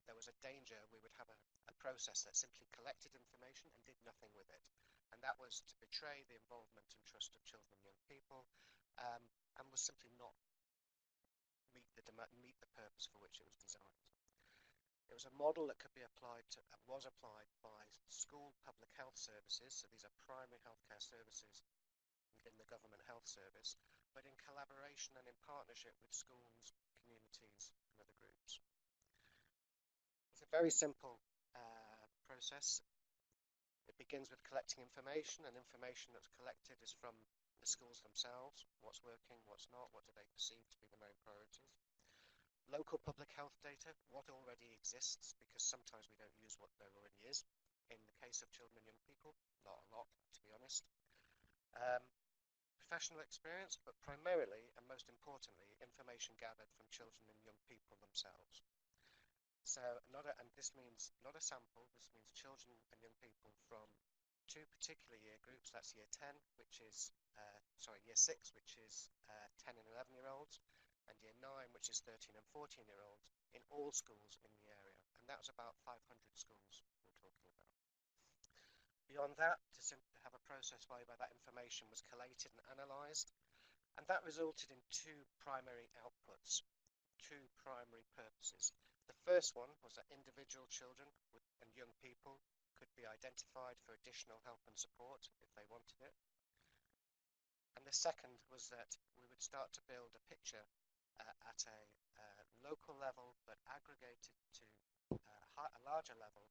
there was a danger we would have a process that simply collected information and did nothing with it. And that was to betray the involvement and trust of children and young people, and was simply not meet the purpose for which it was designed. It was a model that could be applied to, and was applied by school public health services, so these are primary healthcare services in the government health service, but in collaboration and in partnership with schools, communities, and other groups. It's a very simple process. It begins with collecting information, and information that's collected is from the schools themselves: what's working, what's not, what do they perceive to be the main priorities. Local public health data, what already exists, because sometimes we don't use what there already is. In the case of children and young people, not a lot, to be honest. Professional experience, but primarily and most importantly, information gathered from children and young people themselves. So, and this means not a sample, this means children and young people from two particular year groups. That's year 10, which is, year 6, which is 10 and 11-year-olds, and year 9, which is 13 and 14-year-olds, in all schools in the area. And that was about 500 schools we're talking about. Beyond that, to simply have a process whereby that information was collated and analysed, and that resulted in two primary outputs, two primary purposes. The first one was that individual children and young people could be identified for additional help and support if they wanted it. And the second was that we would start to build a picture at a local level, but aggregated to a larger level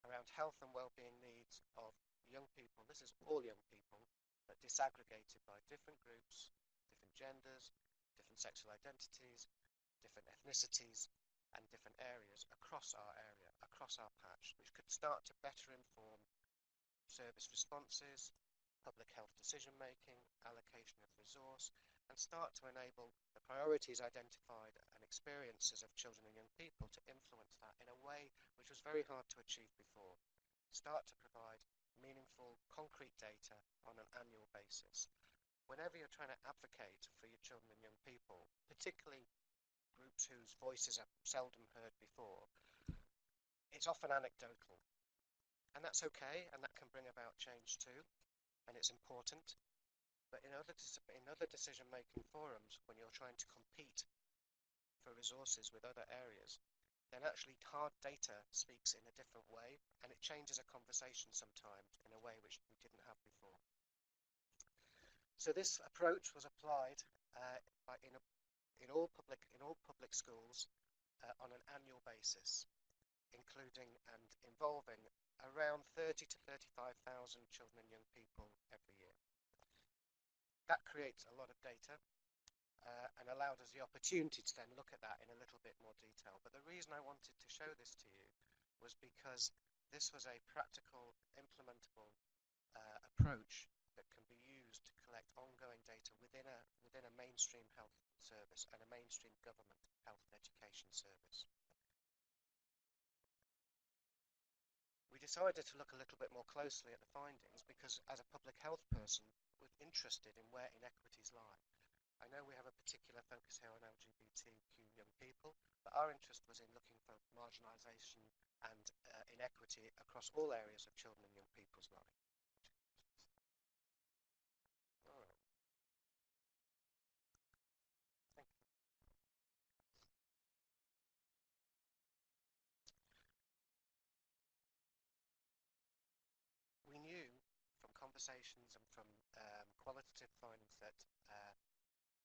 around health and well-being needs of young people. This is all young people, but disaggregated by different groups, different genders, different sexual identities, different ethnicities, and different areas across our area, across our patch, which could start to better inform service responses, public health decision making, allocation of resource, and start to enable the priorities identified and experiences of children and young people to influence that in a way which was very hard to achieve before. Start to provide meaningful, concrete data on an annual basis. Whenever you're trying to advocate for your children and young people, particularly groups whose voices are seldom heard before, it's often anecdotal. And that's okay, and that can bring about change too, and it's important. But in other decision-making forums, when you're trying to compete for resources with other areas, then actually hard data speaks in a different way, and it changes a conversation sometimes in a way which we didn't have before. So this approach was applied in all public schools on an annual basis, including and involving around 30 to 35,000 children and young people every year. That creates a lot of data and allowed us the opportunity to then look at that in a little bit more detail. But the reason I wanted to show this to you was because this was a practical, implementable approach that can be used to collect ongoing data within a mainstream health service and a mainstream government health and education service. We decided to look a little bit more closely at the findings because as a public health person, we're interested in where inequities lie. I know we have a particular focus here on LGBTQ young people, but our interest was in looking for marginalisation and inequity across all areas of children and young people's life. All right. Thank you. We knew from conversations and from qualitative findings that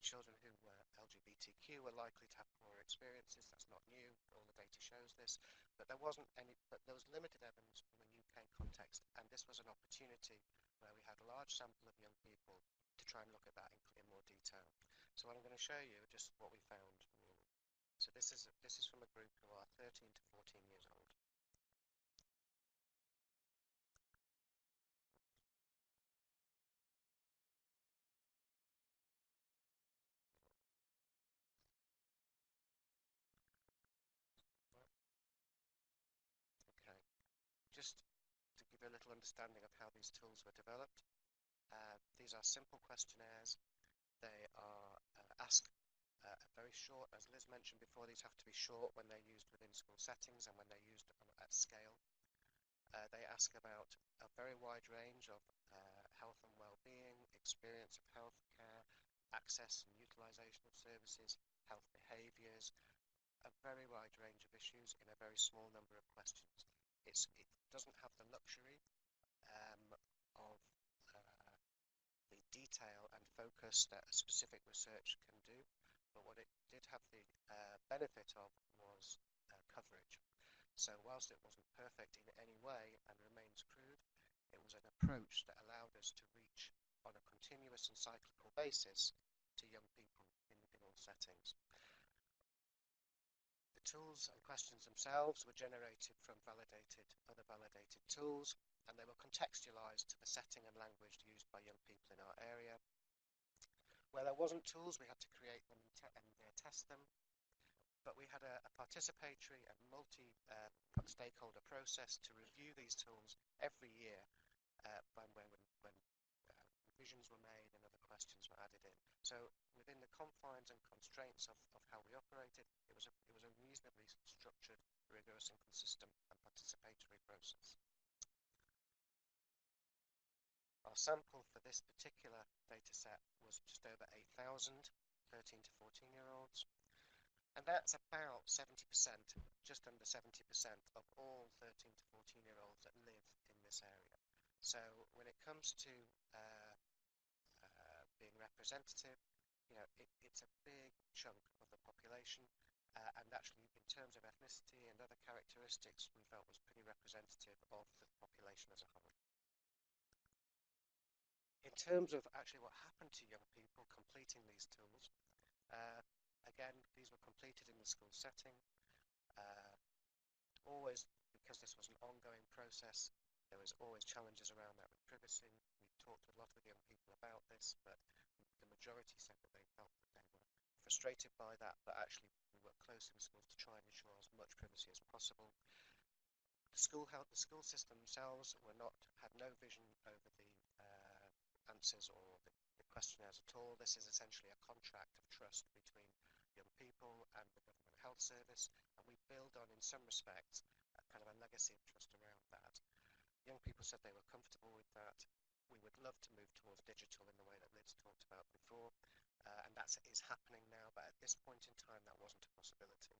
children who were LGBTQ were likely to have poorer experiences. That's not new. All the data shows this. But there was limited evidence from a UK context, and this was an opportunity where we had a large sample of young people to try and look at that in more detail. So what I'm going to show you just what we found. So this is from a group who are 13 to 14 years old. Just to give you a little understanding of how these tools were developed, these are simple questionnaires. They are ask very short, as Liz mentioned before, these have to be short when they're used within school settings and when they're used at scale. They ask about a very wide range of health and well-being, experience of health care, access and utilisation of services, health behaviours, a very wide range of issues in a very small number of questions. It doesn't have the luxury of the detail and focus that a specific research can do, but what it did have the benefit of was coverage. So whilst it wasn't perfect in any way and remains crude, it was an approach that allowed us to reach on a continuous and cyclical basis to young people in all settings. The tools and questions themselves were generated from other validated tools, and they were contextualized to the setting and language used by young people in our area. Where there wasn't tools, we had to create them and test them. But we had a participatory and multi-stakeholder process to review these tools every year when revisions were made and other questions were added in. So within the confines and constraints of how we operated, it was a reasonably structured, rigorous and consistent and participatory process. Our sample for this particular data set was just over 8,000 13 to 14-year-olds. And that's about 70%, just under 70% of all 13 to 14-year-olds that live in this area. So when it comes to being representative, it's a big chunk of the population, and actually in terms of ethnicity and other characteristics, we felt was pretty representative of the population as a whole. In terms of actually what happened to young people completing these tools, again, these were completed in the school setting. Always, because this was an ongoing process, there was always challenges around that with privacy. We talked a lot with young people about this, but the majority said that they felt that they were frustrated by that, but actually we worked closely with schools to try and ensure as much privacy as possible. The school system themselves had no vision over the answers or the questionnaires at all. This is essentially a contract of trust between young people and the government health service, and we build on, in some respects, a kind of a legacy of trust around that. Young people said they were comfortable with that. We would love to move towards digital in the way that Liz talked about before, and that is happening now, but at this point in time that wasn't a possibility.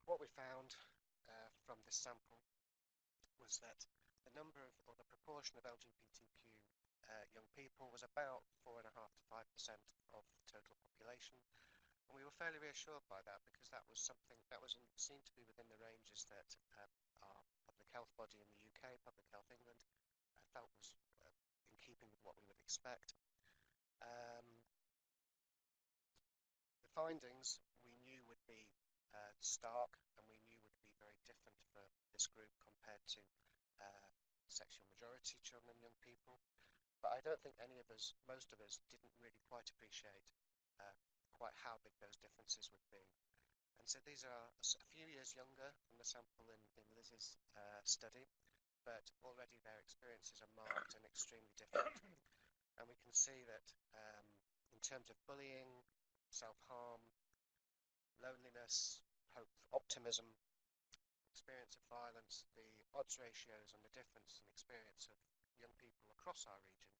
What we found from this sample was that the number of, or the proportion of LGBTQ young people was about 4.5% to 5% of the total population. And we were fairly reassured by that, because that was something that seemed to be within the ranges that our public health body in the UK, Public Health England, felt was in keeping with what we would expect. The findings we knew would be stark, and we knew would be very different for this group compared to sexual majority children and young people. But I don't think most of us didn't really quite appreciate quite how big those differences would be. And so these are a few years younger than the sample in Liz's study, but already their experiences are marked and extremely different. And we can see that in terms of bullying, self-harm, loneliness, hope, optimism, experience of violence, the odds ratios and the difference in experience of young people across our region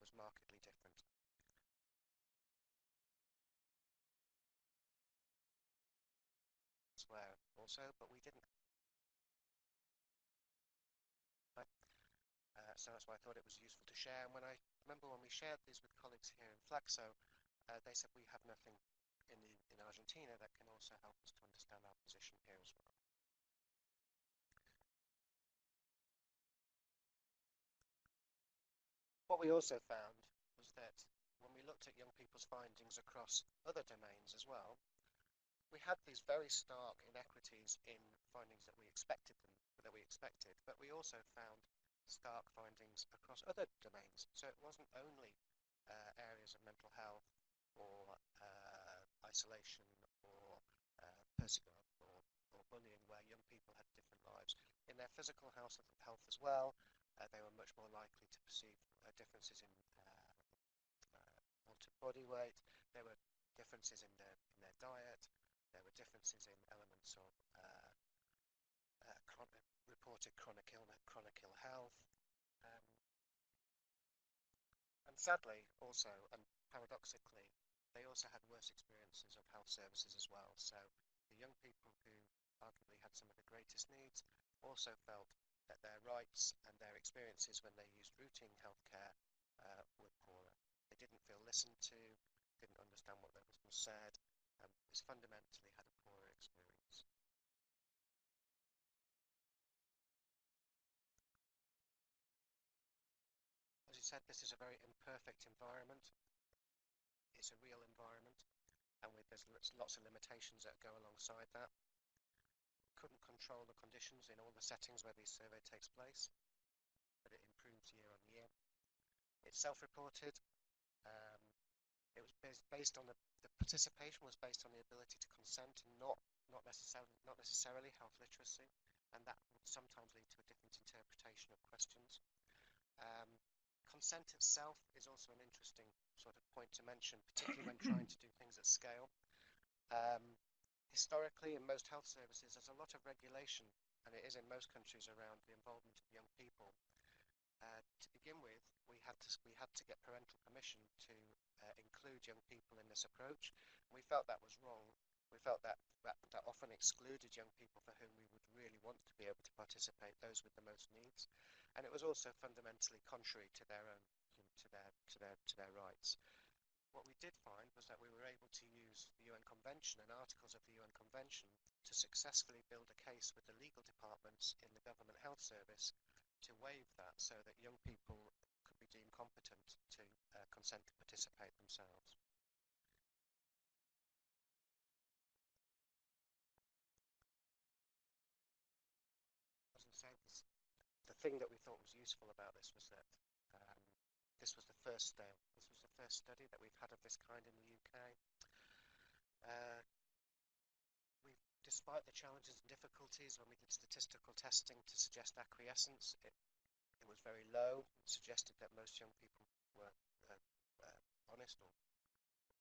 was markedly different. Elsewhere also, but we didn't. So that's why I thought it was useful to share. And when I remember when we shared these with colleagues here in FLACSO, they said we have nothing in Argentina that can also help us to understand our position here as well. What we also found was that when we looked at young people's findings across other domains as well, we had these very stark inequities in findings that we expected, but we also found stark findings across other domains. So it wasn't only areas of mental health or isolation or or bullying where young people had different lives. In their physical health as well, they were much more likely to perceive differences in altered body weight. There were differences in their diet. There were differences in elements of reported chronic ill health. And sadly, also, and paradoxically, they also had worse experiences of health services as well. So the young people who arguably had some of the greatest needs also felt that their rights and their experiences when they used routine healthcare were poorer. They didn't feel listened to, didn't understand what was said, just fundamentally had a poorer experience. As you said, this is a very imperfect environment. It's a real environment, and there's lots of limitations that go alongside that. Couldn't control the conditions in all the settings where this survey takes place, but it improves year on year. It's self-reported. It was based on the participation was based on the ability to consent, and not necessarily health literacy, and that would sometimes lead to a different interpretation of questions. Consent itself is also an interesting sort of point to mention, particularly when trying to do things at scale. Historically, in most health services, there's a lot of regulation, and it is in most countries, around the involvement of young people. To begin with, we had to get parental permission to include young people in this approach. We felt that was wrong. We felt that often excluded young people for whom we would really want to be able to participate, those with the most needs, and it was also fundamentally contrary to their own, to their rights. What we did find was that we were able to use the UN Convention and articles of the UN Convention to successfully build a case with the legal departments in the government health service to waive that, so that young people could be deemed competent to consent to participate themselves. The thing that we thought was useful about this was that this was the first study that we've had of this kind in the UK. Despite the challenges and difficulties, when we did statistical testing to suggest acquiescence, it was very low. It suggested that most young people were honest or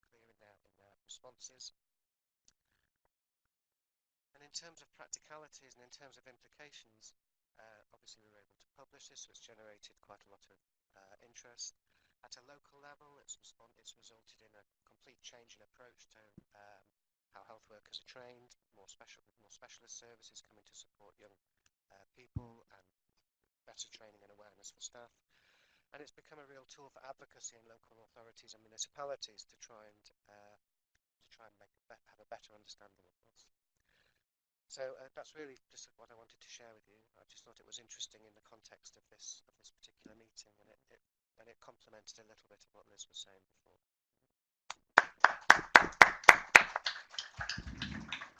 clear in their responses. And in terms of practicalities and in terms of implications, obviously we were able to publish this, so it's generated quite a lot of interest. At a local level, it's resulted in a complete change in approach to how health workers are trained, more specialist services coming to support young people, and better training and awareness for staff. And it's become a real tool for advocacy in local authorities and municipalities to try and have a better understanding of this. So that's really just what I wanted to share with you. I just thought it was interesting in the context of this particular meeting, and it complemented a little bit of what Liz was saying before.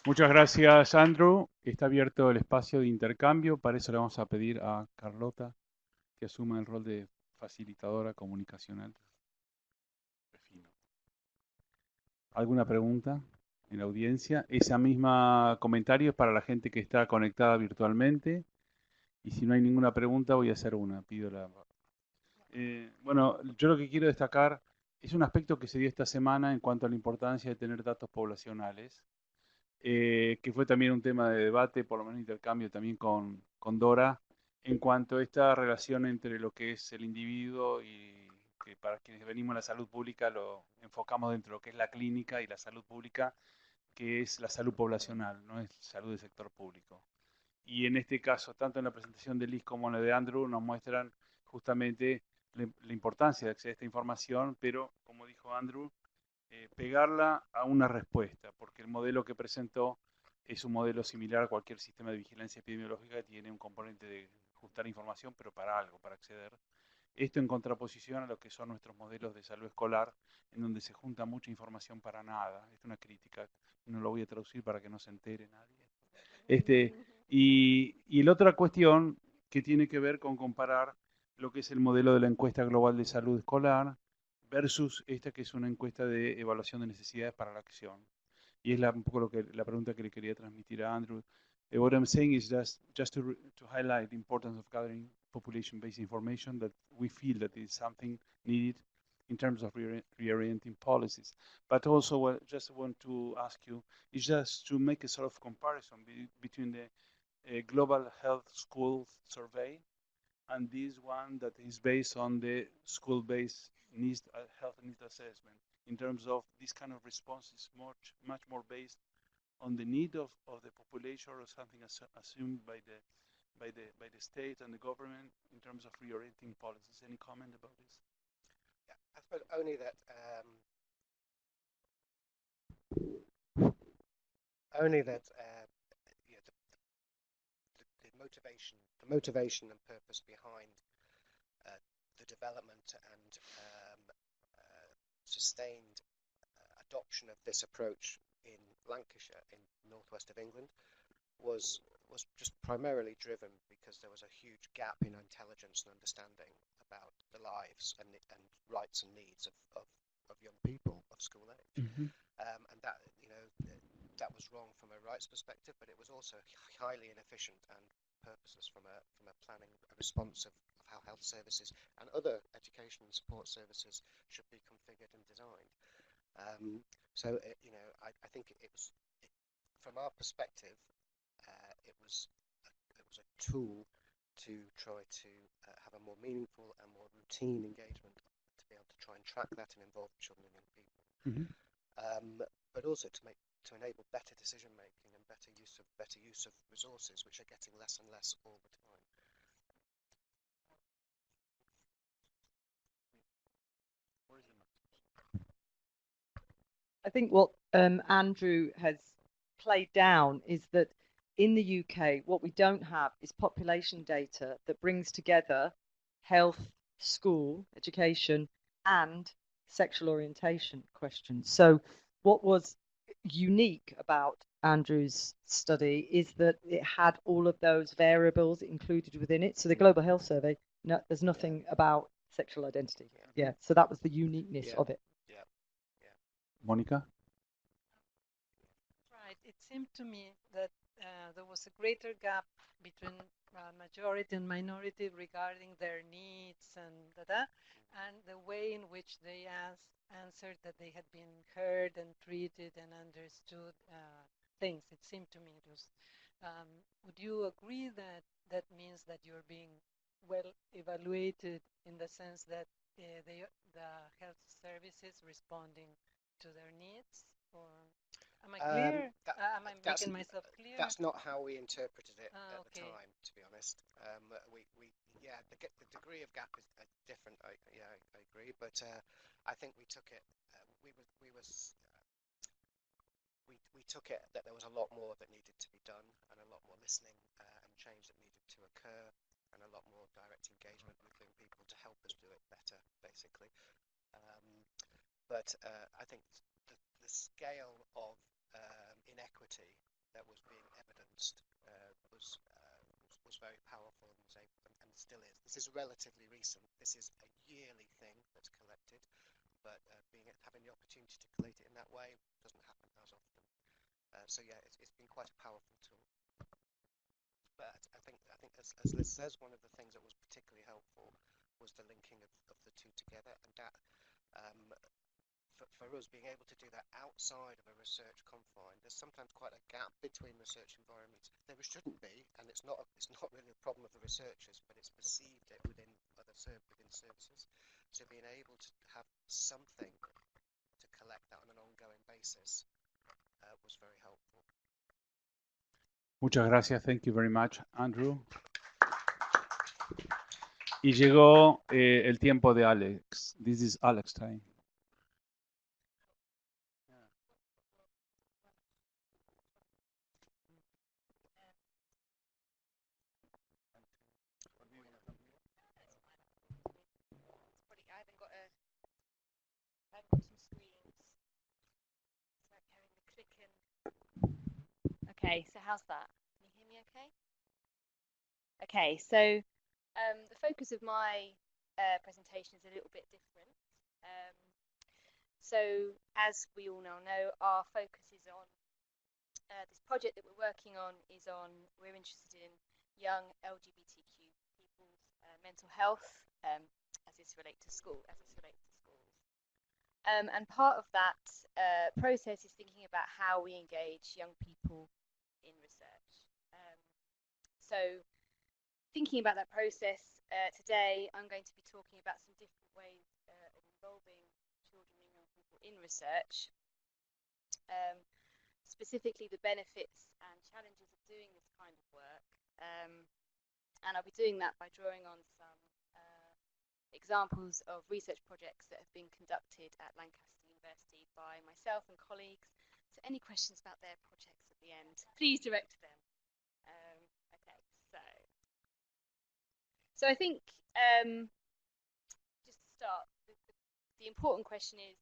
Muchas gracias, Andrew. Está abierto el espacio de intercambio. Para eso le vamos a pedir a Carlota que asuma el rol de facilitadora comunicacional. ¿Alguna pregunta en la audiencia? Esa misma comentario es para la gente que está conectada virtualmente. Y si no hay ninguna pregunta, voy a hacer una. Pido la... bueno, yo lo que quiero destacar es un aspecto que se dio esta semana en cuanto a la importancia de tener datos poblacionales, que fue también un tema de debate, por lo menos intercambio también con Dora, en cuanto a esta relación entre lo que es el individuo y que para quienes venimos a la salud pública lo enfocamos dentro de lo que es la clínica y la salud pública, que es la salud poblacional, no es salud del sector público. Y en este caso, tanto en la presentación de Liz como en la de Andrew, nos muestran justamente la importancia de acceder a esta información, pero, como dijo Andrew, pegarla a una respuesta, porque el modelo que presentó es un modelo similar a cualquier sistema de vigilancia epidemiológica que tiene un componente de ajustar información, pero para algo, para acceder. Esto en contraposición a lo que son nuestros modelos de salud escolar, en donde se junta mucha información para nada. Es una crítica, no lo voy a traducir para que no se entere nadie. Y la otra cuestión que tiene que ver con comparar lo que es el modelo de la encuesta global de salud escolar versus esta que es una encuesta de evaluación de necesidades para la acción. Y es un poco la pregunta que le quería transmitir a Andrew. What I'm saying is just to highlight the importance of gathering population-based information, that we feel that is something needed in terms of reorienting policies. But also what just want to ask you is just to make a sort of comparison between the Global Health School Survey and this one that is based on the school-based health needs assessment, in terms of this kind of response is much more based on the need of the population or something assumed by the state and the government in terms of reorienting policies. Any comment about this? Yeah, I suppose only that you know, the motivation and purpose behind the development and sustained adoption of this approach in Lancashire, in northwest of England, was just primarily driven because there was a huge gap in intelligence and understanding about the lives and rights and needs of young people of school age. And that, you know, that was wrong from a rights perspective, but it was also highly inefficient and purposeless from a planning, a response of how health services and other education and support services should be configured and designed. So you know, I think it was from our perspective, it was a tool to try to have a more meaningful and more routine engagement, to be able to try and track that and involve children and young people, but also to enable better decision making and better use of resources, which are getting less and less all the time. I think what Andrew has played down is that in the UK, what we don't have is population data that brings together health, school, education, and sexual orientation questions. So what was unique about Andrew's study is that it had all of those variables included within it. So the Global Health Survey, there's nothing about sexual identity. Yeah, so that was the uniqueness of it. Monica? Right. It seemed to me that there was a greater gap between majority and minority regarding their needs and the way in which they answered that they had been heard and treated and understood things. It seemed to me it was. Would you agree that that means that you're being well evaluated in the sense that the health services responding to their needs, or am I clear? Am I making myself clear? That's not how we interpreted it at the time, to be honest. The degree of gap is different. I agree, but I think we took it. We took it that there was a lot more that needed to be done, and a lot more listening and change that needed to occur, and a lot more direct engagement with young people to help us do it better, basically. But I think the scale of inequity that was being evidenced was very powerful and still is. This is relatively recent. This is a yearly thing that's collected, but having the opportunity to collate it in that way doesn't happen as often. So yeah, it's been quite a powerful tool. But I think as Liz says, one of the things that was particularly helpful was the linking of the two together, and that for us being able to do that outside of a research confine, there's sometimes quite a gap between research environments. There shouldn't be, and it's not really a problem of the researchers, but it's perceived it within services. So being able to have something to collect that on an ongoing basis was very helpful. Muchas gracias. Thank you very much, Andrew. Y llegó el tiempo de Alex. This is Alex time. Okay, so how's that? Can you hear me okay? Okay, so the focus of my presentation is a little bit different. So as we all now know, our focus is on this project that we're working on is we're interested in young LGBTQ people's mental health as this relates to schools. And part of that process is thinking about how we engage young people in research. So thinking about that process today, I'm going to be talking about some different ways of involving children and young people in research, specifically the benefits and challenges of doing this kind of work. And I'll be doing that by drawing on some examples of research projects that have been conducted at Lancaster University by myself and colleagues. So any questions about their projects at the end, please direct to them. Okay, so I think just to start, the important question is,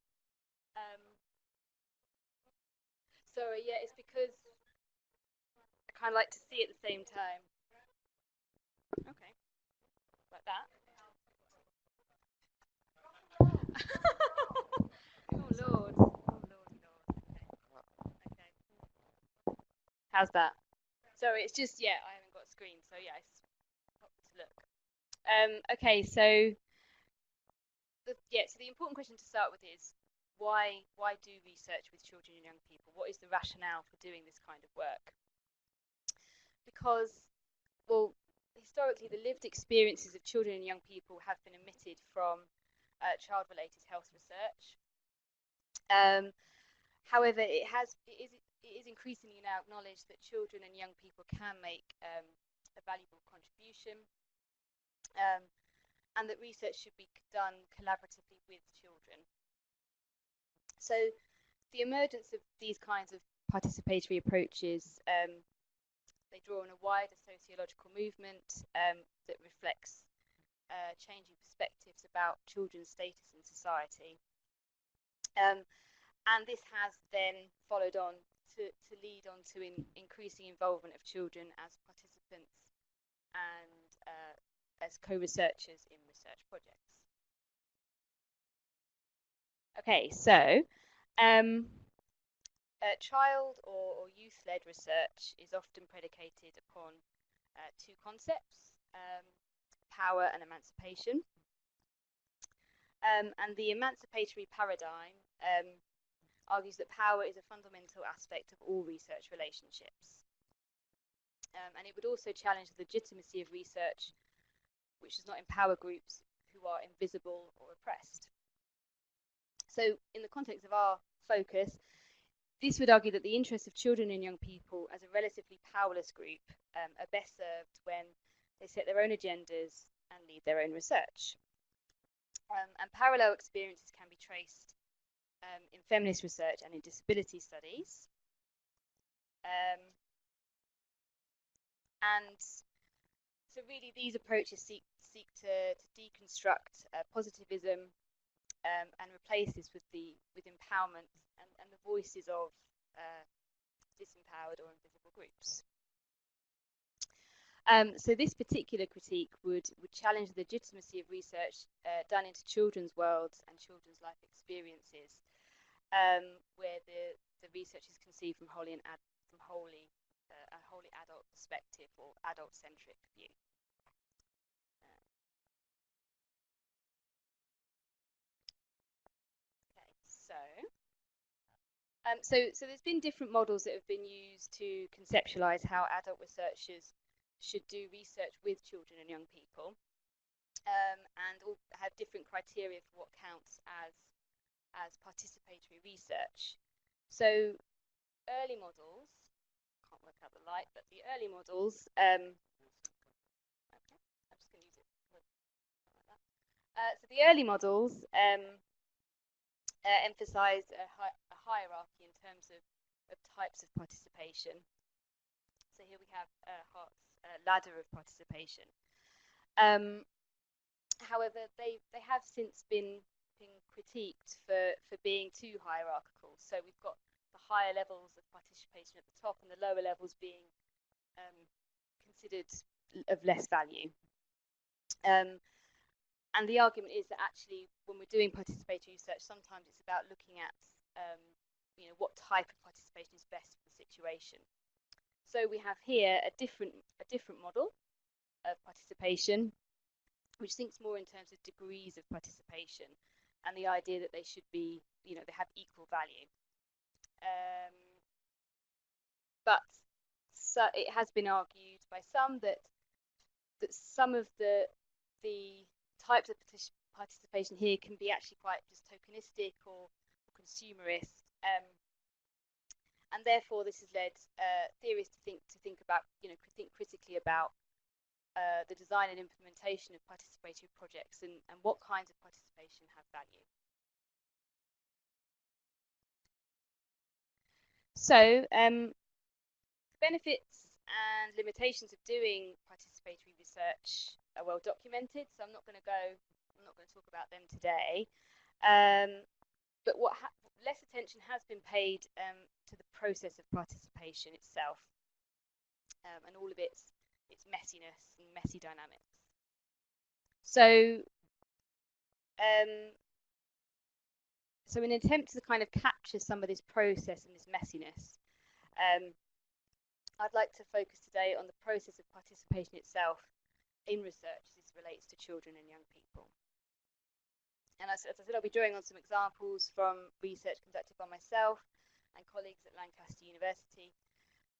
sorry, yeah, it's because I kind of like to see at the same time. Okay, like that. Oh Lord. Okay. How's that? So it's just, yeah, I haven't got a screen, so yeah, it's pop to look. Okay, so so the important question to start with is why do research with children and young people? What is the rationale for doing this kind of work? Because, well, historically the lived experiences of children and young people have been omitted from child-related health research. However, it is increasingly now acknowledged that children and young people can make a valuable contribution, and that research should be done collaboratively with children. So the emergence of these kinds of participatory approaches, they draw on a wider sociological movement that reflects changing perspectives about children's status in society. And this has then followed on to lead on to increasing involvement of children as participants and as co-researchers in research projects. Okay, so child or youth-led research is often predicated upon two concepts, power and emancipation. And the emancipatory paradigm argues that power is a fundamental aspect of all research relationships. And it would also challenge the legitimacy of research, which does not empower groups who are invisible or oppressed. So in the context of our focus, this would argue that the interests of children and young people as a relatively powerless group are best served when they set their own agendas and lead their own research. And parallel experiences can be traced in feminist research and in disability studies. And so really these approaches seek to deconstruct positivism and replace this with empowerment and the voices of disempowered or invisible groups. So this particular critique would challenge the legitimacy of research done into children's worlds and children's life experiences, where the research is conceived from a wholly adult perspective or adult-centric view. So there's been different models that have been used to conceptualize how adult researchers should do research with children and young people, and all have different criteria for what counts as participatory research. So early models, can't work out the light, but the early models, okay, I'm just going to use it like that. So the early models emphasized a hierarchy in terms of types of participation. So here we have Hart's ladder of participation. However, they have since been critiqued for being too hierarchical. So we've got the higher levels of participation at the top and the lower levels being considered of less value. And the argument is that actually when we're doing participatory research, sometimes it's about looking at what type of participation is best for the situation. So we have here a different model of participation, which thinks more in terms of degrees of participation and the idea that they should be, they have equal value. But so it has been argued by some that some of the types of participation here can be actually quite just tokenistic or consumerist, and therefore this has led theorists to think about, think critically about the design and implementation of participatory projects and what kinds of participation have value. So benefits and limitations of doing participatory research are well documented, so I'm not going to talk about them today. But less attention has been paid to the process of participation itself, and all of its messiness and messy dynamics. So, so in an attempt to kind of capture some of this process and this messiness, I'd like to focus today on the process of participation itself in research as it relates to children and young people. And as I said, I'll be drawing on some examples from research conducted by myself and colleagues at Lancaster University.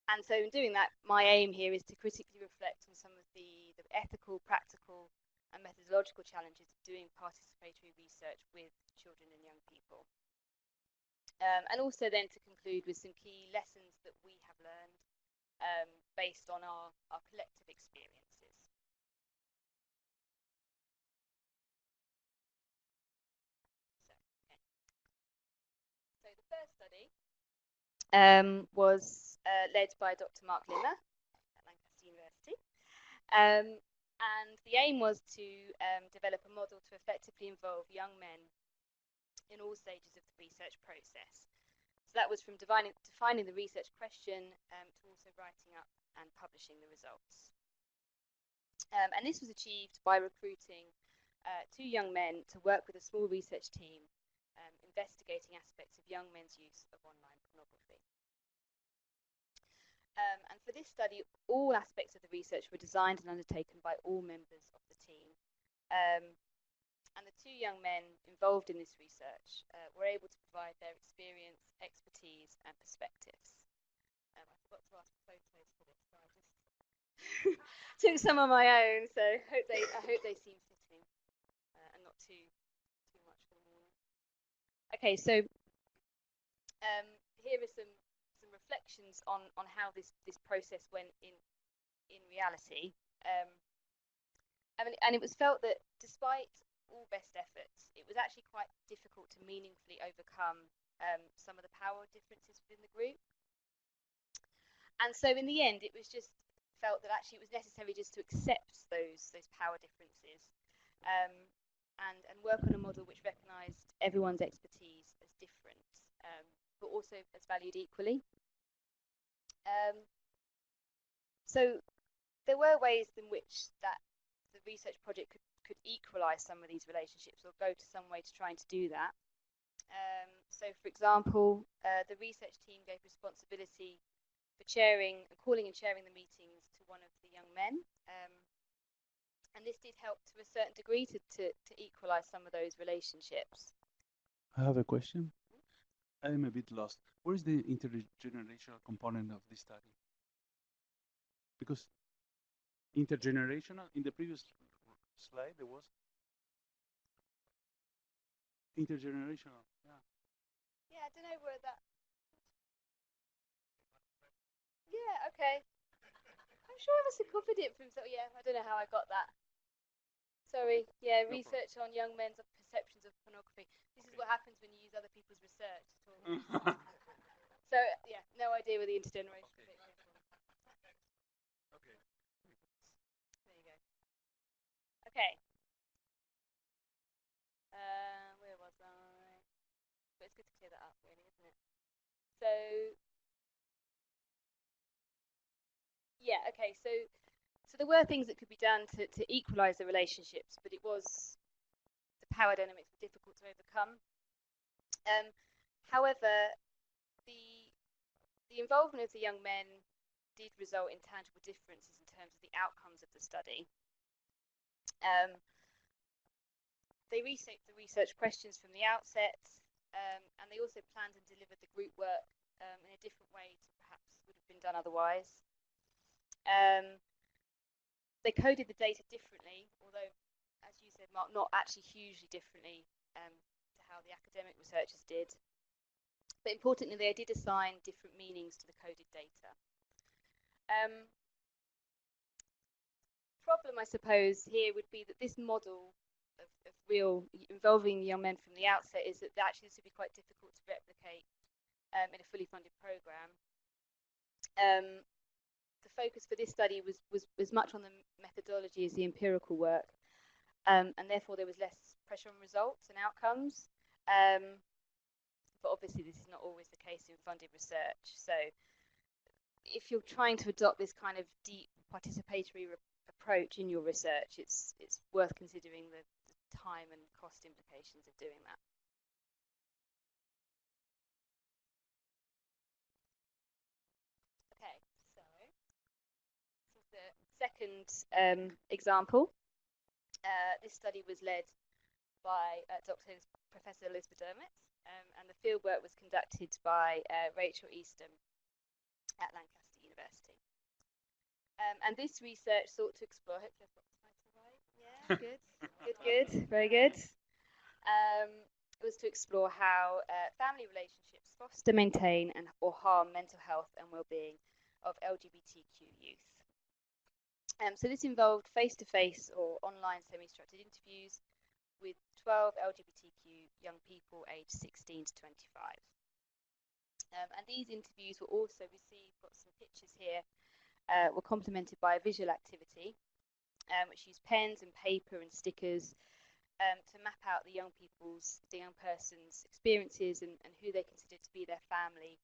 And so in doing that, my aim here is to critically reflect on some of the ethical, practical, and methodological challenges of doing participatory research with children and young people. And also then to conclude with some key lessons that we have learned based on our collective experiences. So the first study was led by Dr. Mark Limmer at Lancaster University. And the aim was to develop a model to effectively involve young men in all stages of the research process. So that was from defining the research question to also writing up and publishing the results. And this was achieved by recruiting 2 young men to work with a small research team investigating aspects of young men's use of online pornography. And for this study, all aspects of the research were designed and undertaken by all members of the team. And the 2 young men involved in this research were able to provide their experience, expertise, and perspectives. I forgot to ask for photos for this, so I just took some on my own. So I hope they seem fitting and not too much for the morning. Okay, so here are some reflections on how this process went in reality. And it was felt that despite all best efforts, it was actually quite difficult to meaningfully overcome some of the power differences within the group. And so in the end, it was just felt that actually it was necessary just to accept those power differences and work on a model which recognised everyone's expertise as different, but also as valued equally. So there were ways in which that the research project could equalise some of these relationships or go to some way to trying to do that. So for example, the research team gave responsibility for calling and chairing the meetings to one of the young men. And this did help to a certain degree to equalise some of those relationships. I have a question. I'm a bit lost. Where is the intergenerational component of this study? Because intergenerational, in the previous slide, there was intergenerational. Yeah, I don't know where that. Yeah, okay. I'm sure I must have covered it from. So yeah, I don't know how I got that. Sorry. Yeah, no research problem. On young men's perceptions of pornography. This is what happens when you use other people's research. So yeah, no idea where the intergenerational bit came from. Okay. There you go. Okay. Where was I? But it's good to clear that up, really, isn't it? So yeah, okay. So there were things that could be done to equalise the relationships, but it was the power dynamics were difficult to overcome. However, the involvement of the young men did result in tangible differences in terms of the outcomes of the study. They reshaped the research questions from the outset, and they also planned and delivered the group work in a different way to perhaps would have been done otherwise. They coded the data differently, although, as you said, Mark, not actually hugely differently to how the academic researchers did. But importantly, they did assign different meanings to the coded data. Problem, I suppose, here would be that this model of real involving young men from the outset is that actually this would be quite difficult to replicate in a fully funded program. The focus for this study was much on the methodology as the empirical work, and therefore there was less pressure on results and outcomes. But obviously this is not always the case in funded research. So if you're trying to adopt this kind of deep participatory approach in your research, it's worth considering the time and cost implications of doing that. Okay, so this is the second example. This study was led by Professor Elizabeth Dermott, and the fieldwork was conducted by Rachel Eastham at Lancaster University. And this research sought to explore, hopefully I've got the title right, yeah, good, very good. It was to explore how family relationships foster, maintain, or harm mental health and well-being of LGBTQ youth. So this involved face-to-face or online semi-structured interviews with 12 LGBTQ young people aged 16 to 25. And these interviews were also received, got some pictures here, were complemented by a visual activity, which used pens and paper and stickers to map out the young person's experiences and who they considered to be their family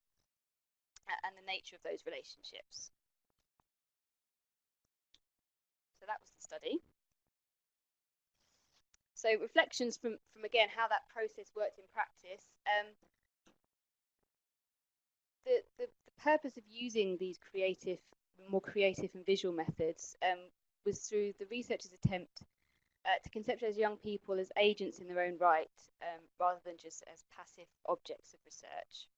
and the nature of those relationships. So that was the study. So reflections from again how that process worked in practice. The purpose of using these more creative and visual methods was through the researchers' attempt to conceptualize young people as agents in their own right, rather than just as passive objects of research.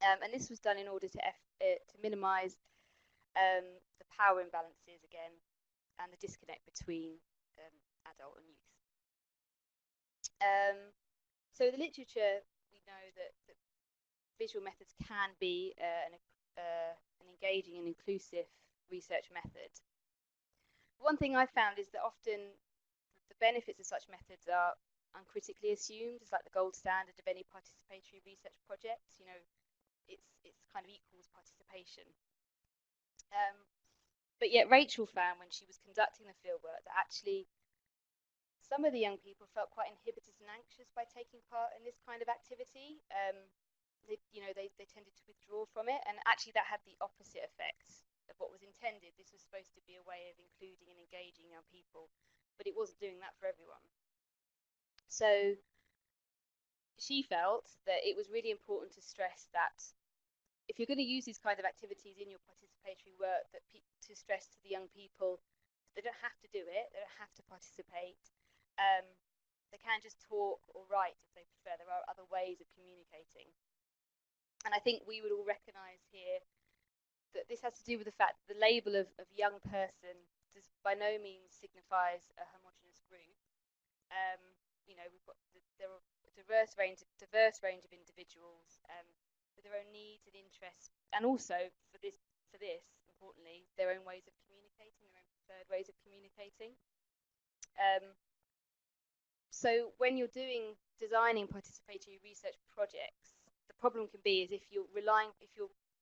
And this was done in order to minimize the power imbalances again and the disconnect between adult and youth. So the literature, we know that visual methods can be an engaging and inclusive research method. One thing I found is that often the benefits of such methods are uncritically assumed as like the gold standard of any participatory research project. You know, it's kind of equals participation. But yet Rachel found when she was conducting the fieldwork that actually some of the young people felt quite inhibited and anxious by taking part in this kind of activity. They tended to withdraw from it, and actually that had the opposite effect of what was intended. This was supposed to be a way of including and engaging young people, but it wasn't doing that for everyone. So she felt that it was really important to stress that if you're going to use these kind of activities in your participatory work, that to stress to the young people, they don't have to do it, they don't have to participate. They can just talk or write if they prefer. There are other ways of communicating. And I think we would all recognise here that this has to do with the fact that the label of young person by no means signifies a homogenous group. We've got there are a diverse range of individuals with their own needs and interests, and also for this importantly, their own ways of communicating, their own preferred ways of communicating. So when you're designing participatory research projects, the problem can be is if you're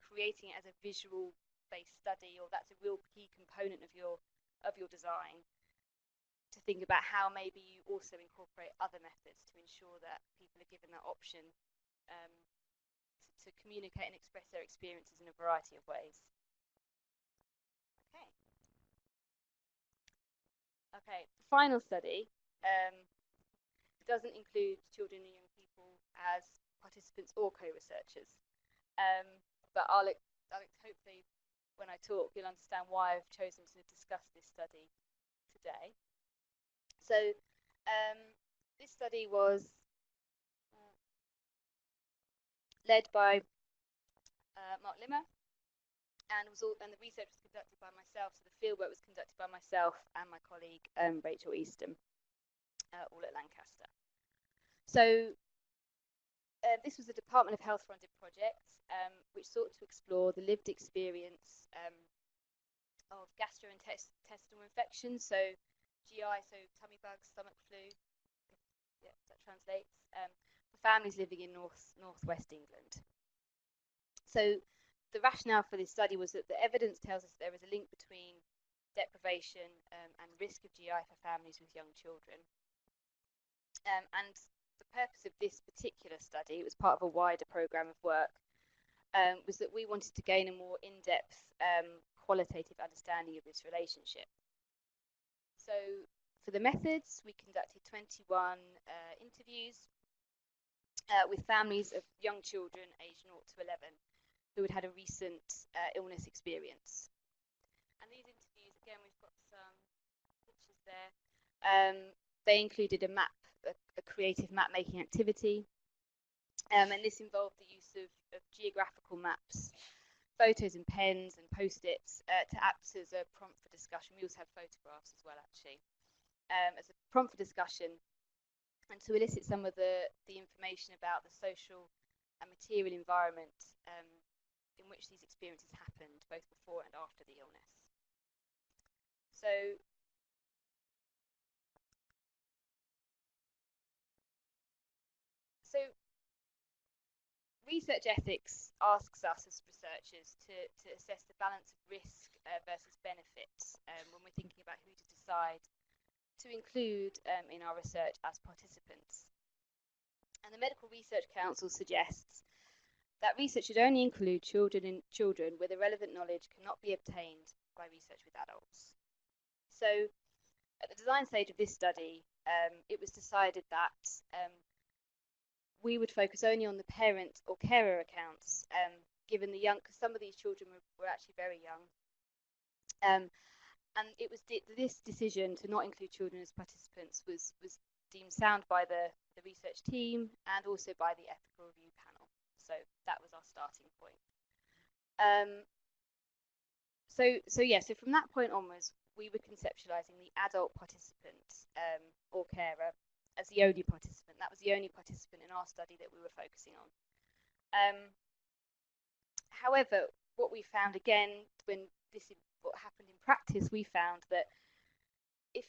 creating it as a visual-based study, or that's a real key component of your design, to think about how maybe you also incorporate other methods to ensure that people are given that option to communicate and express their experiences in a variety of ways. Okay, the final study doesn't include children and young people as participants or co-researchers. but I'll hopefully when I talk you'll understand why I've chosen to discuss this study today. So this study was led by Mark Limmer, and the research was conducted by myself. So the fieldwork was conducted by myself and my colleague Rachel Easton, all at Lancaster. So this was a Department of Health funded project which sought to explore the lived experience of gastrointestinal infections, so GI, so tummy bugs, stomach flu, yeah, that translates, for families living in northwest England. So the rationale for this study was that the evidence tells us that there is a link between deprivation and risk of GI for families with young children. And the purpose of this particular study, it was part of a wider programme of work, was that we wanted to gain a more in-depth qualitative understanding of this relationship. So for the methods, we conducted 21 interviews with families of young children aged 0 to 11 who had had a recent illness experience. And these interviews, again, we've got some pictures there. They included a creative map-making activity, and this involved the use of geographical maps, photos and pens and post-its to act as a prompt for discussion. We also have photographs as well, actually, as a prompt for discussion and to elicit some of the information about the social and material environment in which these experiences happened, both before and after the illness. So research ethics asks us as researchers to assess the balance of risk versus benefits when we're thinking about who to decide to include in our research as participants. And the Medical Research Council suggests that research should only include children where the relevant knowledge cannot be obtained by research with adults. So at the design stage of this study, it was decided that we would focus only on the parent or carer accounts, given the young, because some of these children were actually very young. And it was this decision to not include children as participants was deemed sound by the research team and also by the ethical review panel. So that was our starting point. So from that point onwards, we were conceptualizing the adult participant or carer as the only participant. That was the only participant in our study that we were focusing on. However, what we found again, what happened in practice, we found that if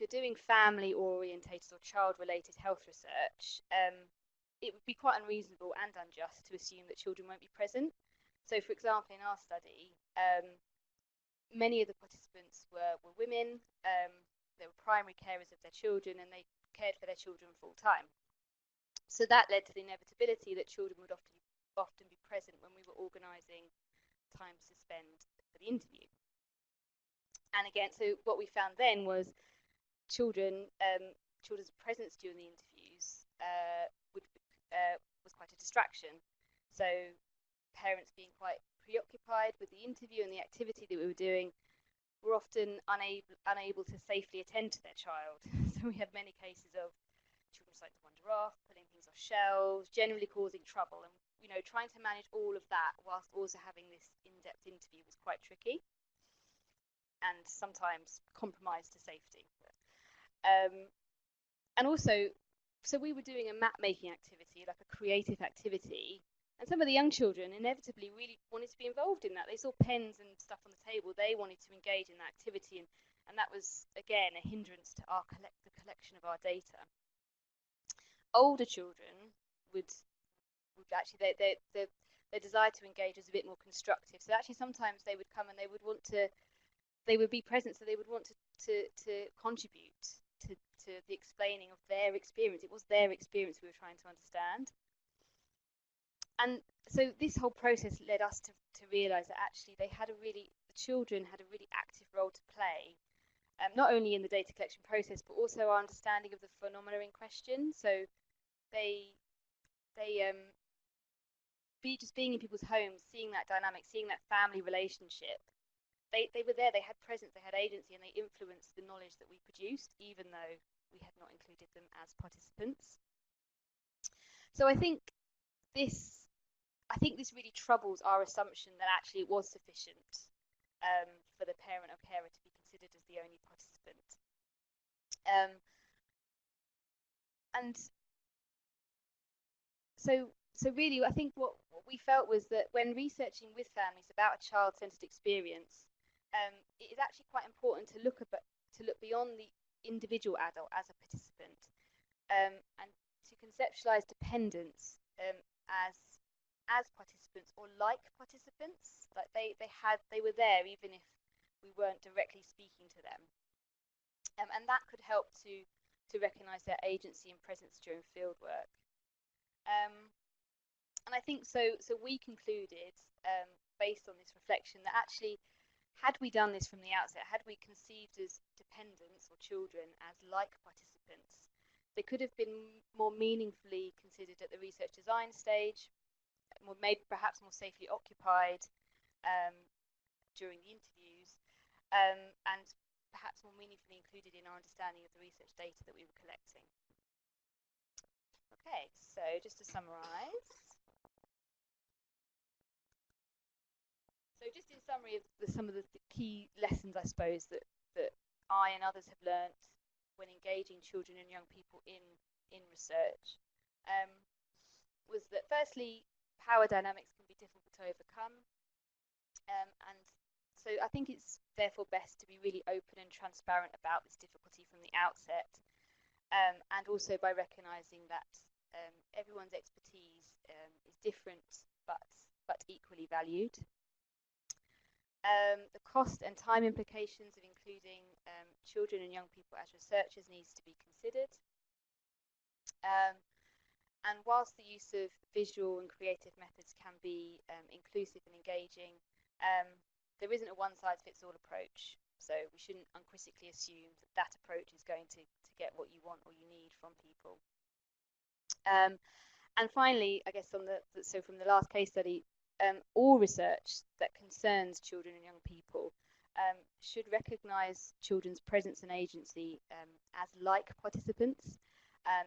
you're doing family-orientated or child-related health research, it would be quite unreasonable and unjust to assume that children won't be present. So, for example, in our study, many of the participants were women. They were primary carers of their children, and they cared for their children full time. So that led to the inevitability that children would often be present when we were organising times to spend for the interview. And again, so what we found then was children's presence during the interviews was quite a distraction. So parents being quite preoccupied with the interview and the activity that we were doing were often unable to safely attend to their child. So we had many cases of children starting to wander off, pulling things off shelves, generally causing trouble. And trying to manage all of that whilst also having this in-depth interview was quite tricky and sometimes compromised to safety. And also, so we were doing a map-making activity, like a creative activity, and some of the young children inevitably really wanted to be involved in that. They saw pens and stuff on the table. They wanted to engage in that activity, and that was, again, a hindrance to the collection of our data. Older children would actually, their desire to engage was a bit more constructive. So actually sometimes they would come and they would be present, so they would want to contribute to the explaining of their experience. It was their experience we were trying to understand. And so this whole process led us to realise that actually the children had a really active role to play, not only in the data collection process, but also our understanding of the phenomena in question. So they just being in people's homes, seeing that dynamic, seeing that family relationship, they were there, they had presence, they had agency, and they influenced the knowledge that we produced, even though we had not included them as participants. So I think this really troubles our assumption that actually it was sufficient for the parent or carer to be considered as the only participant. And so really, I think what we felt was that when researching with families about a child-centered experience, it is actually quite important to look beyond the individual adult as a participant, and to conceptualize dependence as participants or like participants, like they were there even if we weren't directly speaking to them, and that could help to recognize their agency and presence during fieldwork. And I think so we concluded, based on this reflection, that actually, had we done this from the outset, had we conceived as dependents or children as like participants, they could have been more meaningfully considered at the research design stage, perhaps more safely occupied during the interviews, and perhaps more meaningfully included in our understanding of the research data that we were collecting. Okay, so just to summarise. So just in summary of some of the key lessons, I suppose, that I and others have learnt when engaging children and young people in research, was that firstly, power dynamics can be difficult to overcome, and so I think it's therefore best to be really open and transparent about this difficulty from the outset, and also by recognising that everyone's expertise is different but equally valued. The cost and time implications of including children and young people as researchers needs to be considered. And whilst the use of visual and creative methods can be inclusive and engaging, there isn't a one-size-fits-all approach. So we shouldn't uncritically assume that approach is going to get what you want or you need from people. And finally, I guess from the last case study, all research that concerns children and young people should recognise children's presence and agency as like participants,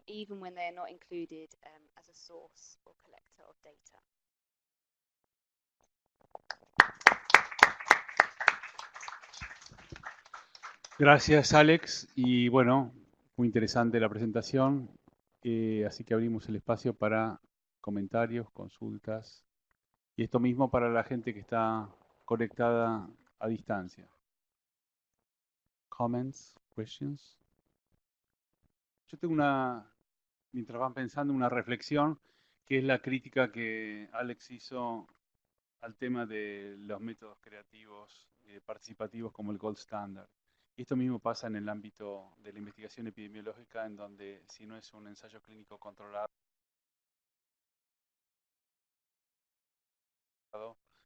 even when they are not included as a source or collector of data. Gracias, Alex. Y bueno, muy interesante la presentación. Así que abrimos el espacio para comentarios, consultas. Y esto mismo para la gente que está conectada a distancia. Comments, questions. Yo tengo mientras van pensando, una reflexión, que es la crítica que Alex hizo al tema de los métodos creativos participativos como el gold standard. Y esto mismo pasa en el ámbito de la investigación epidemiológica, en donde si no es un ensayo clínico controlado,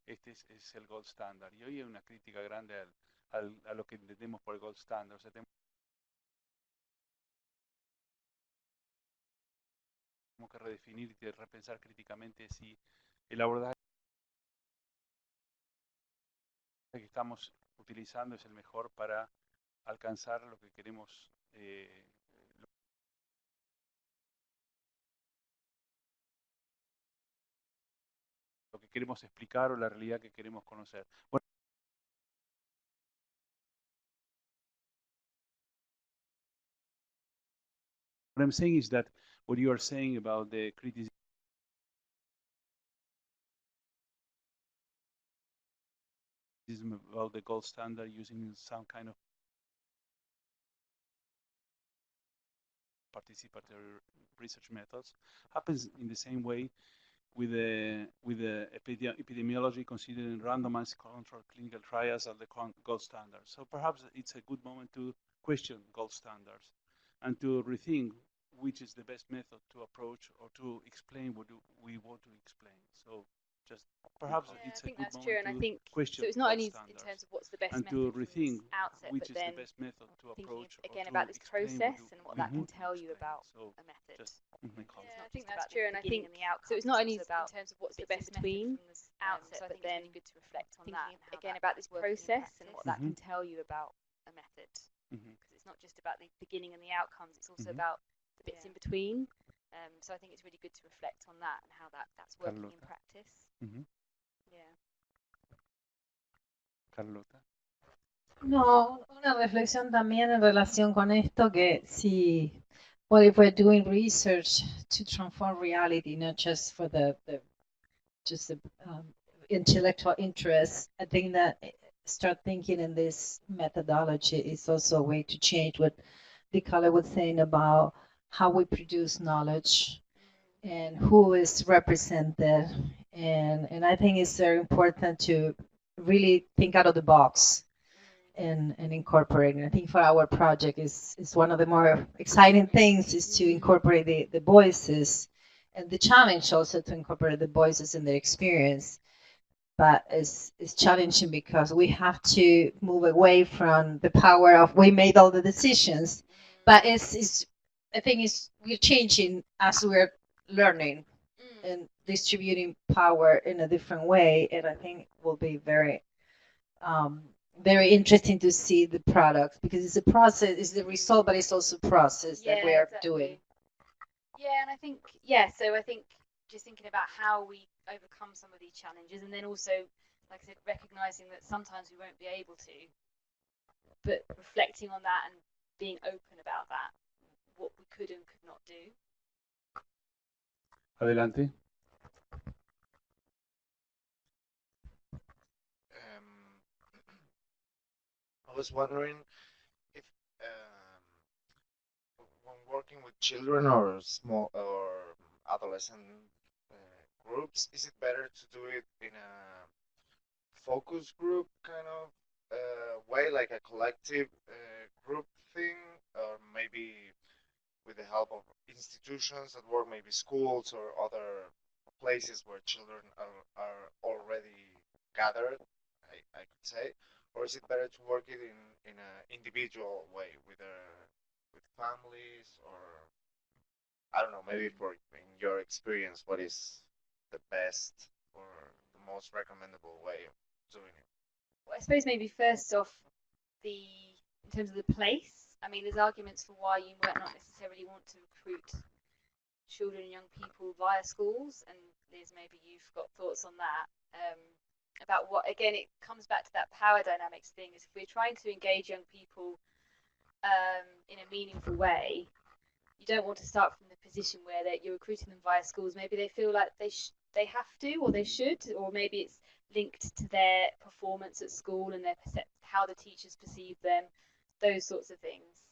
este es el gold standard. Y hoy hay una crítica grande a lo que entendemos por el gold standard. O sea, tenemos que redefinir y repensar críticamente si el abordaje que estamos utilizando es el mejor para alcanzar lo que queremos, lo que queremos explicar o la realidad que queremos conocer. Bueno, what I'm saying is that what you are saying about the criticism about the gold standard using some kind of participatory research methods happens in the same way with the epidemiology considering randomized controlled clinical trials as the gold standard. So perhaps it's a good moment to question gold standards and to rethink which is the best method to approach or to explain what we want to explain. So just perhaps Yeah, it's I think a good that's true, and I moment think to question so. It's not gold only in standards terms of what's the best and method to from rethink the outset, which but is the then best method to thinking approach or again to about this explain process and what that we can want to tell you explain. about So a method. just Yeah, I think that's true, and I think the outcome, so. It's not only also about in terms of what's the bits in best between between from the outset, so I but think it's then really good to reflect on thinking that and how again that, about this that's working in process and practice. what that can tell you about a method. Because it's not just about the beginning and the outcomes; it's also about the bits in between. So I think it's really good to reflect on that and how that's working in practice. Yeah. Carlota. No, una reflexión también en relación con esto, que si, what if we're doing research to transform reality, not just for the intellectual interest, I think that start thinking in this methodology is also a way to change what Dicala was saying about how we produce knowledge and who is represented. And I think it's very important to really think out of the box and incorporate. And I think for our project is one of the more exciting things is to incorporate the voices, and the challenge also to incorporate the voices in their experience. But it's challenging because we have to move away from the power of we made all the decisions. But I think we're changing as we're learning and distributing power in a different way, and I think it will be very very interesting to see the product, because it's a process, it's the result, but it's also a process that we are doing. Yeah, and I think so I think just thinking about how we overcome some of these challenges, and then also, like I said, recognizing that sometimes we won't be able to, but reflecting on that and being open about that, what we could and could not do. Adelante. I was wondering if when working with children or small or adolescent groups, is it better to do it in a focus group kind of way, like a collective group thing, or maybe with the help of institutions at work, maybe schools or other places where children are already gathered, I could say? Or is it better to work it in an individual way with families, or I don't know, maybe in your experience, what is the best or the most recommendable way of doing it? Well, I suppose maybe first off, in terms of the place, I mean, there's arguments for why you might not necessarily want to recruit children and young people via schools, and Liz, maybe you've got thoughts on that. About what, again, it comes back to that power dynamics thing, is if we're trying to engage young people in a meaningful way, you don't want to start from the position where you're recruiting them via schools. Maybe they feel like they have to, or they should, or maybe it's linked to their performance at school and how the teachers perceive them, those sorts of things.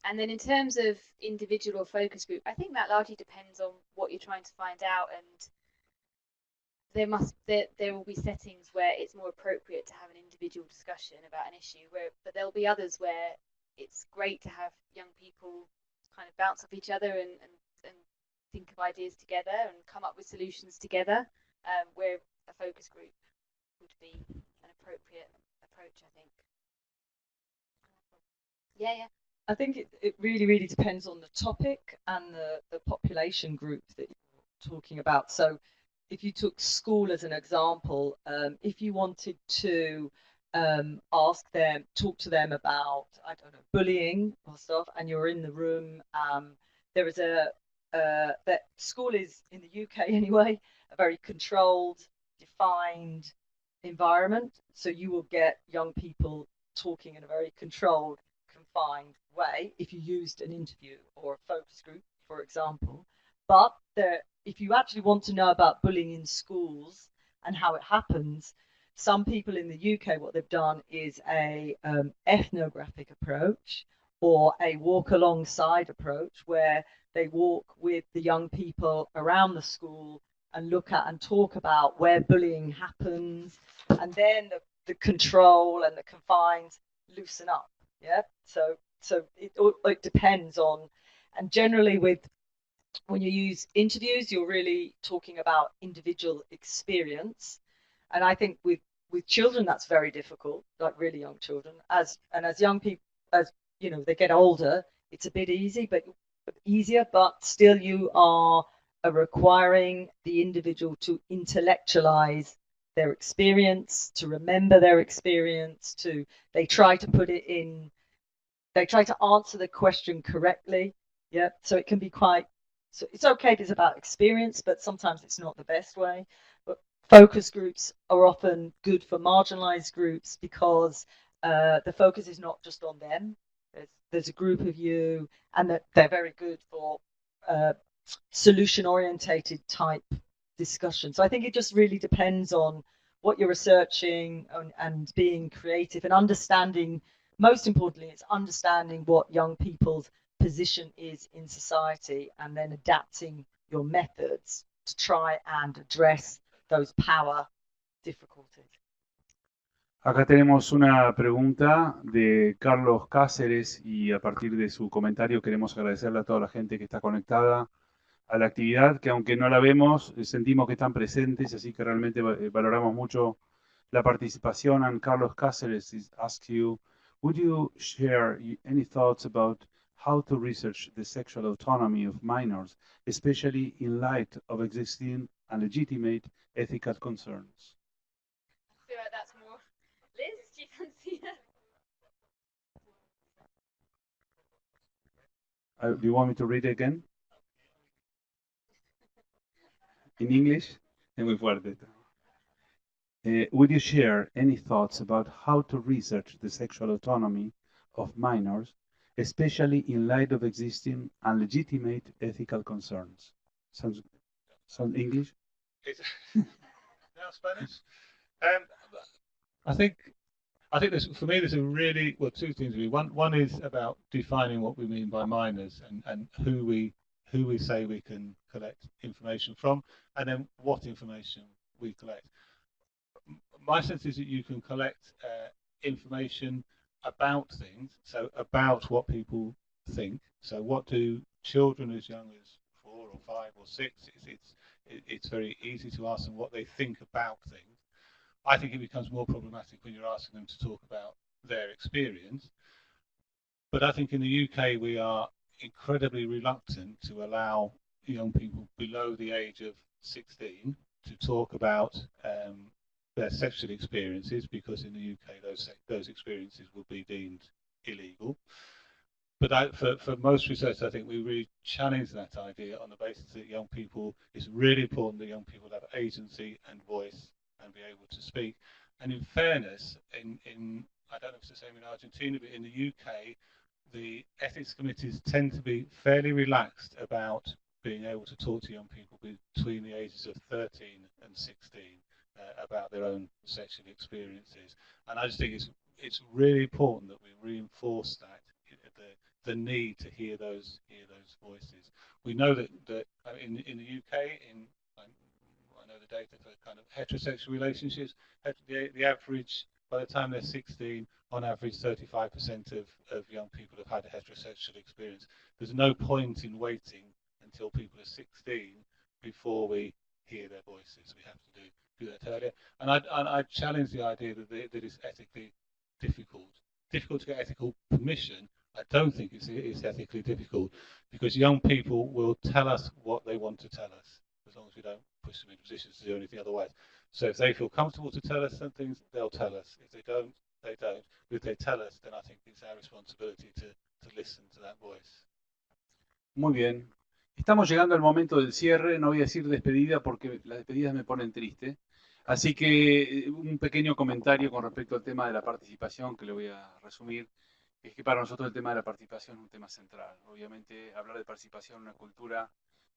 And then in terms of individual or focus group, I think that largely depends on what you're trying to find out, and there will be settings where it's more appropriate to have an individual discussion about an issue, but there'll be others where it's great to have young people kind of bounce off each other and think of ideas together and come up with solutions together, where a focus group would be an appropriate approach, I think. Yeah. I think it really, really depends on the topic and the population group that you're talking about. So if you took school as an example, if you wanted to talk to them about, I don't know, bullying or stuff, and you're in the room, there is that school is, in the UK anyway, a very controlled, defined environment. So you will get young people talking in a very controlled, confined way if you used an interview or a focus group, for example. But if you actually want to know about bullying in schools and how it happens, some people in the UK, what they've done is a ethnographic approach or a walk alongside approach, where they walk with the young people around the school and look at and talk about where bullying happens, and then the control and the confined loosen up. Yeah, so it depends on, and generally with when you use interviews, you're really talking about individual experience. And I think with children, that's very difficult, like really young children. As young people, as you know, they get older, it's a bit easier, but still you are requiring the individual to intellectualize their experience, to remember their experience, they try to put it in, they try to answer the question correctly. Yeah, so it can be quite, so it's okay if it's about experience, but sometimes it's not the best way. But focus groups are often good for marginalized groups because the focus is not just on them. There's a group of you, and they're very good for solution-orientated type discussion. So I think it just really depends on what you're researching and being creative and understanding. Most importantly, it's understanding what young people's position is in society and then adapting your methods to try and address those power difficulties. Acá tenemos una pregunta de Carlos Cáceres y a partir de su comentario queremos agradecerle a toda la gente que está conectada a la actividad, que aunque no la vemos, sentimos que están presentes, así que realmente valoramos mucho la participación. And Carlos Cáceres asks you, would you share any thoughts about how to research the sexual autonomy of minors, especially in light of existing and legitimate ethical concerns? I feel like that's more. Liz, do you fancy it? Do you want me to read it again? In English? Es muy fuerte. Would you share any thoughts about how to research the sexual autonomy of minors, especially in light of existing and legitimate ethical concerns? Sounds English? Now Spanish. I think for me there's a really, well, two things really. One is about defining what we mean by minors and who we say we can collect information from, and then what information we collect. My sense is that you can collect information about things, so about what people think. So what do children as young as 4 or 5 or 6, it's very easy to ask them what they think about things. I think it becomes more problematic when you're asking them to talk about their experience. But I think in the UK we are incredibly reluctant to allow young people below the age of 16 to talk about their sexual experiences, because in the UK those experiences will be deemed illegal. But for most research, I think we really challenge that idea on the basis that young people, it's really important that young people have agency and voice and be able to speak. And in fairness, in I don't know if it's the same in Argentina, but in the UK, the ethics committees tend to be fairly relaxed about being able to talk to young people between the ages of 13 and 16 about their own sexual experiences. And I just think it's really important that we reinforce that, the need to hear those voices. We know that in the UK, I know the data for kind of heterosexual relationships, the average, by the time they're 16, on average 35% of young people have had a heterosexual experience. There's no point in waiting until people are 16 before we hear their voices. We have to do that earlier. And I challenge the idea that it's ethically difficult to get ethical permission. I don't think it's ethically difficult, because young people will tell us what they want to tell us, as long as we don't push them in positions to do anything otherwise. So if they feel comfortable to tell us some things, they'll tell us. If they don't, they don't. But if they tell us, then I think it's our responsibility to listen to that voice. Muy bien. Estamos llegando al momento del cierre. No voy a decir despedida porque las despedidas me ponen triste. Así que un pequeño comentario con respecto al tema de la participación, que le voy a resumir. Es que para nosotros el tema de la participación es un tema central. Obviamente hablar de participación en una cultura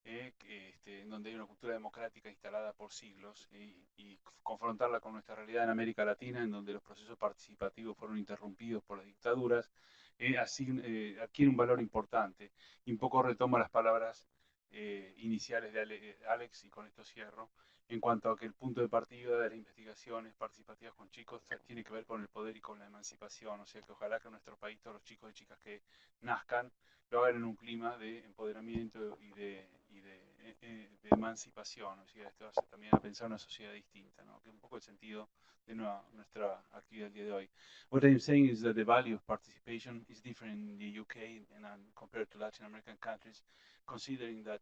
en donde hay una cultura democrática instalada por siglos y confrontarla con nuestra realidad en América Latina, en donde los procesos participativos fueron interrumpidos por las dictaduras, adquiere un valor importante. Y un poco retomo las palabras iniciales de Alex, y con esto cierro, en cuanto a que el punto de partida de las investigaciones participativas con chicos tiene que ver con el poder y con la emancipación. O sea que ojalá que en nuestro país todos los chicos y chicas que nazcan lo hagan en un clima de empoderamiento y de emancipación, o sea, esto hace también a pensar una sociedad distinta, ¿no? Que es un poco el sentido de nuestra actividad el día de hoy. What I'm saying is that the value of participation is different in the UK and compared to Latin American countries, considering that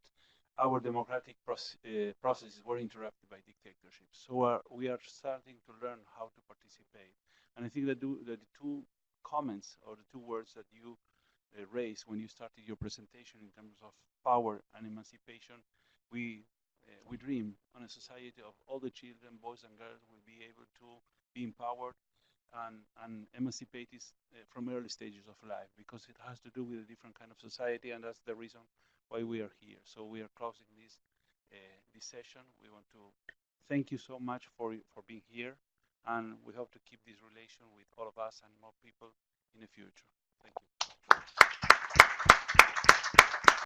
our democratic processes were interrupted by dictatorships. So we are starting to learn how to participate. And I think that the two comments or the two words that you raised when you started your presentation in terms of power and emancipation, we dream on a society of all the children, boys and girls, will be able to be empowered and emancipated from early stages of life, because it has to do with a different kind of society, and that's the reason why we are here. So we are closing this session. We want to thank you so much for being here, and we hope to keep this relation with all of us and more people in the future. Thank you.